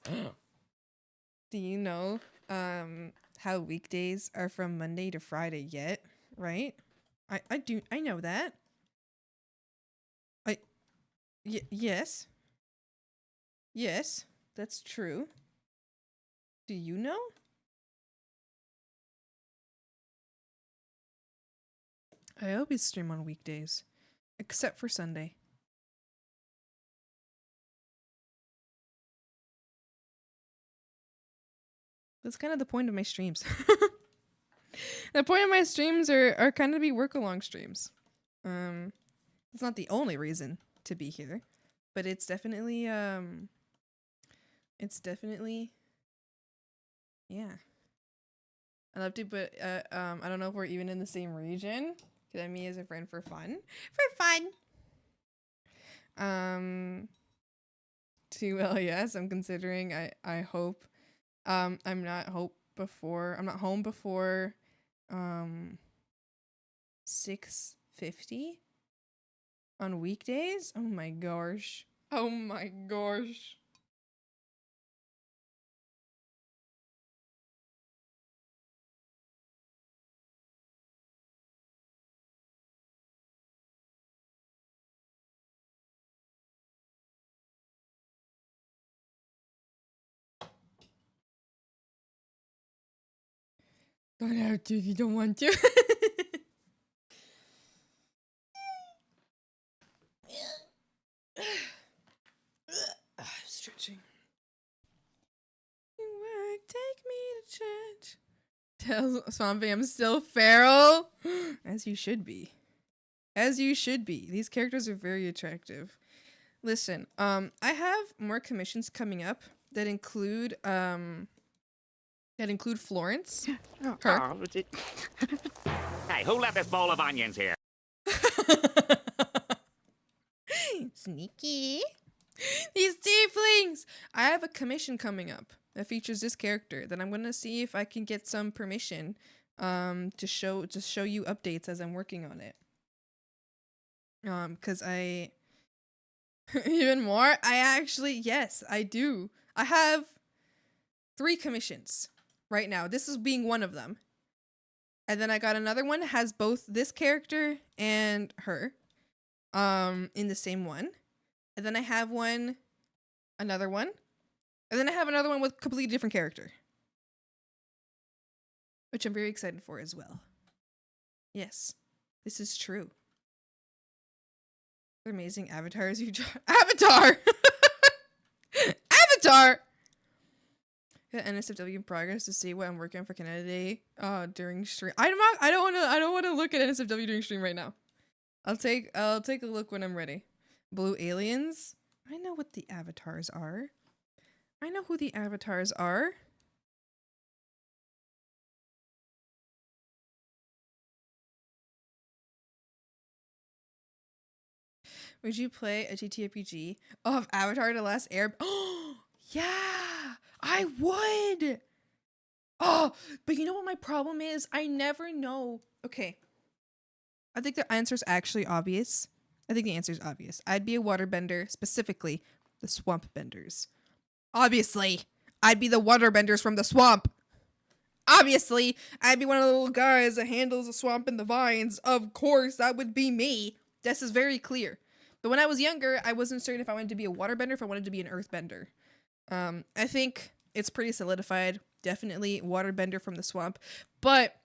Do you know how weekdays are from Monday to Friday yet? Right? I know that. Yes. Yes, that's true. Do you know? I always stream on weekdays, except for Sunday. That's kind of the point of my streams. The point of my streams are kind of be work-along streams. It's not the only reason to be here, but it's definitely yeah. I love to, but I don't know if we're even in the same region. Could I me as a friend for fun? For fun. Well, yes, I'm considering. I hope. I'm not home before 6:50 on weekdays. Oh my gosh. Oh my gosh. Don't have to if you don't want to. I'm stretching. Work, take me to church. Tell Swampy I'm still feral. As you should be. As you should be. These characters are very attractive. Listen, I have more commissions coming up that include Florence. Her. Hey, who left this bowl of onions here? Sneaky. These tieflings! I have a commission coming up that features this character that I'm gonna see if I can get some permission to show you updates as I'm working on it. Cause I even more, yes, I do. I have 3 commissions right now. This is being one of them. And then I got another one that has both this character and her in the same one. And then I have another one. And then I have another one with a completely different character. Which I'm very excited for as well. Yes, this is true. What amazing avatars you draw. Avatar! Avatar! Got NSFW in progress to see what I'm working on for Canada Day during stream. I don't wanna look at NSFW during stream right now. I'll take a look when I'm ready. Blue aliens. I know what the avatars are. I know who the avatars are. Would you play a TTRPG of Avatar: The Last Air? Oh, yeah, I would. Oh, but you know what my problem is? I never know. Okay. I think the answer is actually obvious. I think the answer is obvious. I'd be a waterbender, specifically the swamp benders. Obviously, I'd be the waterbenders from the swamp. Obviously, I'd be one of the little guys that handles the swamp and the vines. Of course, that would be me. This is very clear. But when I was younger, I wasn't certain if I wanted to be a waterbender, if I wanted to be an earthbender. I think it's pretty solidified. Definitely waterbender from the swamp. But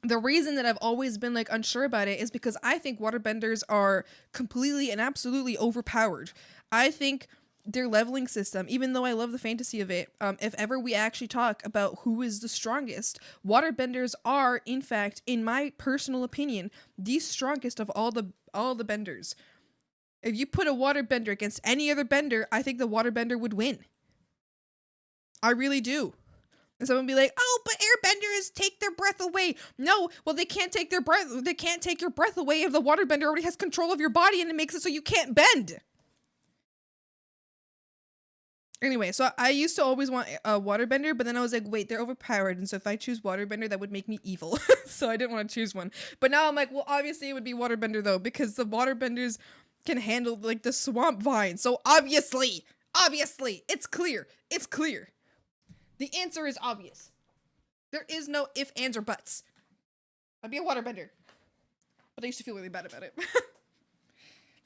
the reason that I've always been like unsure about it is because I think waterbenders are completely and absolutely overpowered. I think their leveling system, even though I love the fantasy of it, if ever we actually talk about who is the strongest, waterbenders are, in fact, in my personal opinion, the strongest of all the benders. If you put a waterbender against any other bender, I think the waterbender would win. I really do. And someone be like, "Oh, but airbenders take their breath away." No, well, they can't take their breath. They can't take your breath away if the waterbender already has control of your body and it makes it so you can't bend. Anyway, so I used to always want a waterbender, but then I was like, wait, they're overpowered, and so if I choose waterbender, that would make me evil. So I didn't want to choose one. But now I'm like, well, obviously it would be waterbender though, because the waterbenders can handle like the swamp vine. So obviously, it's clear. It's clear. The answer is obvious. There is no if, ands, or buts. I'd be a waterbender. But I used to feel really bad about it.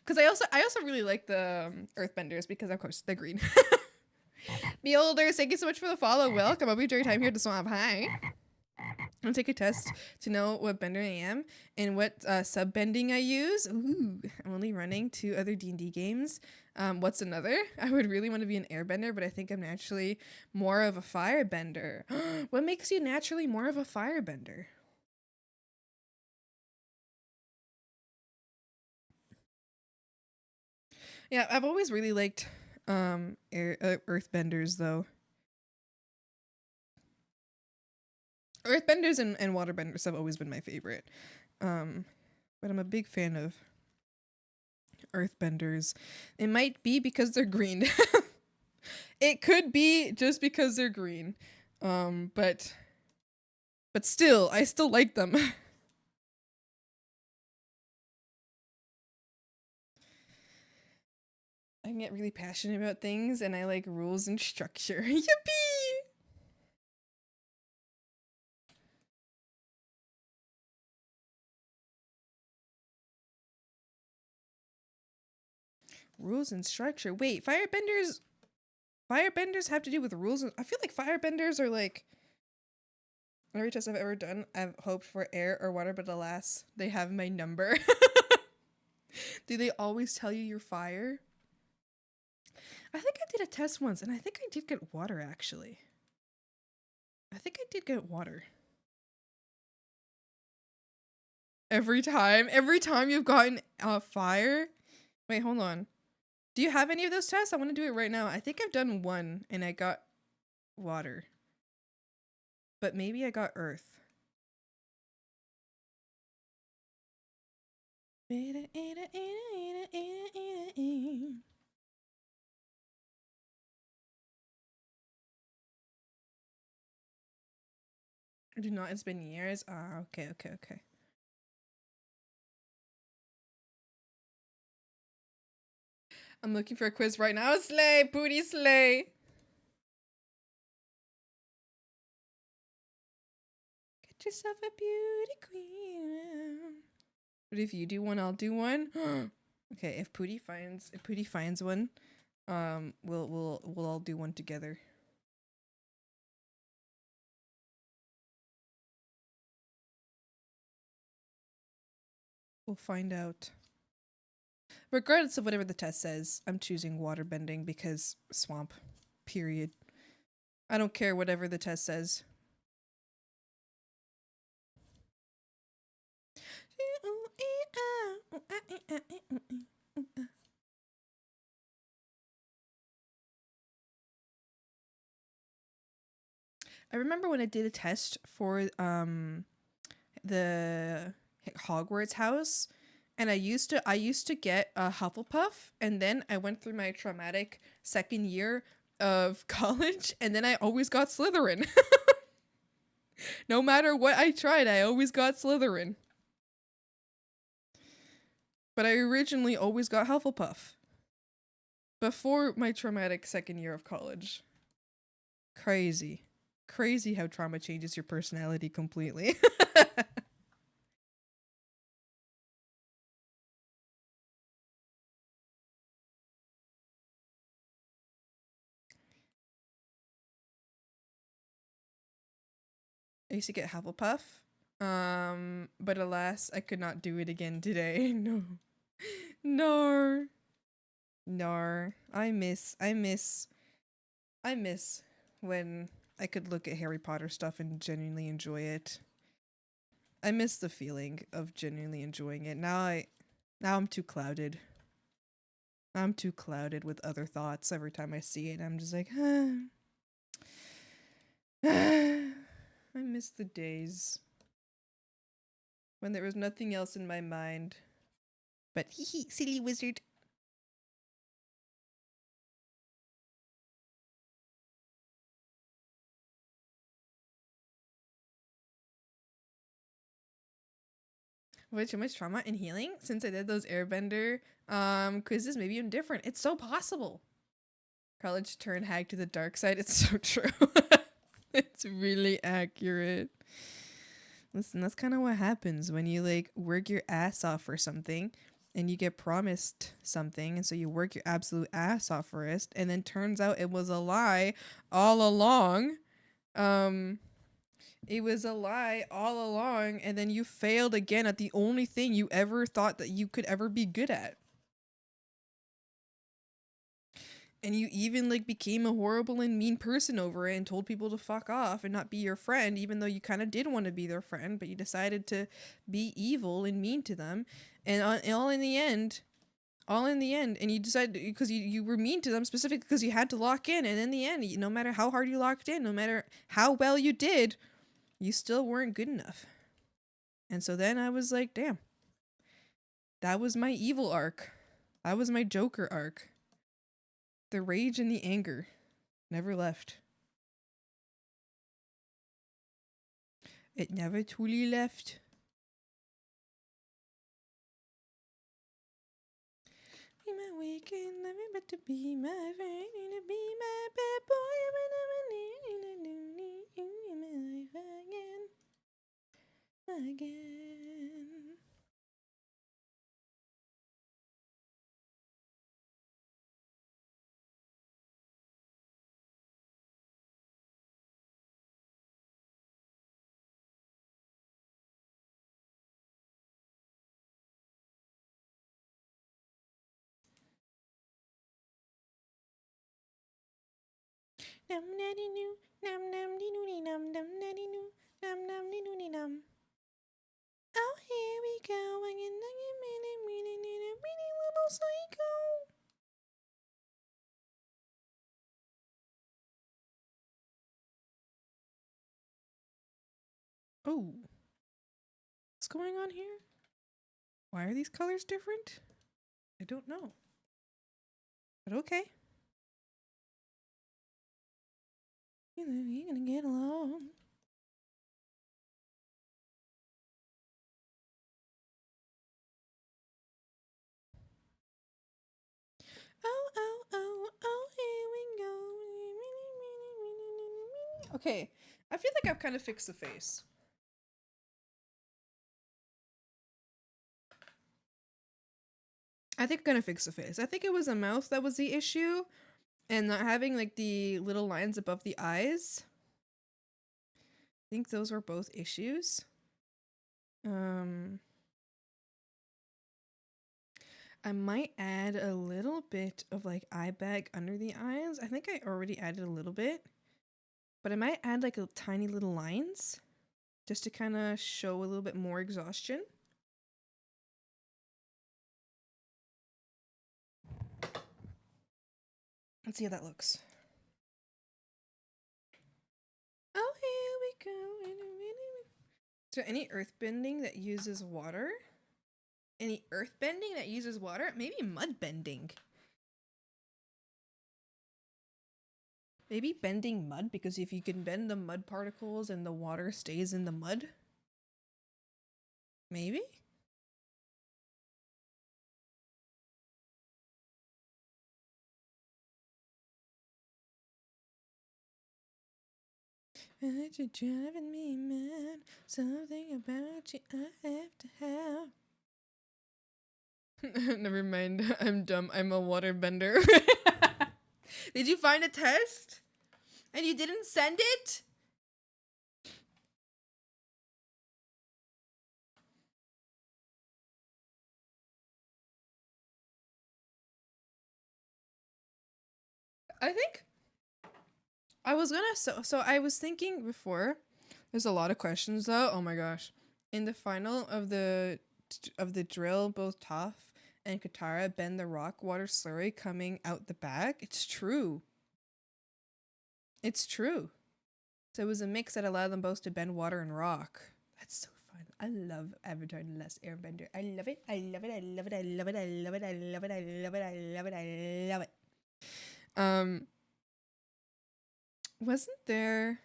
Because I also really like the earthbenders because of course they're green. Beholders, thank you so much for the follow. Welcome. I'll be your time here at the swamp. Hi. I'm gonna take a test to know what bender I am and what sub bending I use. Ooh, I'm only running 2 other D&D games. What's another? I would really want to be an airbender, but I think I'm naturally more of a firebender. What makes you naturally more of a firebender? Yeah, I've always really liked earthbenders though. Earthbenders and waterbenders have always been my favorite. But I'm a big fan of earthbenders. It might be because they're green. It could be just because they're green. But still, I still like them. I can get really passionate about things and I like rules and structure. Yippee! Rules and structure. Wait, firebenders have to do with rules. I feel like firebenders are like every test I've ever done, I've hoped for air or water, but alas, they have my number. Do they always tell you you're fire? I think I did a test once and I think I did get water actually. I think I did get water. Every time you've gotten fire. Wait, hold on. Do you have any of those tests? I want to do it right now. I think I've done one and I got water. But maybe I got earth. I do not. It's been years. Ah, okay. I'm looking for a quiz right now. Slay, booty slay. Get yourself a beauty queen. But if you do one, I'll do one. Okay, if Pooty finds one, we'll all do one together. We'll find out. Regardless of whatever the test says, I'm choosing waterbending because swamp. Period. I don't care whatever the test says. I remember when I did a test for the Hogwarts house, and I used to get a Hufflepuff, and then I went through my traumatic second year of college, and then I always got Slytherin. No matter what I tried, I always got Slytherin. But I originally always got Hufflepuff. Before my traumatic second year of college. Crazy. Crazy how trauma changes your personality completely. I used to get Hufflepuff. But alas, I could not do it again today. No. No. Nar. I miss when I could look at Harry Potter stuff and genuinely enjoy it. I miss the feeling of genuinely enjoying it. Now I'm too clouded. I'm too clouded with other thoughts every time I see it. I'm just like, I miss the days when there was nothing else in my mind but hee hee, silly wizard. Wait, too much trauma and healing since I did those airbender quizzes. Maybe I'm different. It's so possible. College turned hag to the dark side. It's so true. It's really accurate. Listen, that's kind of what happens when you like work your ass off for something and you get promised something, and so you work your absolute ass off for it, and then turns out it was a lie all along. It was a lie all along, and then you failed again at the only thing you ever thought that you could ever be good at. And you even like became a horrible and mean person over it and told people to fuck off and not be your friend, even though you kind of did want to be their friend, but you decided to be evil and mean to them. And all in the end, and you decided because you were mean to them specifically because you had to lock in. And in the end, no matter how hard you locked in, no matter how well you did, you still weren't good enough. And so then I was like, damn, that was my evil arc. That was my Joker arc. The rage and the anger never left. It never truly left. Be my weekend, never but to be my friend, to be my bad boy, I will never need you in my life again. Nam daddy noo, nam nam dee noo nam nam daddy noo, nam nam dee noo nam. Oh, here we go again, really little psycho. Oh, what's going on here? Why are these colors different? I don't know. But okay. You're gonna get along. Oh, oh, oh, oh, here we go. Okay, I feel like I've kind of fixed the face. I think I'm gonna fix the face. I think it was the mouth that was the issue, and not having like the little lines above the eyes. I think those were both issues. I might add a little bit of like eye bag under the eyes. I think I already added a little bit, but I might add like a tiny little lines just to kind of show a little bit more exhaustion. Let's see how that looks. Oh, here we go. Is there any earthbending that uses water? Any earthbending that uses water? Maybe mud bending. Maybe bending mud, because if you can bend the mud particles and the water stays in the mud. Maybe? You're driving me mad. Something about you I have to have. Never mind. I'm dumb. I'm a waterbender. Did you find a test? And you didn't send it? I think I was gonna so I was thinking before. There's a lot of questions though. Oh my gosh! In the final of the drill, both Toph and Katara bend the rock water slurry coming out the back. It's true. It's true. So it was a mix that allowed them both to bend water and rock. That's so fun. I love Avatar: The Last Airbender. I love it. I love it. I love it. I love it. I love it. I love it. I love it. I love it. I love it. Wasn't there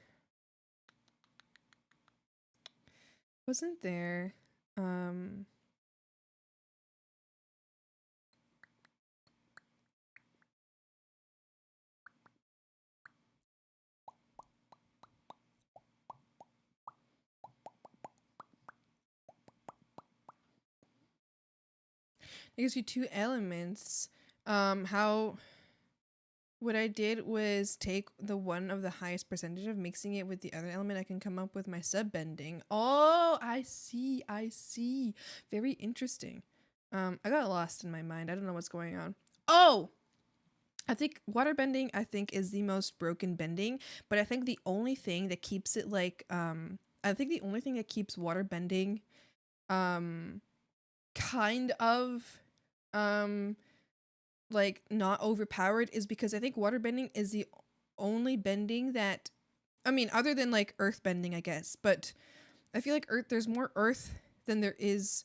it gives you two elements. How what I did was take the one of the highest percentage of mixing it with the other element. I can come up with my sub bending. Oh, I see. Very interesting. I got lost in my mind. I don't know what's going on. Oh, I think water bending, I think, is the most broken bending, but I think the only thing that keeps it like I think the only thing that keeps water bending kind of like not overpowered is because I think water bending is the only bending that, I mean, other than like earth bending, I guess, but I feel like there's more earth than there is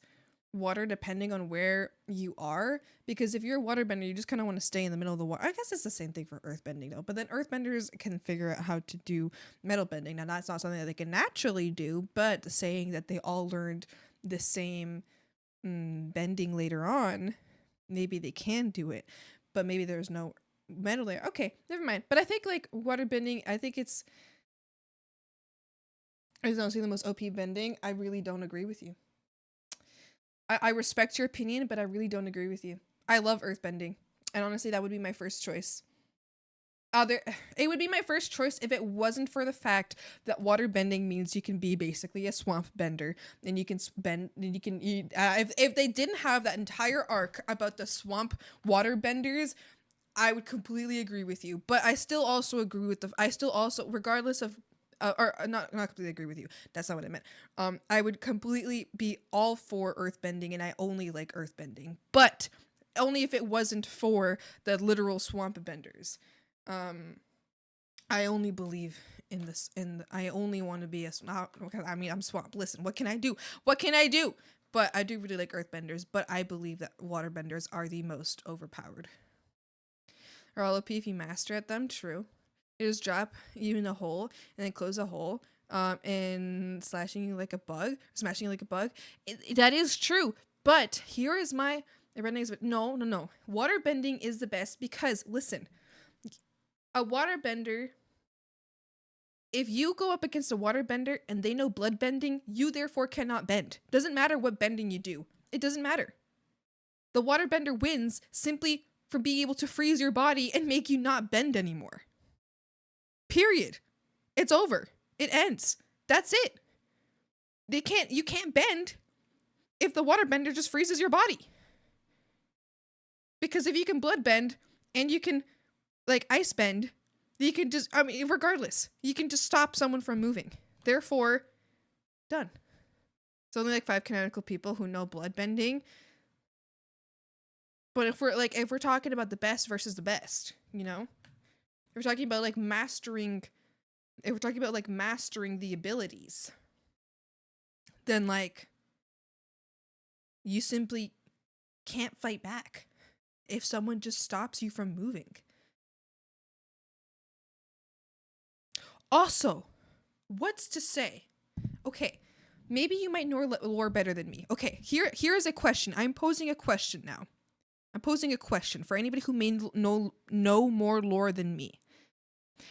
water depending on where you are, because if you're a water bender, you just kind of want to stay in the middle of the water. I guess it's the same thing for earth bending though, but then earth benders can figure out how to do metal bending. Now that's not something that they can naturally do, but saying that they all learned the same bending later on, maybe they can do it, but maybe there's no metal there. Okay, never mind. But I think like water bending, I think it's honestly the most OP bending. I really don't agree with you. I respect your opinion, but I really don't agree with you. I love earth bending, and honestly, that would be my first choice. It would be my first choice if it wasn't for the fact that water bending means you can be basically a swamp bender, and you can bend. And you can if they didn't have that entire arc about the swamp water benders, I would completely agree with you. But I still also agree with regardless of. Or not completely agree with you. That's not what I meant. I would completely be all for earthbending, and I only like earthbending, but only if it wasn't for the literal swamp benders. I only believe in this, I only want to be a swamp. I mean, I'm swamp. Listen, what can I do? But I do really like earthbenders, but I believe that waterbenders are the most overpowered. Or all OP if you master at them, true. You just drop you in a hole and then close a hole and smashing you like a bug. That is true. But here is my no. Water bending is the best because listen, a water bender, if you go up against a water bender and they know blood bending, you therefore cannot bend. Doesn't matter what bending you do. It doesn't matter. The water bender wins simply for being able to freeze your body and make you not bend anymore. Period. It's over. It ends. That's it. You can't bend if the waterbender just freezes your body. Because if you can blood bend and you can like ice bend, you can just, I mean, regardless, you can just stop someone from moving. Therefore, done. It's only like 5 canonical people who know blood bending. But if we're talking about the best versus the best, you know? If we're talking about like mastering the abilities, then like you simply can't fight back if someone just stops you from moving. Also, what's to say? Okay, maybe you might know lore better than me. Okay, here is a question. I'm posing a question now. I'm posing a question for anybody who may know more lore than me.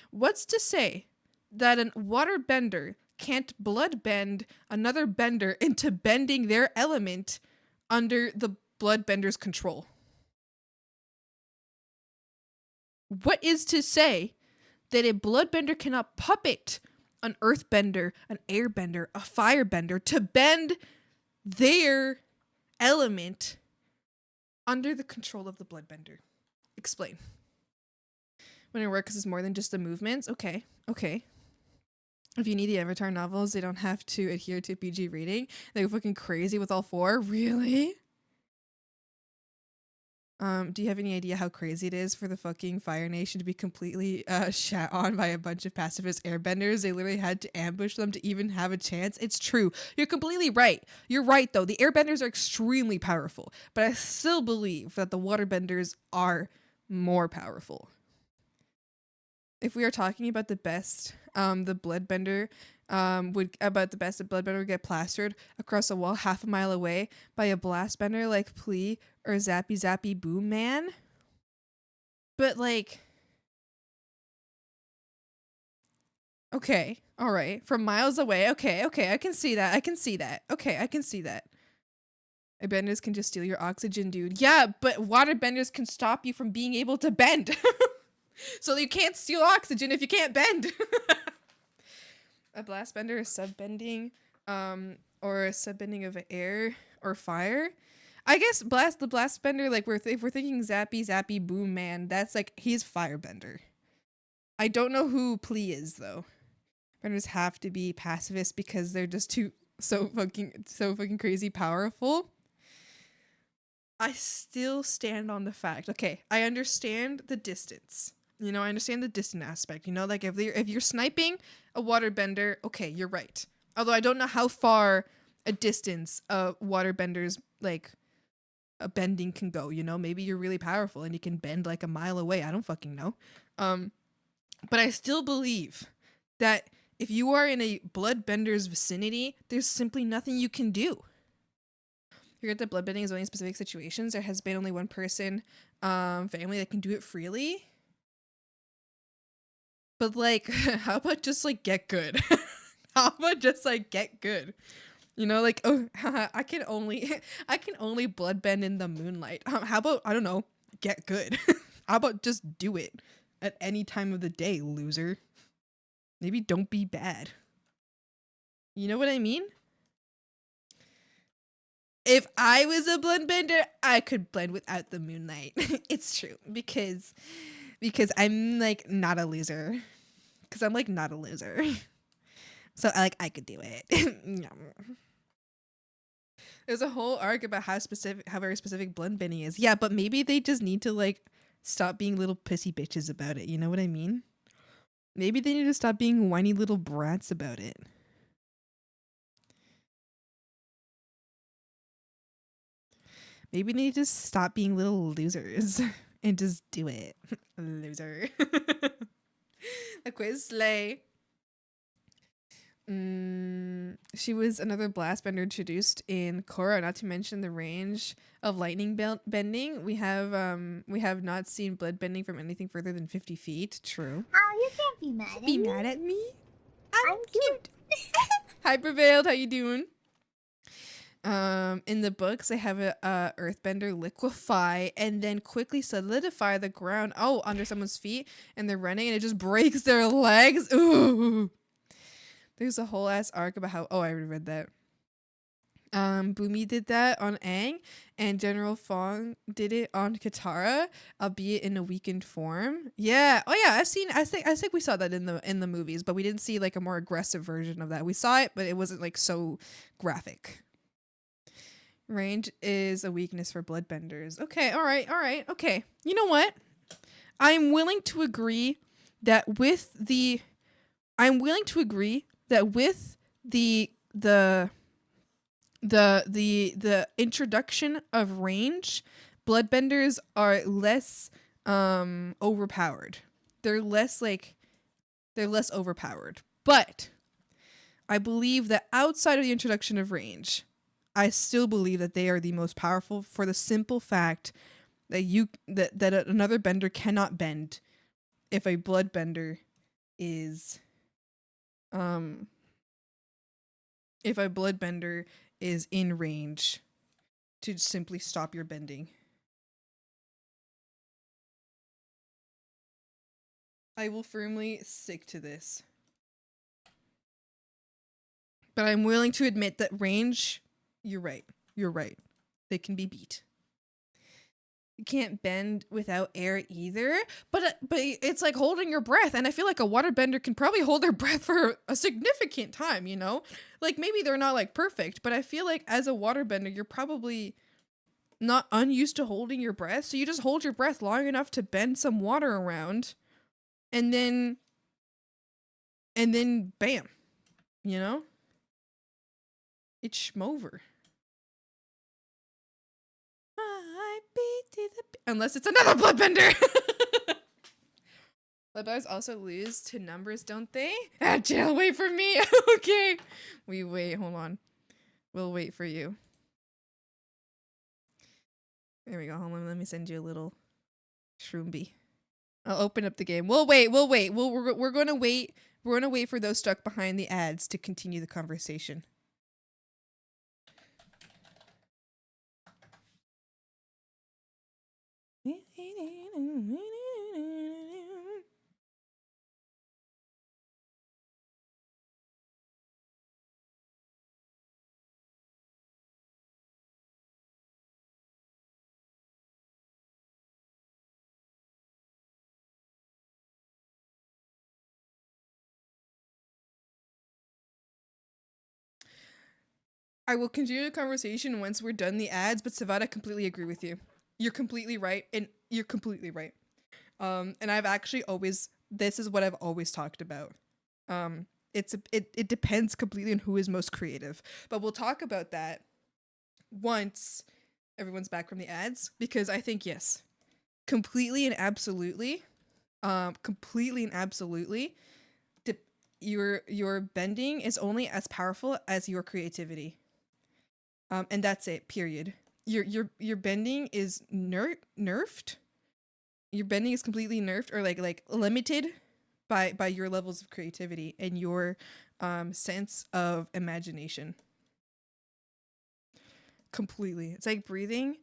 What's to say that a water bender can't blood bend another bender into bending their element under the blood bender's control? What is to say that a bloodbender cannot puppet an earthbender, an airbender, a firebender to bend their element under the control of the bloodbender? Explain. When it works is more than just the movements. Okay. If you need the Avatar novels, they don't have to adhere to PG rating. They go fucking crazy with all 4. Really? Do you have any idea how crazy it is for the fucking Fire Nation to be completely shat on by a bunch of pacifist airbenders? They literally had to ambush them to even have a chance. It's true. You're completely right. You're right, though. The airbenders are extremely powerful, but I still believe that the waterbenders are more powerful. If we are talking about the best, the bloodbender would get plastered across a wall half a mile away by a blast bender like Plea or Zappy Zappy Boom Man. But like, okay, all right, from miles away. Okay, I can see that. Okay, I can see that. Benders can just steal your oxygen, dude. Yeah, but waterbenders can stop you from being able to bend. So you can't steal oxygen if you can't bend. A blast bender is subbending, or a subbending of air or fire. I guess the blast bender, like if we're thinking Zappy Boom Man, that's like he's firebender. I don't know who Plea is though. Benders have to be pacifist because they're just so fucking crazy powerful. I still stand on the fact. Okay, I understand the distance. You know, I understand the distant aspect. You know, like if you're sniping a waterbender, okay, you're right. Although I don't know how far a distance a waterbender's like a bending can go. You know, maybe you're really powerful and you can bend like a mile away. I don't fucking know. But I still believe that if you are in a bloodbender's vicinity, there's simply nothing you can do. Forget that bloodbending is only in specific situations. There has been only one person, family that can do it freely. But like, how about just like get good? How about just like get good? You know, like, oh, I can only bloodbend in the moonlight. How about, I don't know, get good? How about just do it at any time of the day, loser? Maybe don't be bad. You know what I mean? If I was a bloodbender, I could blend without the moonlight. It's true because I'm like not a loser. Because I'm like not a loser. So I could do it. There's a whole arc about how very specific bloodbending is. Yeah, but maybe they just need to like stop being little pissy bitches about it. You know what I mean? Maybe they need to stop being whiny little brats about it. Maybe they need to stop being little losers and just do it. Loser. The quiz slay. She was another blast bender introduced in Korra, not to mention the range of lightning bending. We have not seen blood bending from anything further than 50 feet. True. Oh, you can't be mad at me. Be mad at me? I'm cute. Hi, Prevailed. How you doing? In the books, they have a earthbender liquefy and then quickly solidify the ground under someone's feet, and they're running and it just breaks their legs. Ooh. There's a whole ass arc about how I already read that. Boomy did that on Aang, and General Fong did it on Katara, albeit in a weakened form. Yeah. Oh yeah, I think we saw that in the movies, but we didn't see like a more aggressive version of that. We saw it, but it wasn't like so graphic. Range is a weakness for bloodbenders. Okay, all right. Okay. You know what? I'm willing to agree that with the introduction of range, bloodbenders are less overpowered. They're less overpowered. But I believe that outside of the introduction of range, I still believe that they are the most powerful for the simple fact that another bender cannot bend if a bloodbender is in range to simply stop your bending. I will firmly stick to this. But I'm willing to admit that range, you're right. They can be beat. You can't bend without air either. But it's like holding your breath, and I feel like a waterbender can probably hold their breath for a significant time, you know? Like maybe they're not like perfect, but I feel like as a waterbender, you're probably not unused to holding your breath. So you just hold your breath long enough to bend some water around, and then bam, you know? It's schmover. I beat to the unless it's another bloodbender. Bloodbenders also lose to numbers, don't they? Ah, jail, wait for me. Okay. We wait, hold on. We'll wait for you. There we go. Hold on, let me send you a little shroomby. I'll open up the game. We'll wait. We're going to wait. We're going to wait for those stuck behind the ads to continue the conversation. I will continue the conversation once we're done the ads, but Savannah, I completely agree with you. You're completely right, and you're completely right. And I've actually always, this is what I've always talked about. It depends completely on who is most creative, but we'll talk about that once everyone's back from the ads, because I think yes, completely and absolutely, your bending is only as powerful as your creativity. And that's it, period. Your bending is nerfed. Your bending is completely nerfed or like limited by your levels of creativity and your sense of imagination. Completely. It's like breathing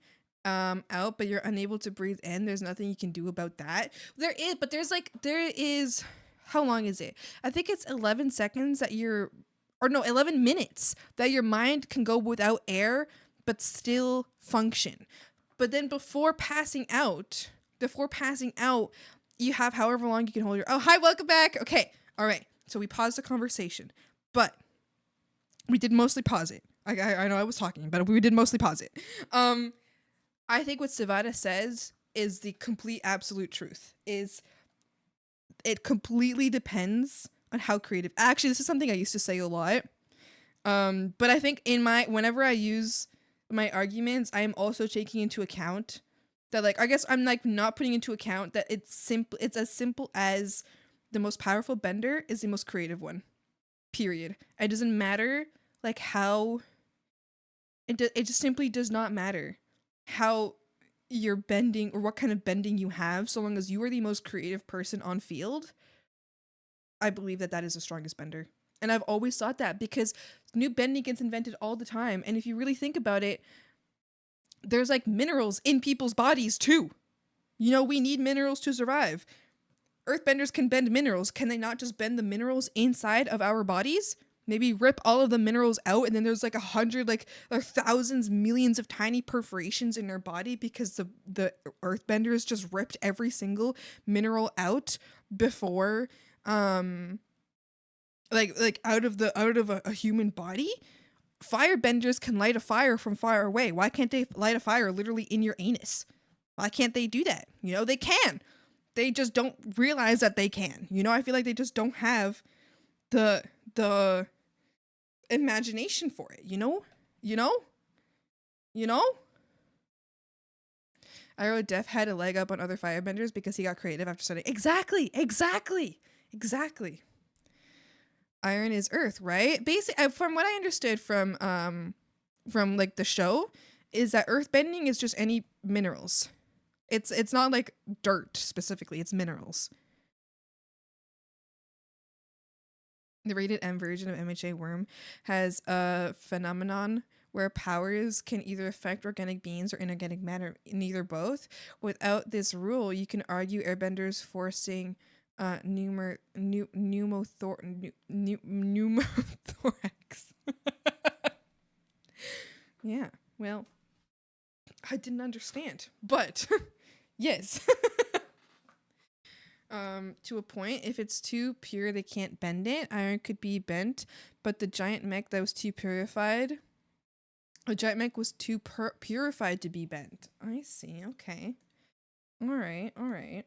out, but you're unable to breathe in. There's nothing you can do about that. There is how long is it? I think it's 11 seconds that 11 minutes that your mind can go without air but still function. But then before passing out, you have however long you can hold your, oh, hi, welcome back. Okay. All right. So we paused the conversation, but we did mostly pause it. I know I was talking, but we did mostly pause it. I think what Savannah says is the complete absolute truth. Is it completely depends on how creative. Actually, this is something I used to say a lot. But I think whenever I use my arguments, I am also taking into account that, like, I guess I'm like not putting into account that it's as simple as the most powerful bender is the most creative one. Period. It doesn't matter like how it just simply does not matter how you're bending or what kind of bending you have, so long as you are the most creative person on field. I believe that is the strongest bender. And I've always thought that because new bending gets invented all the time. And if you really think about it, there's like minerals in people's bodies too. You know, we need minerals to survive. Earthbenders can bend minerals. Can they not just bend the minerals inside of our bodies? Maybe rip all of the minerals out, and then there's like 100, like there are thousands, millions of tiny perforations in their body because the earthbenders just ripped every single mineral out before like out of a human body. Firebenders can light a fire from far away. Why can't they light a fire literally in your anus? Why can't they do that? You know, they can. They just don't realize that they can. You know, I feel like they just don't have the imagination for it, you know? I wrote Def had a leg up on other firebenders because he got creative after studying. Exactly. Iron is earth, right? Basically, from what I understood from like the show, is that earth bending is just any minerals. It's not like dirt specifically, it's minerals. The rated M version of MHA Worm has a phenomenon where powers can either affect organic beings or inorganic matter, neither both. Without this rule, you can argue airbenders forcing pneumothorax. Yeah, well, I didn't understand, but yes. To a point, if it's too pure, they can't bend it. Iron could be bent, but the giant mech that was too purified, the giant mech was too purified to be bent. I see. Okay. All right. All right.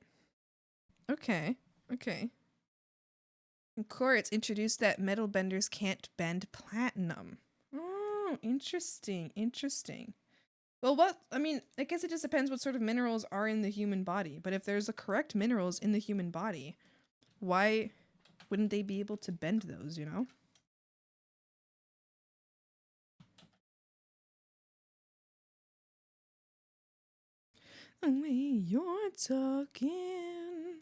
Okay. Okay. In core, it's introduced that metal benders can't bend platinum. Oh, interesting. Interesting. Well, I guess it just depends what sort of minerals are in the human body. But if there's the correct minerals in the human body, why wouldn't they be able to bend those, you know? The way you're talking,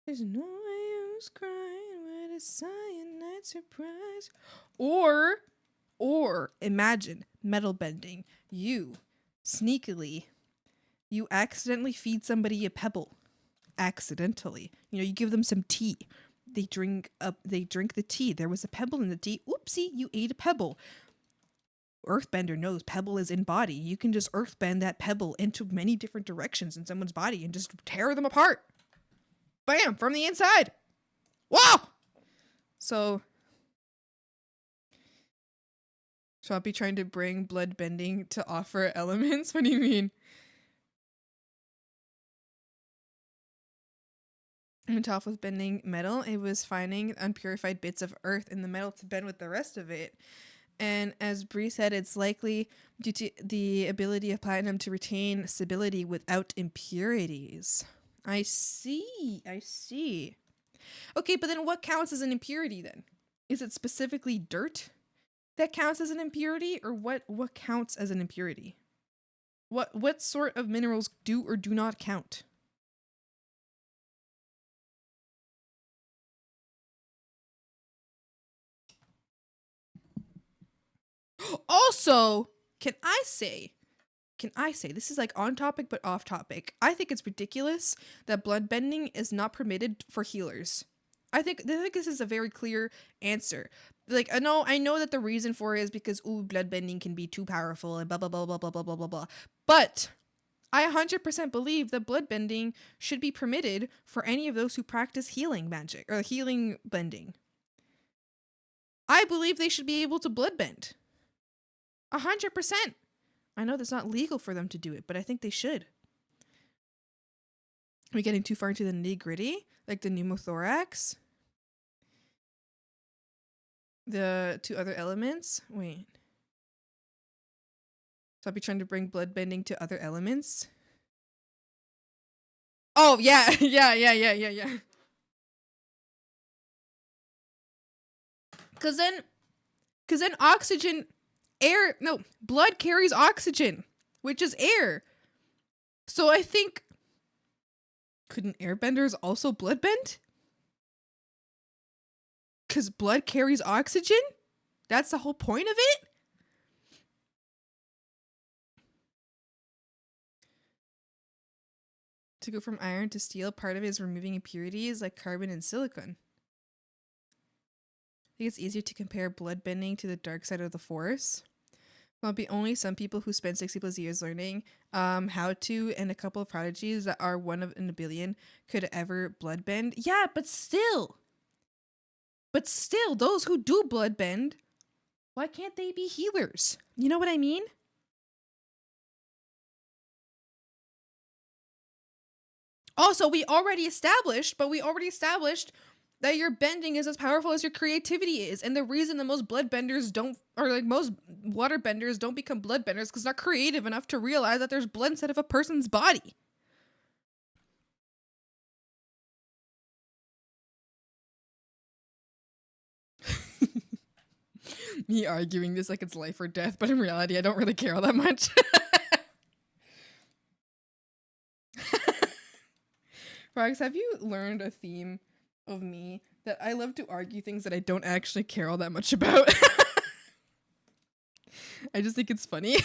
there's no use crying with a cyanide surprise. Or imagine metal bending. You accidentally feed somebody a pebble. Accidentally. You know, you give them some tea. They drink the tea. There was a pebble in the tea. Oopsie, you ate a pebble. Earthbender knows pebble is in body. You can just earthbend that pebble into many different directions in someone's body and just tear them apart. Bam! From the inside. Wow! So I'll be trying to bring blood bending to offer elements? What do you mean? On top of bending metal, it was finding unpurified bits of earth in the metal to bend with the rest of it. And as Bree said, it's likely due to the ability of platinum to retain stability without impurities. I see. I see. Okay, but then what counts as an impurity then? Is it specifically dirt that counts as an impurity, or what counts as an impurity? What sort of minerals do or do not count? Also, can I say this is like on topic but off topic. I think it's ridiculous that blood bending is not permitted for healers. I think this is a very clear answer. Like I know that the reason for it is because blood bending can be too powerful and blah blah blah blah blah blah blah blah blah. But I 100% believe that blood bending should be permitted for any of those who practice healing magic or healing bending. I believe they should be able to blood bend. 100%. I know that's not legal for them to do it, but I think they should. Are we getting too far into the nitty-gritty? Like the pneumothorax? The two other elements? Wait. So I'll be trying to bring blood bending to other elements? Oh, yeah. Yeah. Because then oxygen... blood carries oxygen, which is air. So I think, couldn't airbenders also blood bend? Because blood carries oxygen? That's the whole point of it? To go from iron to steel, part of it is removing impurities like carbon and silicon. I think it's easier to compare blood bending to the dark side of the force. There'll be only some people who spend 60+ years learning how to, and a couple of prodigies that are one in a billion could ever blood bend. Yeah, but still, those who do blood bend, why can't they be healers? You know what I mean? Also, we already established that your bending is as powerful as your creativity is. And the reason that most bloodbenders don't, or like most waterbenders don't become bloodbenders is because they're not creative enough to realize that there's blood inside of a person's body. Me arguing this like it's life or death, but in reality, I don't really care all that much. Frogs, have you learned a theme of me that I love to argue things that I don't actually care all that much about? I just think it's funny.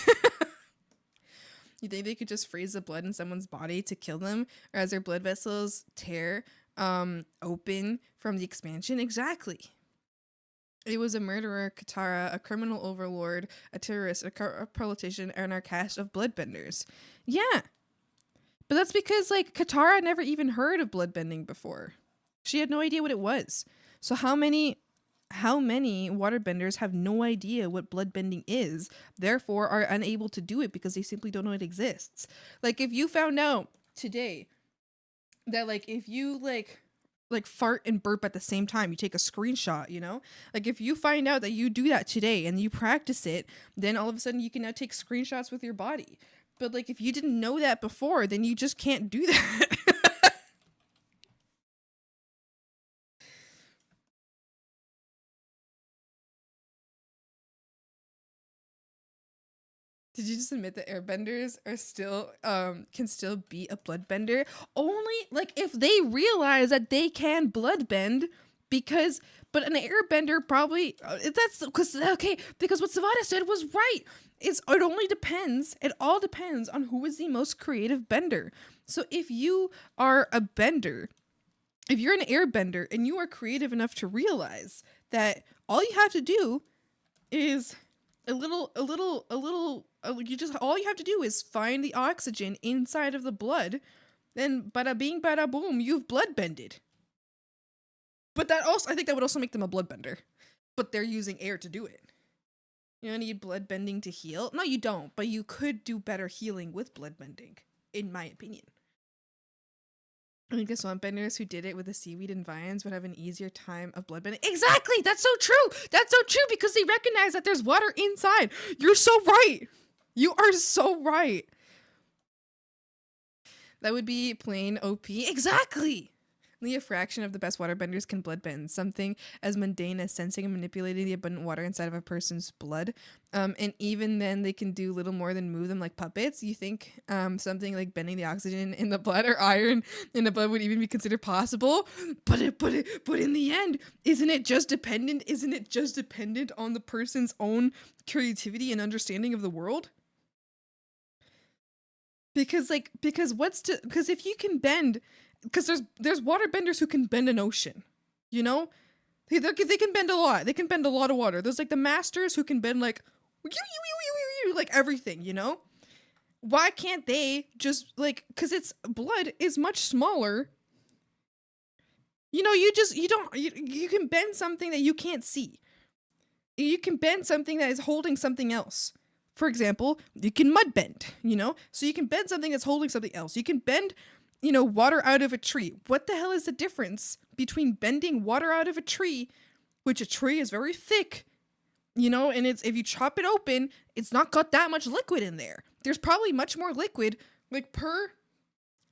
You think they could just freeze the blood in someone's body to kill them, or as their blood vessels tear open from the expansion? Exactly. It was a murderer, Katara, a criminal overlord, a terrorist, a politician, and our cast of bloodbenders. Yeah. But that's because, like, Katara never even heard of bloodbending before. She had no idea what it was. So how many waterbenders have no idea what bloodbending is, therefore are unable to do it because they simply don't know it exists? Like, if you found out today that, like, if you, like fart and burp at the same time, you take a screenshot, you know? Like, if you find out that you do that today and you practice it, then all of a sudden you can now take screenshots with your body. But, like, if you didn't know that before, then you just can't do that. Did you just admit that airbenders are still can still be a bloodbender? Only like if they realize that they can bloodbend, but an airbender probably that's because what Savada said was right. It all depends on who is the most creative bender. So if you are a bender, if you're an airbender and you are creative enough to realize that all you have to do is all you have to do is find the oxygen inside of the blood, then bada bing bada boom, you've bloodbended. But that also, I think that would also make them a bloodbender. But they're using air to do it. You don't need bloodbending to heal? No, you don't, but you could do better healing with bloodbending, in my opinion. I think the swamp benders who did it with the seaweed and vines would have an easier time of bloodbending. Exactly! That's so true! That's so true because they recognize that there's water inside. You're so right! You are so right. That would be plain OP. Exactly! Only a fraction of the best waterbenders can bloodbend. Something as mundane as sensing and manipulating the abundant water inside of a person's blood. And even then, they can do little more than move them like puppets. You think something like bending the oxygen in the blood or iron in the blood would even be considered possible? But in the end, isn't it just dependent on the person's own creativity and understanding of the world? Because if you can bend, because there's waterbenders who can bend an ocean, you know, they can bend a lot. They can bend a lot of water. There's like the masters who can bend like everything, you know. Why can't they just like, because its blood is much smaller. You know, you can bend something that you can't see. You can bend something that is holding something else. For example, you can mud bend, you know? So you can bend something that's holding something else. You can bend, you know, water out of a tree. What the hell is the difference between bending water out of a tree, which a tree is very thick, you know, and if you chop it open, it's not got that much liquid in there. There's probably much more liquid, like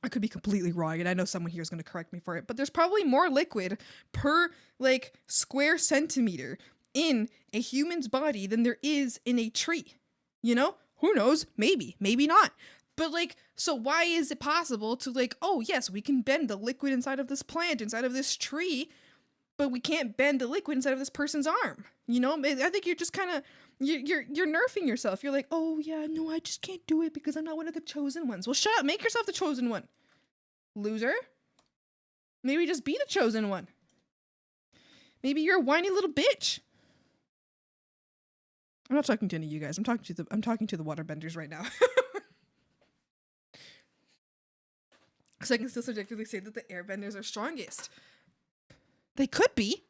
I could be completely wrong, and I know someone here is going to correct me for it, but there's probably more liquid per, like, square centimeter in a human's body than there is in a tree. You know, who knows? Maybe not. But like, so why is it possible to like, oh yes, we can bend the liquid inside of this plant, inside of this tree, but we can't bend the liquid inside of this person's arm? You know, I think you're just kind of, you're nerfing yourself. You're like, oh yeah, no, I just can't do it because I'm not one of the chosen ones. Well, shut up. Make yourself the chosen one. Loser. Maybe just be the chosen one. Maybe you're a whiny little bitch. I'm not talking to any of you guys. I'm talking to the waterbenders right now. So I can still subjectively say that the airbenders are strongest. They could be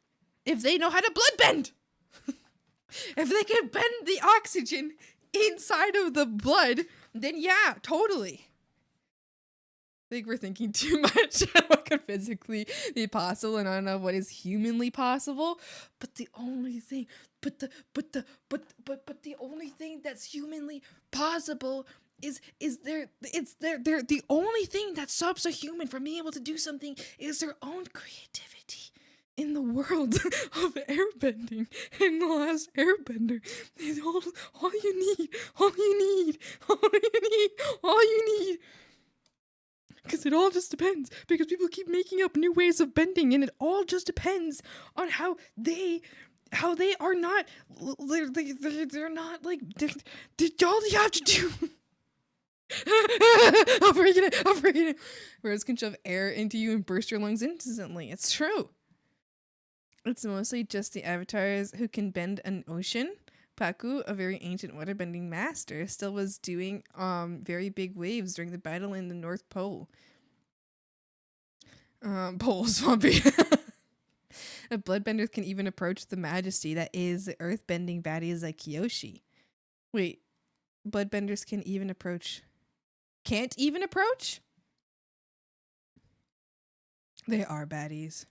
if they know how to bloodbend. If they can bend the oxygen inside of the blood, then yeah, totally. I think we're thinking too much on what could physically be possible and I don't know what is humanly possible. But the only thing the only thing that's humanly possible is the only thing that stops a human from being able to do something is their own creativity. In the world of airbending, in the last airbender, is all you need. Because it all just depends. Because people keep making up new ways of bending, and it all just depends on how they are not. They're not like. All you have to do. I'm breaking it. Words can shove air into you and burst your lungs instantly. It's true. It's mostly just the avatars who can bend an ocean. Paku, a very ancient waterbending master, still was doing very big waves during the battle in the North Pole. Pole swampy. The bloodbenders can even approach the majesty that is the earthbending baddies like Kyoshi. Wait, bloodbenders can even approach. Can't even approach? They are baddies.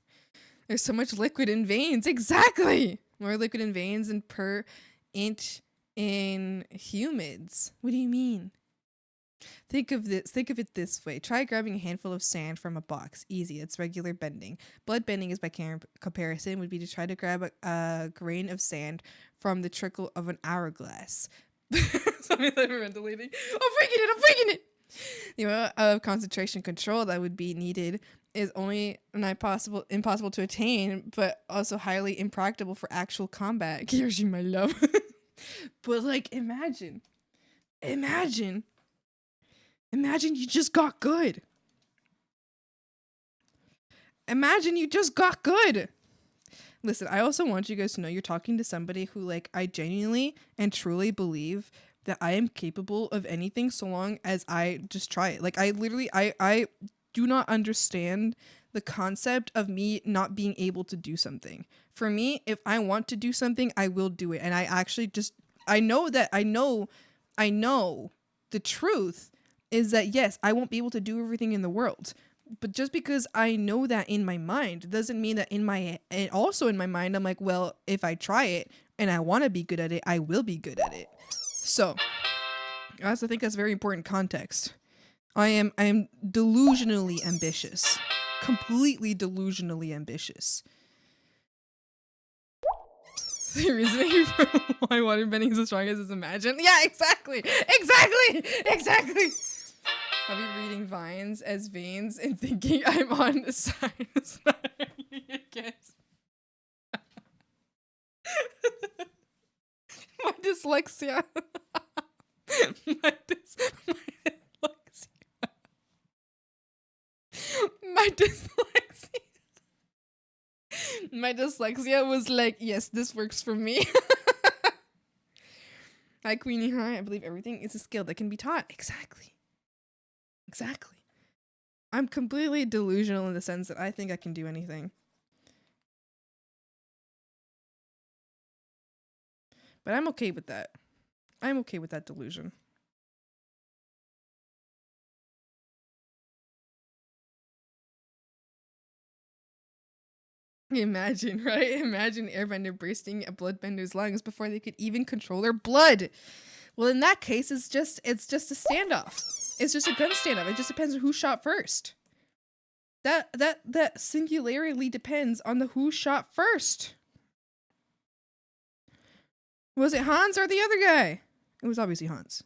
There's so much liquid in veins. Exactly! More liquid in veins than per inch in humans. What do you mean? Think of it this way. Try grabbing a handful of sand from a box. Easy. It's regular bending. Blood bending is by comparison would be to try to grab a grain of sand from the trickle of an hourglass. Something like ventilating. I'm freaking it. The amount of concentration control that would be needed is only impossible to attain, but also highly impractical for actual combat. Kyoshi, my love. But like, imagine you just got good. Imagine you just got good. Listen, I also want you guys to know you're talking to somebody who, like, I genuinely and truly believe that I am capable of anything so long as I just try it. Like, I literally, I do not understand the concept of me not being able to do something. For me, if I want to do something, I will do it. And I actually just, I know the truth is that yes, I won't be able to do everything in the world. But just because I know that in my mind doesn't mean that in my mind, I'm like, well, if I try it and I want to be good at it, I will be good at it. So I also think that's very important context. I am delusionally ambitious. Completely delusionally ambitious. The reasoning for why waterbending is as strong as is imagined. Yeah, exactly. I'll be reading vines as veins and thinking I'm on the science. My dyslexia. My dyslexia. My dyslexia was like, yes, this works for me. Hi, Queenie. Hi. I believe everything is a skill that can be taught. Exactly. I'm completely delusional in the sense that I think I can do anything. But I'm okay with that. I'm okay with that delusion. Imagine, right? Imagine Airbender bursting a bloodbender's lungs before they could even control their blood. Well, in that case, it's just a standoff. It's just a gun standoff. It just depends on who shot first. That singularly depends on the who shot first. Was it Hans or the other guy? It was obviously Hans.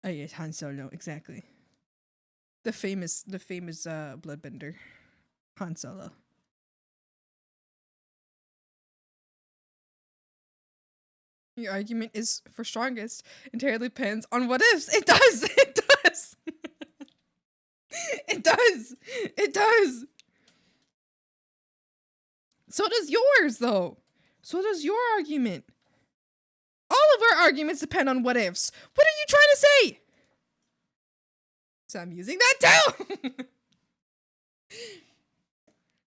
Oh yes, Han Solo, exactly. The famous bloodbender, Han Solo. Your argument is for strongest entirely depends on what ifs. It does. It does. So does yours, though. So does your argument. All of our arguments depend on what ifs. What are you trying to say? So I'm using that too.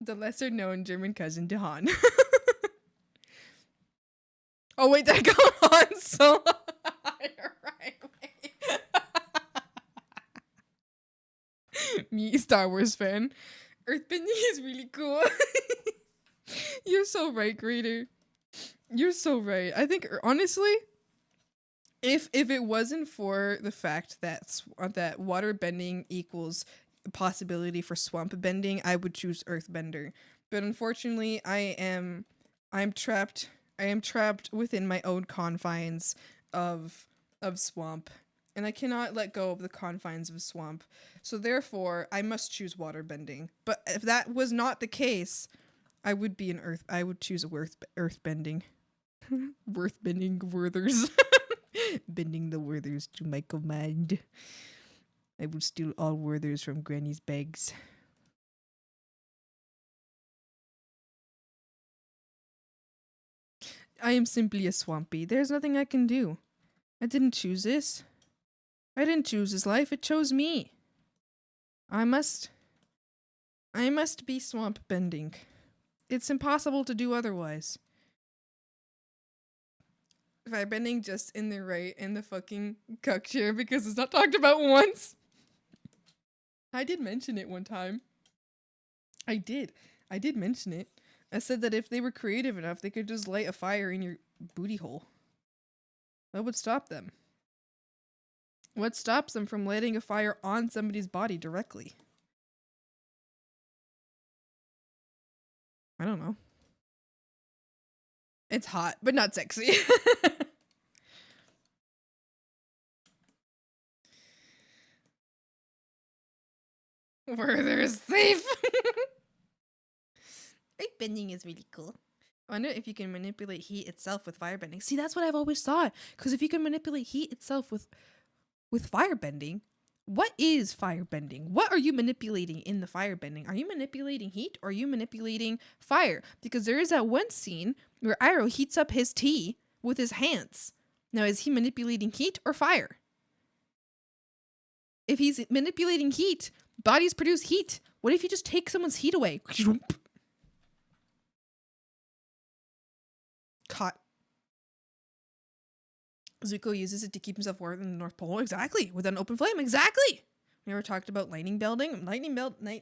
The lesser known German cousin to Han. Oh wait, did I go on Solo? You're right. Wait. Me, Star Wars fan. Earthbending is really cool. You're so right, Grader. You're so right. I think honestly, if it wasn't for the fact that water bending equals a possibility for swamp bending, I would choose earthbender. But unfortunately, I'm trapped within my own confines of swamp, and I cannot let go of the confines of swamp. So therefore, I must choose water bending. But if that was not the case, I would choose earth bending. Worth bending Werthers. Bending the Werthers to my command. I will steal all Werthers from Granny's bags. I am simply a swampy. There's nothing I can do. I didn't choose this. I didn't choose this life. It chose me. I must be swamp bending. It's impossible to do otherwise. Fire bending just in the fucking cuck chair because it's not talked about once. I did mention it one time. I did mention it. I said that if they were creative enough, they could just light a fire in your booty hole. What would stop them? What stops them from lighting a fire on somebody's body directly? I don't know. It's hot, but not sexy. Further safe. Fire bending is really cool. I wonder if you can manipulate heat itself with firebending. See, that's what I've always thought. Because if you can manipulate heat itself with firebending, what is firebending? What are you manipulating in the firebending? Are you manipulating heat or are you manipulating fire? Because there is that one scene where Iroh heats up his tea with his hands. Now, is he manipulating heat or fire? If he's manipulating heat, bodies produce heat. What if you just take someone's heat away? Caught. Zuko uses it to keep himself warm in the North Pole. Exactly. With an open flame. Exactly. We never talked about lightning building. Lightning building.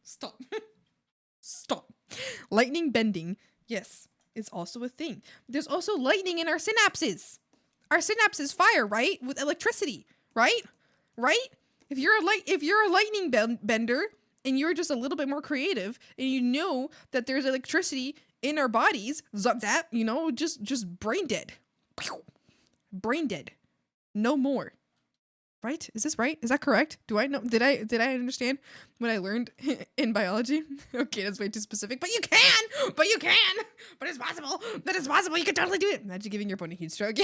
Stop. Stop. Lightning bending. Yes, it's also a thing. There's also lightning in our synapses. Our synapses fire, right? With electricity, right? Right? If you're a lightning bender and you're just a little bit more creative and you know that there's electricity in our bodies, that, you know, just brain dead. Brain dead. No more. Right? Is this right? Is that correct? Do I know? Did I understand what I learned in biology? Okay, that's way too specific, but you can! But it's possible! That is possible! You can totally do it! Imagine giving your pony heat stroke.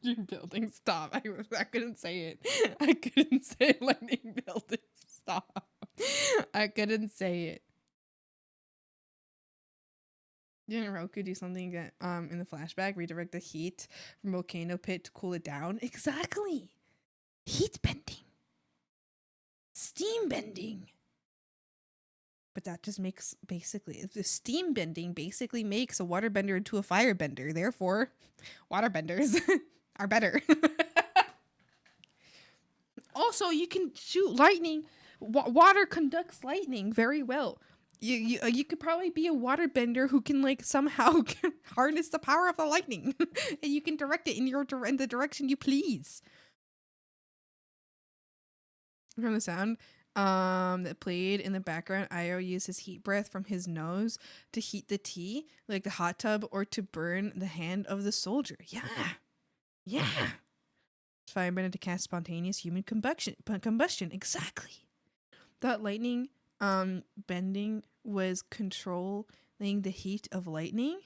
You're building. Stop. I couldn't say it. I couldn't say lightning building. Stop. I couldn't say it. Didn't Roku do something that in the flashback redirect the heat from volcano pit to cool it down? Exactly. Heat bending. Steam bending. But that just makes basically the steam bending basically makes a waterbender into a firebender. Therefore, waterbenders are better. Also, you can shoot lightning. Water conducts lightning very well. You could probably be a waterbender who can like somehow harness the power of the lightning, and you can direct it in the direction you please. From the sound that played in the background, Io used his heat breath from his nose to heat the tea, like the hot tub, or to burn the hand of the soldier. Yeah. Firebender to cast spontaneous human combustion. Exactly. That lightning bending was controlling the heat of lightning.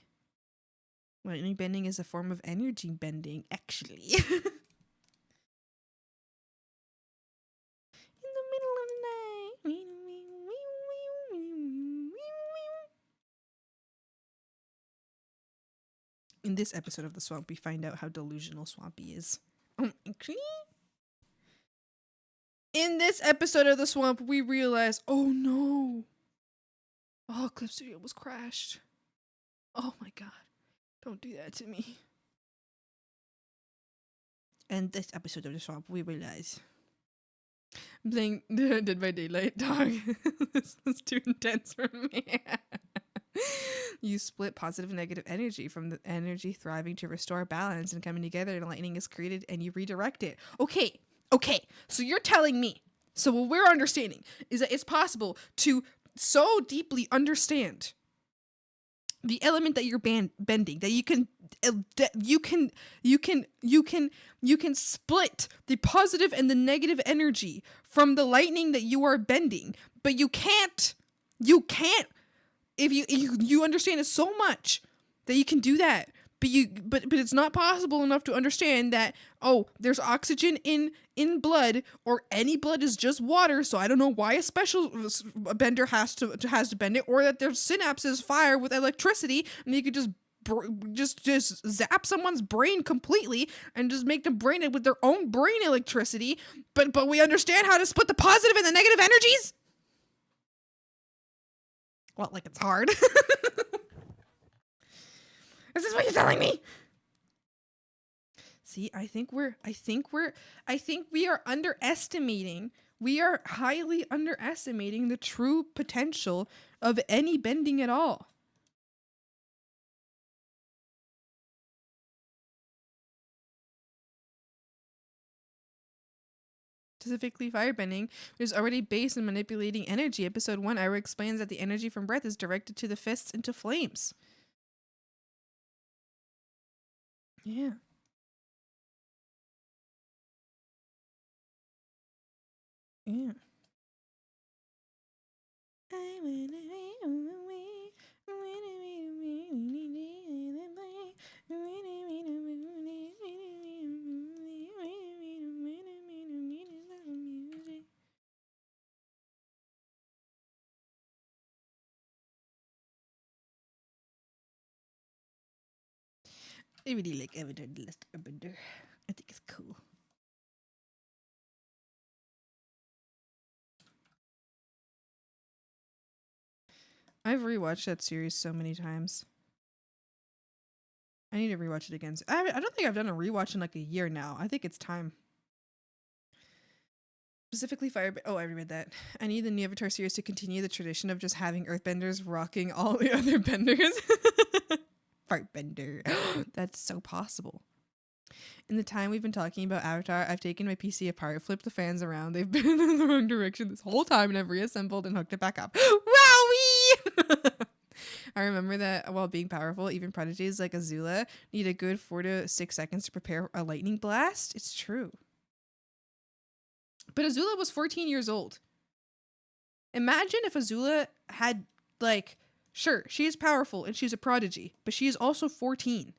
Lightning bending is a form of energy bending, actually. In the middle of the night. In this episode of The Swamp, we find out how delusional Swampy is. Actually, in this episode of The Swamp, we realize, oh no. Oh, Clip Studio was crashed. Oh my god. Don't do that to me. And this episode of The Swamp, we realize. I'm playing Dead by Daylight, dog. This was too intense for me. You split positive and negative energy from the energy thriving to restore balance and coming together, and lightning is created and you redirect it. Okay. So you're telling me. So what we're understanding is that it's possible to so deeply understand the element that you're bending, that you can split the positive and the negative energy from the lightning that you are bending, but you can't if you understand it so much that you can do that, but it's not possible enough to understand that, oh, there's oxygen in blood, or any blood is just water, so I don't know why a special bender has to bend it, or that their synapses fire with electricity and you could just zap someone's brain completely and just make them brain it with their own brain electricity, but we understand how to split the positive and the negative energies? Well, like, it's hard. Is this what you're telling me? See, I think we are underestimating. We are highly underestimating the true potential of any bending at all. Specifically firebending, which is already based in manipulating energy. Episode 1, Ira explains that the energy from breath is directed to the fists into flames. Yeah. Yeah. I really like Avatar The Last Airbender. I think it's cool. I've rewatched that series so many times. I need to rewatch it again. I don't think I've done a rewatch in like a year now. I think it's time. Specifically Firebender. Oh, I reread that. I need the new Avatar series to continue the tradition of just having earthbenders rocking all the other benders. Firebender. That's so possible. In the time we've been talking about Avatar, I've taken my PC apart, flipped the fans around. They've been in the wrong direction this whole time, and I've reassembled and hooked it back up. Wowie! I remember that while being powerful, even prodigies like Azula need a good 4 to 6 seconds to prepare a lightning blast. It's true. But Azula was 14 years old. Imagine if Azula had, like, sure, she is powerful and she's a prodigy, but she is also 14.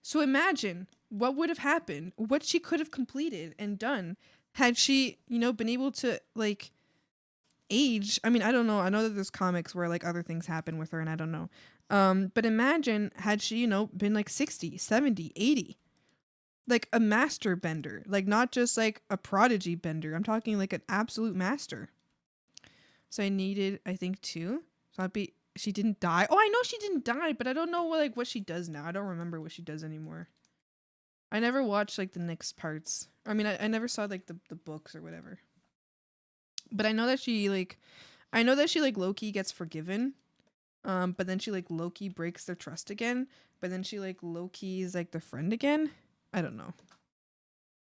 So imagine what would have happened, what she could have completed and done had she, been able to, like, age. I mean, I don't know. I know that there's comics where, like, other things happen with her, and I don't know. But imagine had she, been, like, 60, 70, 80. Like, a master bender. Like, not just, like, a prodigy bender. I'm talking, like, an absolute master. So I needed, I think, 2. So she didn't die. Oh, I know she didn't die, but I don't know what she does now. I don't remember what she does anymore. I never watched like the next parts. I mean, I never saw like the books or whatever. But I know that she low-key gets forgiven. But then she like low-key breaks their trust again. But then she like low-key is like their friend again. I don't know.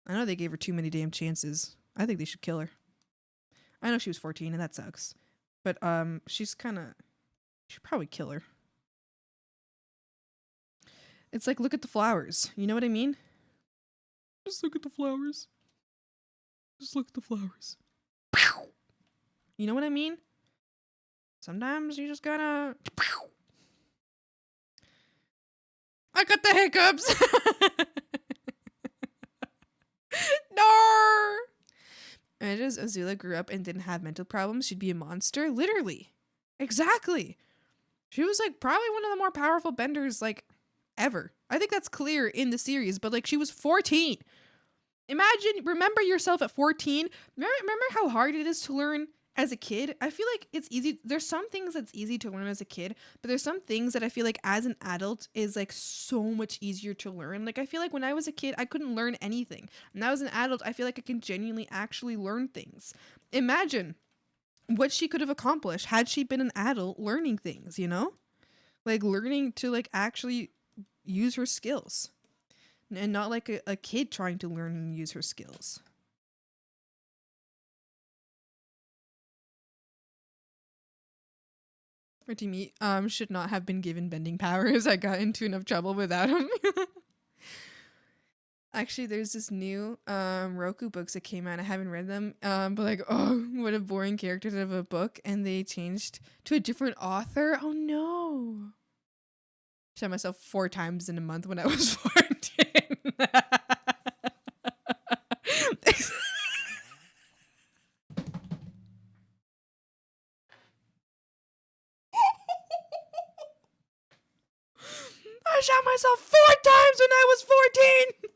I know they gave her too many damn chances. I think they should kill her. I know she was 14 and that sucks. But she's kind of... should probably kill her. It's like, look at the flowers. You know what I mean? Just look at the flowers. Just look at the flowers. You know what I mean? Sometimes you just gotta... I got the hiccups! No! And as Azula grew up and didn't have mental problems, she'd be a monster. Literally. Exactly. She was like probably one of the more powerful benders like ever. I think that's clear in the series, but like she was 14. Remember yourself at 14. Remember how hard it is to learn as a kid? I feel like it's easy. There's some things that's easy to learn as a kid, but there's some things that I feel like as an adult is like so much easier to learn. Like I feel like when I was a kid, I couldn't learn anything. Now as an adult, I feel like I can genuinely actually learn things. Imagine what she could have accomplished had she been an adult learning things, like learning to like actually use her skills and not like a kid trying to learn and use her skills. Or Timmy should not have been given bending powers. I got into enough trouble without him. Actually, there's this new Roku books that came out. I haven't read them. But like, oh, what a boring character of a book. And they changed to a different author. Oh no. Shot myself 4 times in a month when I was 14. I shot myself 4 times when I was 14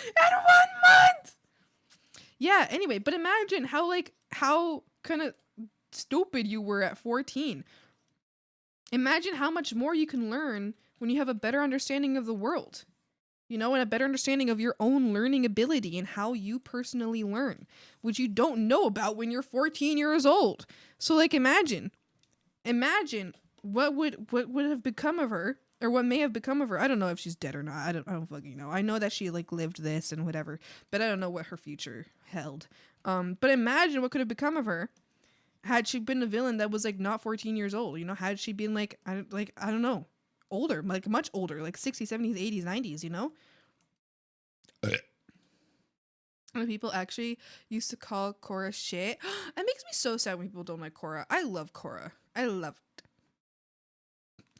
in 1 month. Yeah, anyway, but imagine how kind of stupid you were at 14. Imagine how much more you can learn when you have a better understanding of the world. You know, and a better understanding of your own learning ability and how you personally learn, which you don't know about when you're 14 years old. So like imagine what would have become of her, or what may have become of her. I don't know if she's dead or not. I don't fucking know. I know that she like lived this and whatever, but I don't know what her future held. But imagine what could have become of her had she been a villain that was like not 14 years old. You know, had she been like I don't know, older, like much older, like 60s, 70s, 80s, 90s, you know? And people actually used to call Korra shit. It makes me so sad when people don't like Korra. I love Korra. I love it.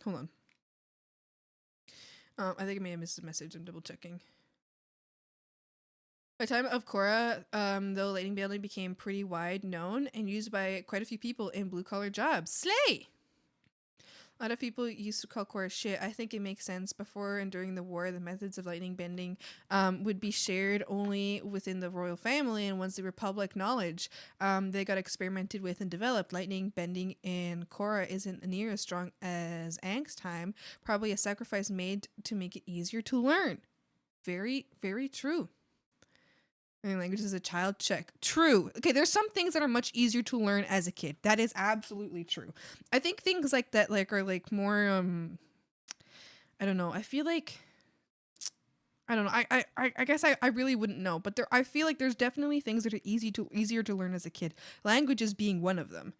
Hold on. I think I may have missed a message. I'm double checking. By the time of Korra, though, lightning bending became pretty wide known and used by quite a few people in blue collar jobs. Slay! A lot of people used to call Korra shit. I think it makes sense. Before and during the war, the methods of lightning bending would be shared only within the royal family, and once they were public knowledge, they got experimented with and developed. Lightning bending in Korra isn't near as strong as Aang's time. Probably a sacrifice made to make it easier to learn. Very, very true. Learning language as a child, check. True. Okay, there's some things that are much easier to learn as a kid. That is absolutely true. I think things like that are like more I don't know. I feel like I don't know. I guess I really wouldn't know, but I feel like there's definitely things that are easier to learn as a kid. Languages being one of them.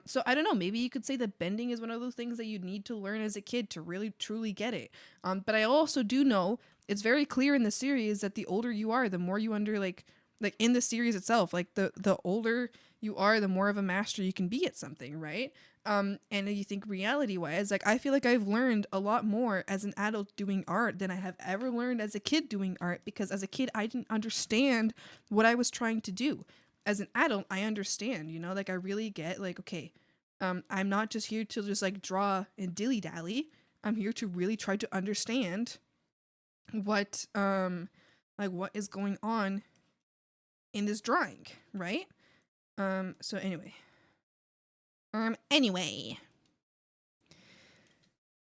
So I don't know, maybe you could say that bending is one of those things that you need to learn as a kid to really truly get it. But I also do know it's very clear in the series that the older you are, the more you like in the series itself, like the older you are, the more of a master you can be at something, right? And you think reality wise, like I feel like I've learned a lot more as an adult doing art than I have ever learned as a kid doing art, because as a kid I didn't understand what I was trying to do. As an adult, I understand, you know, like I really get like, okay, I'm not just here to just like draw and dilly dally. I'm here to really try to understand what is going on in this drawing, right? So anyway,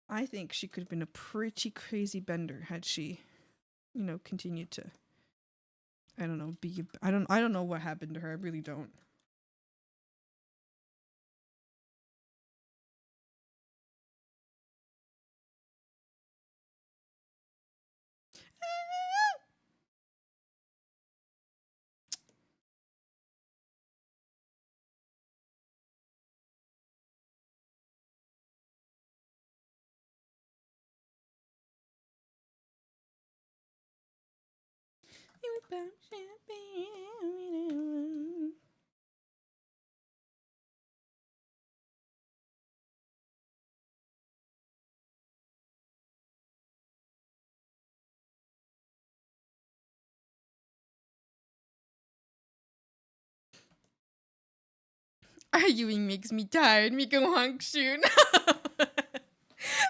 I think she could have been a pretty crazy bender had she, you know, continued to, I don't know, I don't know what happened to her. I really don't. Arguing makes me tired. Miko Hangshu.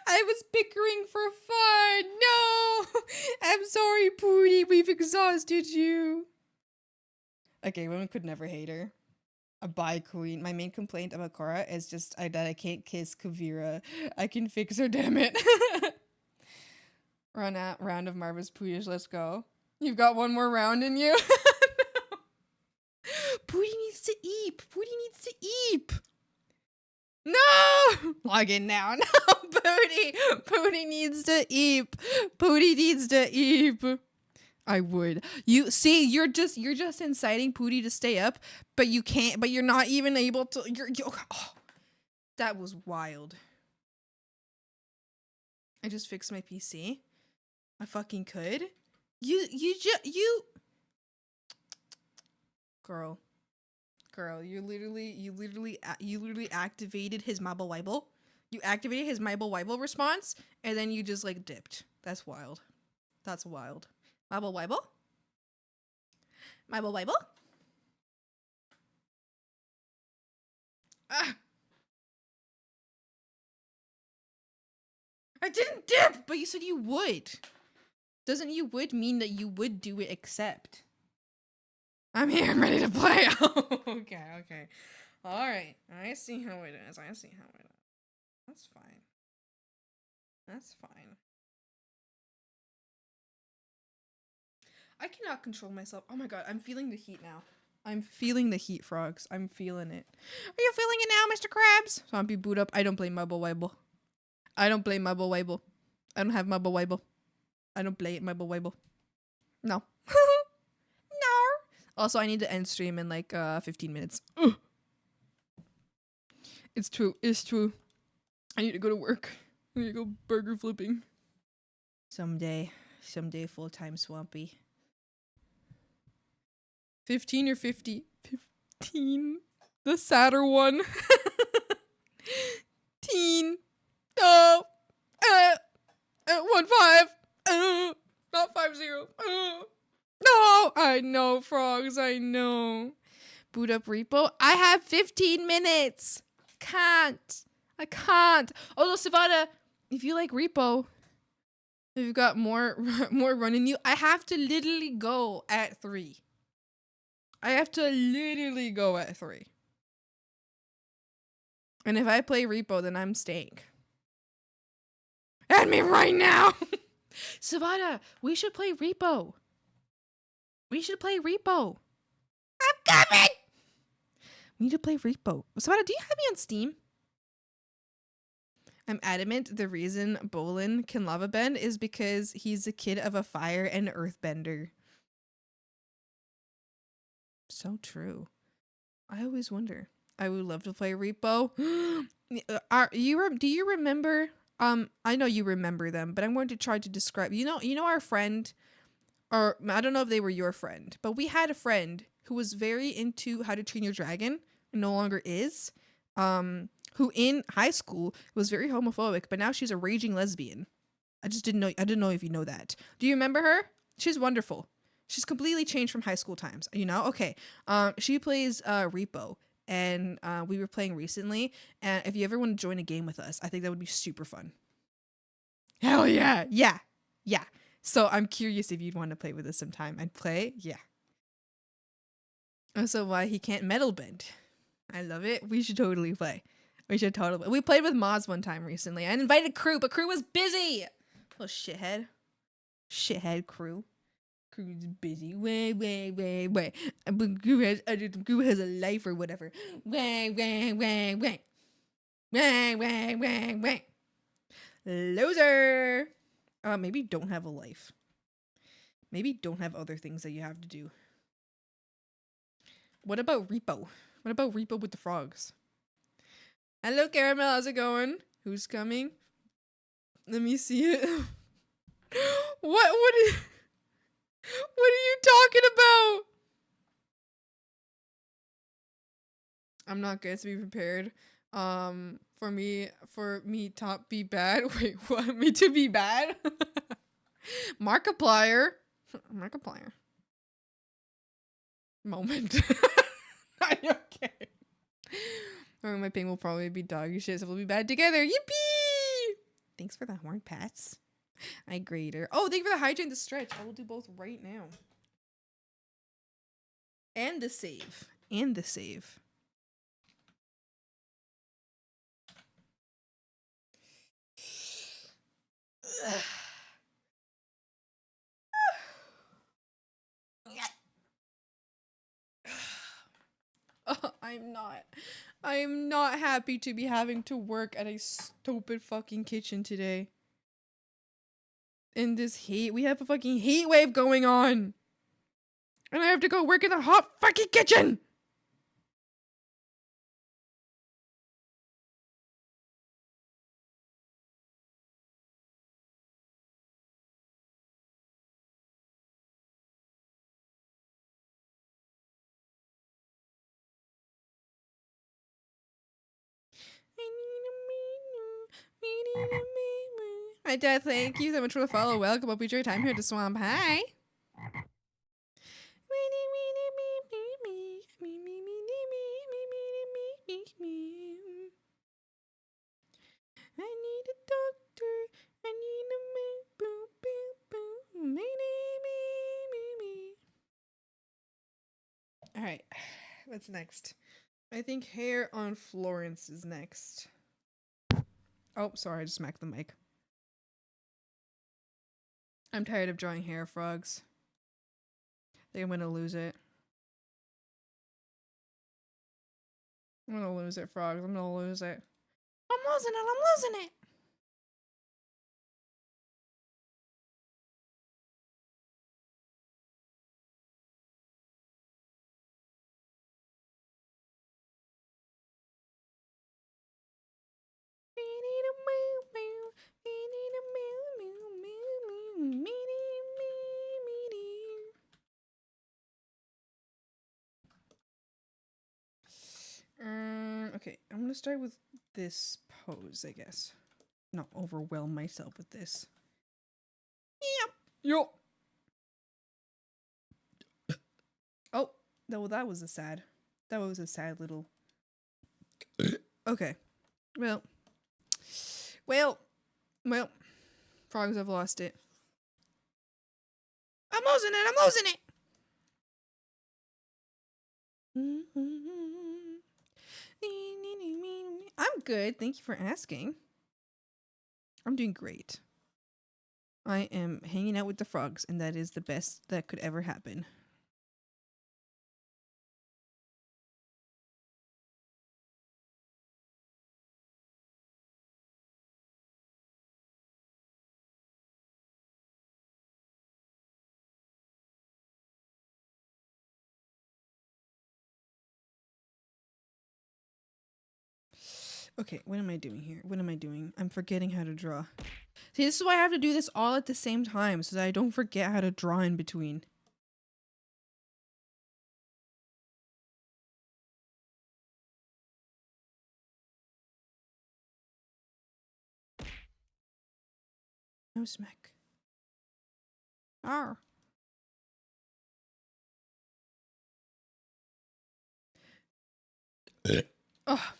I was bickering for fun. No, I'm sorry, Pootie. We've exhausted you. Okay, women could never hate her. A bye queen. My main complaint about Korra is just that I can't kiss Kavira. I can fix her, damn it. Round of Marva's Pootish. Let's go. You've got one more round in you. No. Pootie needs to eat. Pootie needs to eat. No! Log in now. No, Pootie. Pootie needs to eat. Pootie needs to eat. I would. You see, you're just inciting Pootie to stay up, but you can't. But you're not even able to. That was wild. I just fixed my PC. I fucking could. You girl, you literally activated his Mabel Weibel. You activated his Mabel Weibel response, and then you just like dipped. That's wild. That's wild. Mabel Weibel? Mabel Weibel? Ah! I didn't dip, but you said you would. Doesn't you would mean that you would do it except? I'm here, I'm ready to play. Okay. Alright. I see how it is. That's fine. That's fine. I cannot control myself. Oh my god, I'm feeling the heat now. I'm feeling the heat, frogs. I'm feeling it. Are you feeling it now, Mr. Krabs? Zombie boot up. I don't play Mabel Weibel. I don't play Mabel Weibel. I don't have Mabel Weibel. I don't play Mabel Weibel. No. No. Also, I need to end stream in like 15 minutes. Ugh. It's true. It's true. I need to go to work. I need to go burger flipping. Someday. Someday full-time swampy. 15 or 50? 15. The sadder one. Teen. No. 1-5. Not 5-0. No. I know, frogs. I know. Boot up repo. I have 15 minutes. I can't. Although, Savannah, if you like repo, if you've got more run in you, I have to literally go at 3. I have to literally go at 3. And if I play repo, then I'm staying. Add me right now! Savannah, we should play repo. We should play repo. I'm coming! We need to play repo. Savannah, do you have me on Steam? I'm adamant the reason Bolin can lava bend is because he's a kid of a fire and earthbender. So true. I always wonder. I would love to play repo. Do you remember? I know you remember them, but I'm going to try to describe. You know our friend, or I don't know if they were your friend, but we had a friend who was very into How to Train Your Dragon and no longer is. Who in high school was very homophobic, but now she's a raging lesbian. I didn't know if you know that. Do you remember her? She's wonderful. She's completely changed from high school times, you know? Okay. She plays repo, and we were playing recently, and if you ever want to join a game with us, I think that would be super fun. Hell yeah. Yeah. So I'm curious if you'd want to play with us sometime. I'd play. Yeah. Also, why he can't metal bend. I love it. We should totally play. We played with Moz one time recently. I invited Crew, but Crew was busy. Little shithead. Shithead Crew. Crew's busy. Way. But Crew has a life or whatever. Way. Loser. Maybe don't have a life. Maybe don't have other things that you have to do. What about repo? What about repo with the frogs? Hello, Caramel. How's it going? Who's coming? Let me see it. What are you talking about? I'm not good to be prepared. For me top be bad. Wait, what? Me to be bad? Markiplier. Moment. Are you okay? Or my ping will probably be doggy shit, so we'll be bad together. Yippee! Thanks for the horn pats. I grader. Oh, thank you for the hydrant, the stretch. I will do both right now. And the save. I am not happy to be having to work at a stupid fucking kitchen today. In this heat, we have a fucking heat wave going on. And I have to go work in the hot fucking kitchen. Hi, Dad. Thank you so much for the follow. Welcome. Hope you enjoy your time here at the swamp. Hi. I need a doctor. I need a boo boo boo. Me. All right. What's next? I think hair on Florence is next. Oh, sorry, I just smacked the mic. I'm tired of drawing hair, frogs. I think I'm gonna lose it. I'm gonna lose it, frogs. I'm gonna lose it. I'm losing it. I'm losing it. Okay, I'm gonna start with this pose, I guess. Not overwhelm myself with this. Yep. Yo. Oh, well, that was a sad. That was a sad little. Okay. Well. Frogs, I've lost it. I'm losing it. I'm losing it. I'm good. Thank you for asking. I'm doing great. I am hanging out with the frogs, and that is the best that could ever happen. Okay, what am I doing here? What am I doing? I'm forgetting how to draw. See, this is why I have to do this all at the same time, so that I don't forget how to draw in between. No smack. Arr. Oh.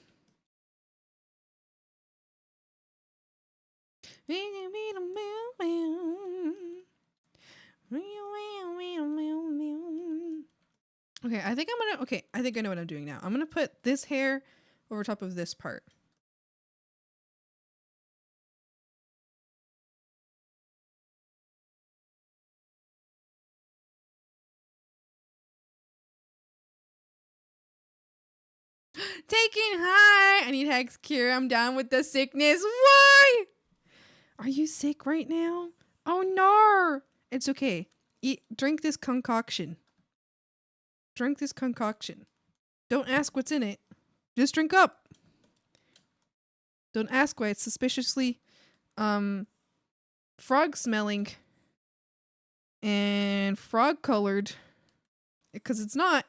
Okay, I think I think I know what I'm doing now. I'm gonna put this hair over top of this part. Taking high. I need Hex Cure. I'm down with the sickness. Why? Are you sick right now? Oh no. It's okay. Drink this concoction. Drink this concoction. Don't ask what's in it. Just drink up. Don't ask why it's suspiciously frog smelling and frog colored. Because it's not.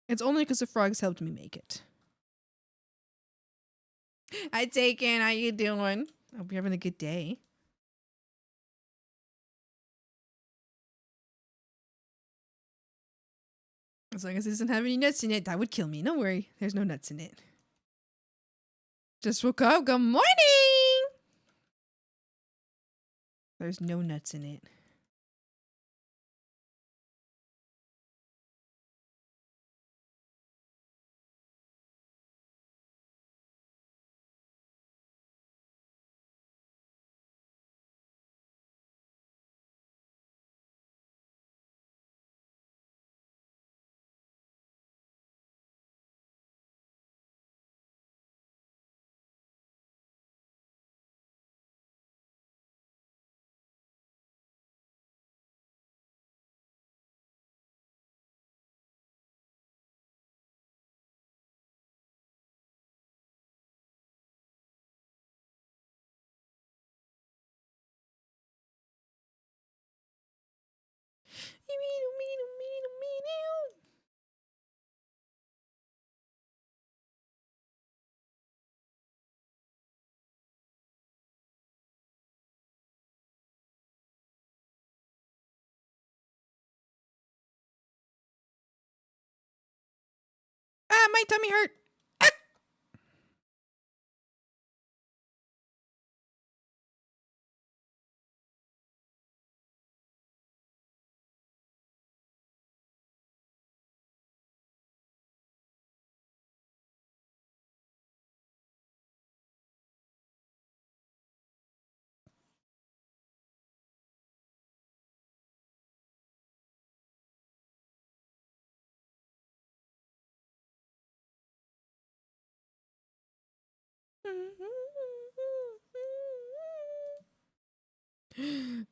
It's only because the frogs helped me make it. Hi, Taken. How you doing? Hope you're having a good day. As long as it doesn't have any nuts in it, that would kill me. Don't worry. There's no nuts in it. Just woke up. Good morning! There's no nuts in it. my tummy hurt.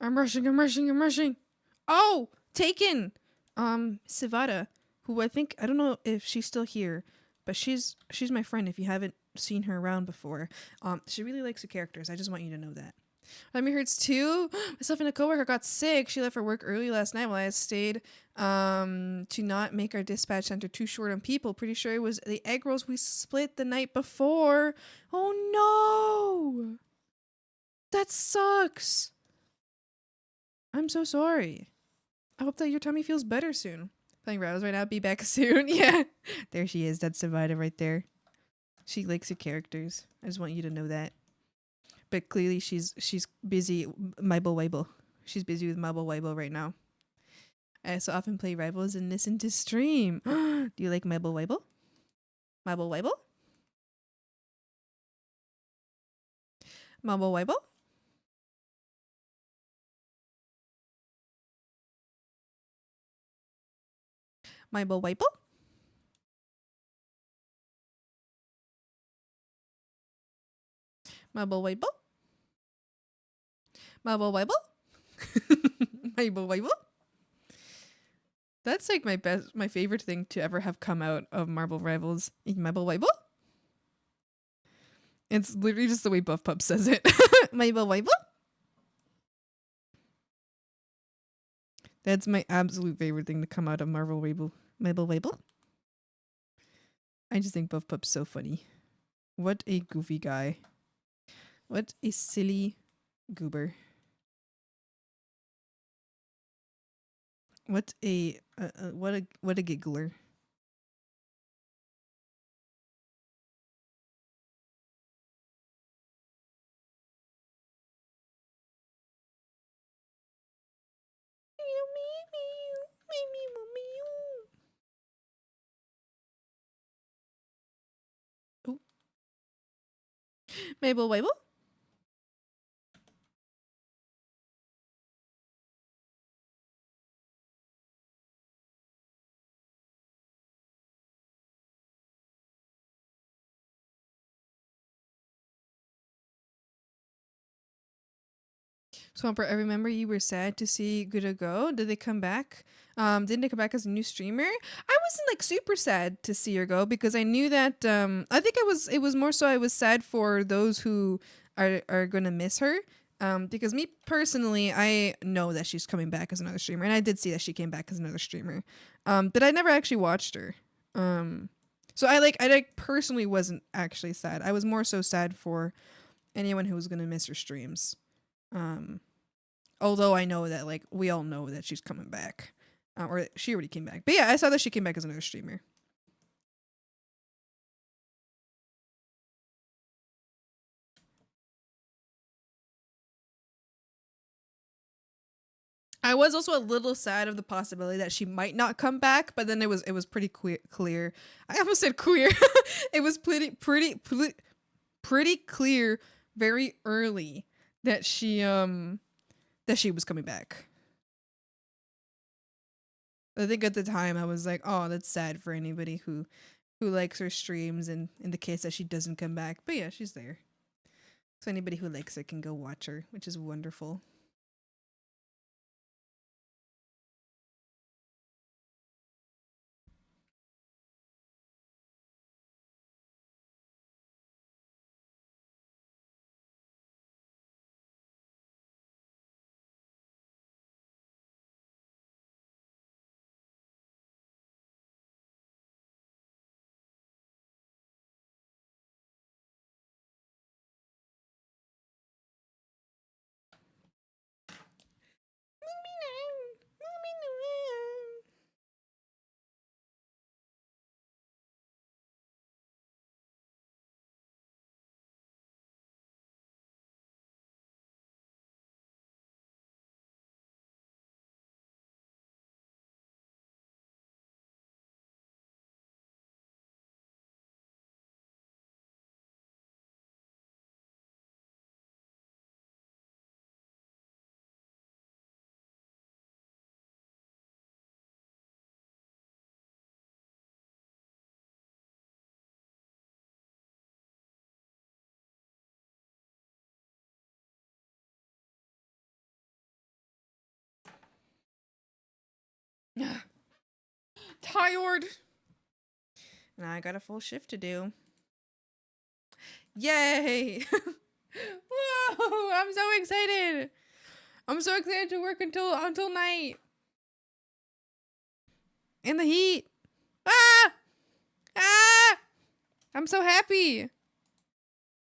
I'm rushing. Oh, taken. Savada, who I don't know if she's still here, but she's my friend if you haven't seen her around before. She really likes the characters. I just want you to know that. Tummy hurts too. Myself and a coworker got sick. She left for work early last night while I stayed to not make our dispatch center too short on people. Pretty sure it was the egg rolls we split the night before. Oh no. That sucks. I'm so sorry. I hope that your tummy feels better soon. Playing Rattles right now. Be back soon. Yeah. There she is. That's Savida right there. She likes her characters. I just want you to know that. But clearly she's busy. Mibble Wibble. She's busy with Mibble Wibble right now. I also often play Rivals and listen to stream. Do you like Mibble Wibble? Mibble Wibble? Mibble Wibble? Mibble Wibble? Mibble Wibble? Mibble Wibble? Mibble Wibble? That's like my favorite thing to ever have come out of Marble Rivals in Mibble Wibble. It's literally just the way Buff Pup says it. Mibble Wibble? That's my absolute favorite thing to come out of Marvel Wibble. Mibble Wibble? I just think Buff Pup's so funny. What a goofy guy. What a silly goober. What a giggler. Oh. Mabel Wabel? Swamper, I remember you were sad to see Good Go. Did they come back? Didn't they come back as a new streamer? I wasn't like super sad to see her go because I knew that I think it was more so I was sad for those who are gonna miss her. Because me personally, I know that she's coming back as another streamer, and I did see that she came back as another streamer. But I never actually watched her. So I personally wasn't actually sad. I was more so sad for anyone who was gonna miss her streams. Although I know that like we all know that she's coming back, or she already came back. But yeah, I saw that she came back as another streamer. I was also a little sad of the possibility that she might not come back, but then it was pretty clear. I almost said queer. It was pretty clear very early that she was coming back. I think at the time I was like, oh, that's sad for anybody who likes her streams, and in the case that she doesn't come back. But yeah, she's there. So anybody who likes her can go watch her, which is wonderful. Tired. Now I got a full shift to do. Yay! Whoa! I'm so excited. I'm so excited to work until night. In the heat. Ah! Ah! I'm so happy.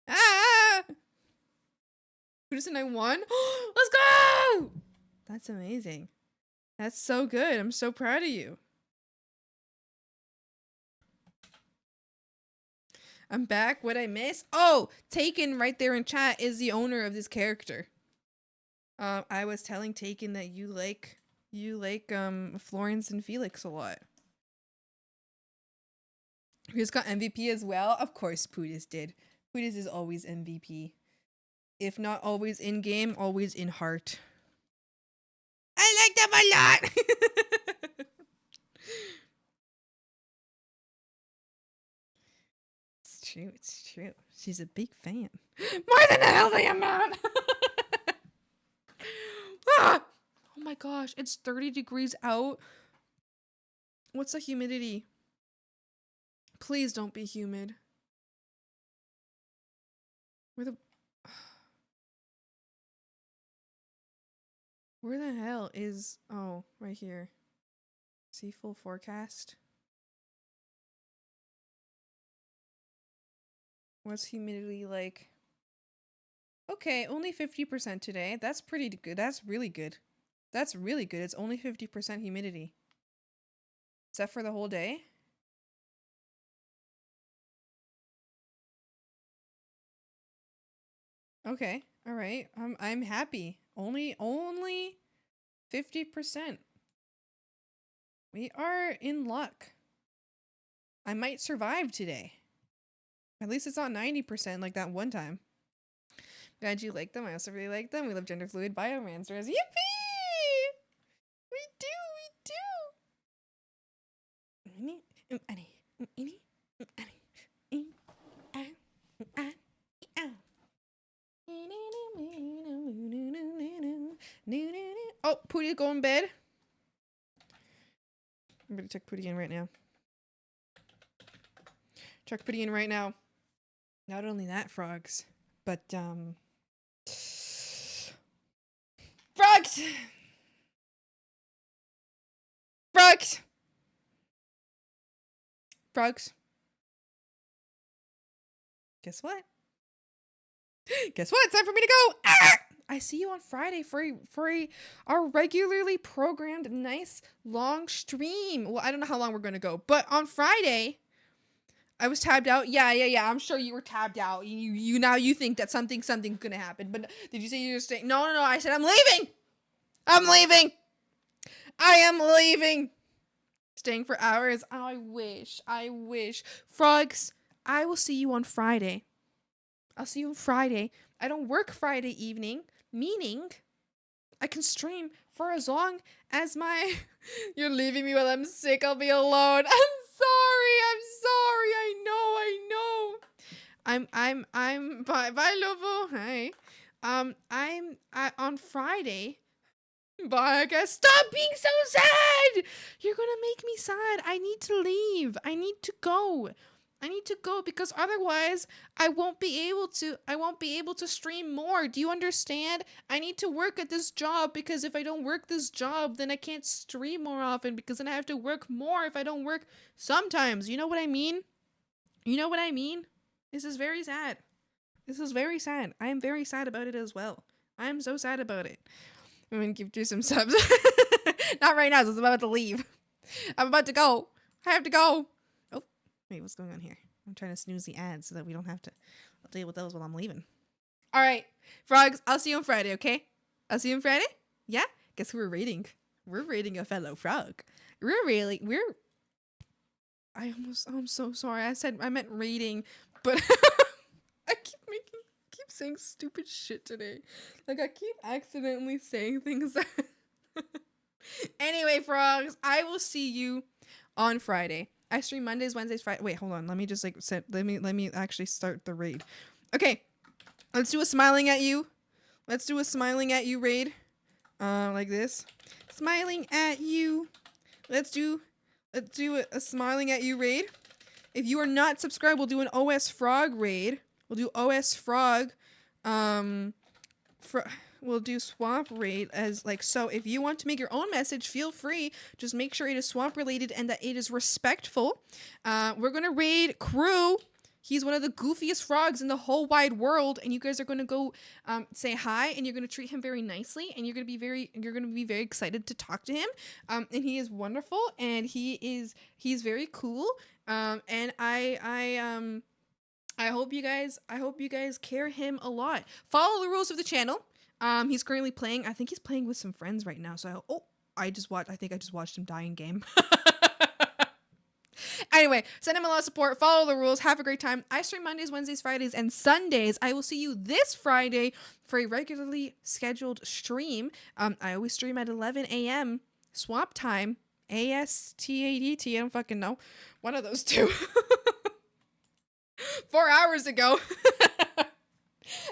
Ah! Who doesn't I won? Let's go! That's amazing. That's so good. I'm so proud of you. I'm back. What I miss? Oh, Taken right there in chat is the owner of this character. I was telling Taken that you like Florence and Felix a lot. Who's got MVP as well? Of course, Pootis did. Pootis is always MVP. If not always in game, always in heart. I like them a lot. It's true. It's true. She's a big fan. More than a healthy amount. Ah! Oh my gosh, it's 30 degrees out. What's the humidity? Please don't be humid. Where the hell is... Oh, right here. See full forecast? What's humidity like? Okay, only 50% today. That's pretty good. That's really good. That's really good. It's only 50% humidity. Is that for the whole day? Okay, all right. I'm happy. Only 50%. We are in luck. I might survive today. At least it's not 90% like that one time. Glad you like them. I also really like them. We love gender fluid biomancers. Yippee! We do. Oh, Pooty, go in bed. I'm gonna check Pooty in right now. Check Pooty in right now. Not only that, frogs, but frogs! Frogs! Frogs. Guess what? Guess what? It's time for me to go! Ah! I see you on Friday for our regularly programmed nice long stream. Well, I don't know how long we're gonna go, but on Friday, I was tabbed out. Yeah. I'm sure you were tabbed out. You now you think that something's gonna happen. But did you say you were staying? No. I said I'm leaving. I'm leaving. I am leaving. Staying for hours. I wish. Frogs, I will see you on Friday. I'll see you on Friday. I don't work Friday evening, meaning I can stream for as long as my... You're leaving me while I'm sick. I'll be alone. I'm sorry. I know. Bye, Lovo. Hi. On Friday. Bye, I guess. Stop being so sad. You're gonna make me sad. I need to leave. I need to go because otherwise I won't be able to stream more. Do you understand? I need to work at this job because if I don't work this job, then I can't stream more often because then I have to work more if I don't work sometimes. You know what I mean? This is very sad. I am very sad about it as well. I am so sad about it. I'm gonna give you some subs. Not right now, because I'm about to leave. I'm about to go. I have to go. Oh, wait, what's going on here? I'm trying to snooze the ads so that we don't have to deal with those while I'm leaving. All right, frogs, I'll see you on Friday, okay? I'll see you on Friday? Yeah? Guess who we're raiding? We're raiding a fellow frog. I'm so sorry. I meant raiding, but I keep saying stupid shit today. Like, I keep accidentally saying things that... Anyway, frogs, I will see you on Friday. I stream Mondays, Wednesdays, Friday. Wait, hold on. Let me just let me actually start the raid. Okay. Let's do a smiling at you. Let's do a smiling at you raid. Like this. Smiling at you. Let's do do a smiling at you raid. If you are not subscribed, we'll do an OS Frog raid. We'll do OS Frog. We'll do swamp raid as like so. If you want to make your own message, feel free. Just make sure it is swamp related and that it is respectful. We're gonna raid Crew. He's one of the goofiest frogs in the whole wide world, and you guys are gonna go say hi, and you're gonna treat him very nicely, and you're gonna be very excited to talk to him. And he is wonderful, and he's very cool. And I hope you guys care him a lot. Follow the rules of the channel. He's currently playing. I think he's playing with some friends right now. So I think I just watched him die in game. Anyway, send him a lot of support. Follow the rules. Have a great time. I stream Mondays, Wednesdays, Fridays, and Sundays. I will see you this Friday for a regularly scheduled stream. I always stream at 11 a.m. swamp time. ASTADT. I don't fucking know. One of those two. 4 hours ago.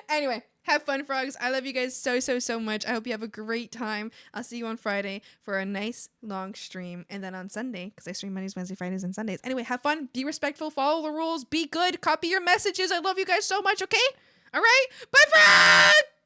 Anyway, have fun, frogs. I love you guys so much. I hope you have a great time. I'll see you on Friday for a nice long stream. And then on Sunday, because I stream Mondays, Wednesdays, Fridays, and Sundays. Anyway, have fun. Be respectful. Follow the rules. Be good. Copy your messages. I love you guys so much, okay? All right? Bye, frogs!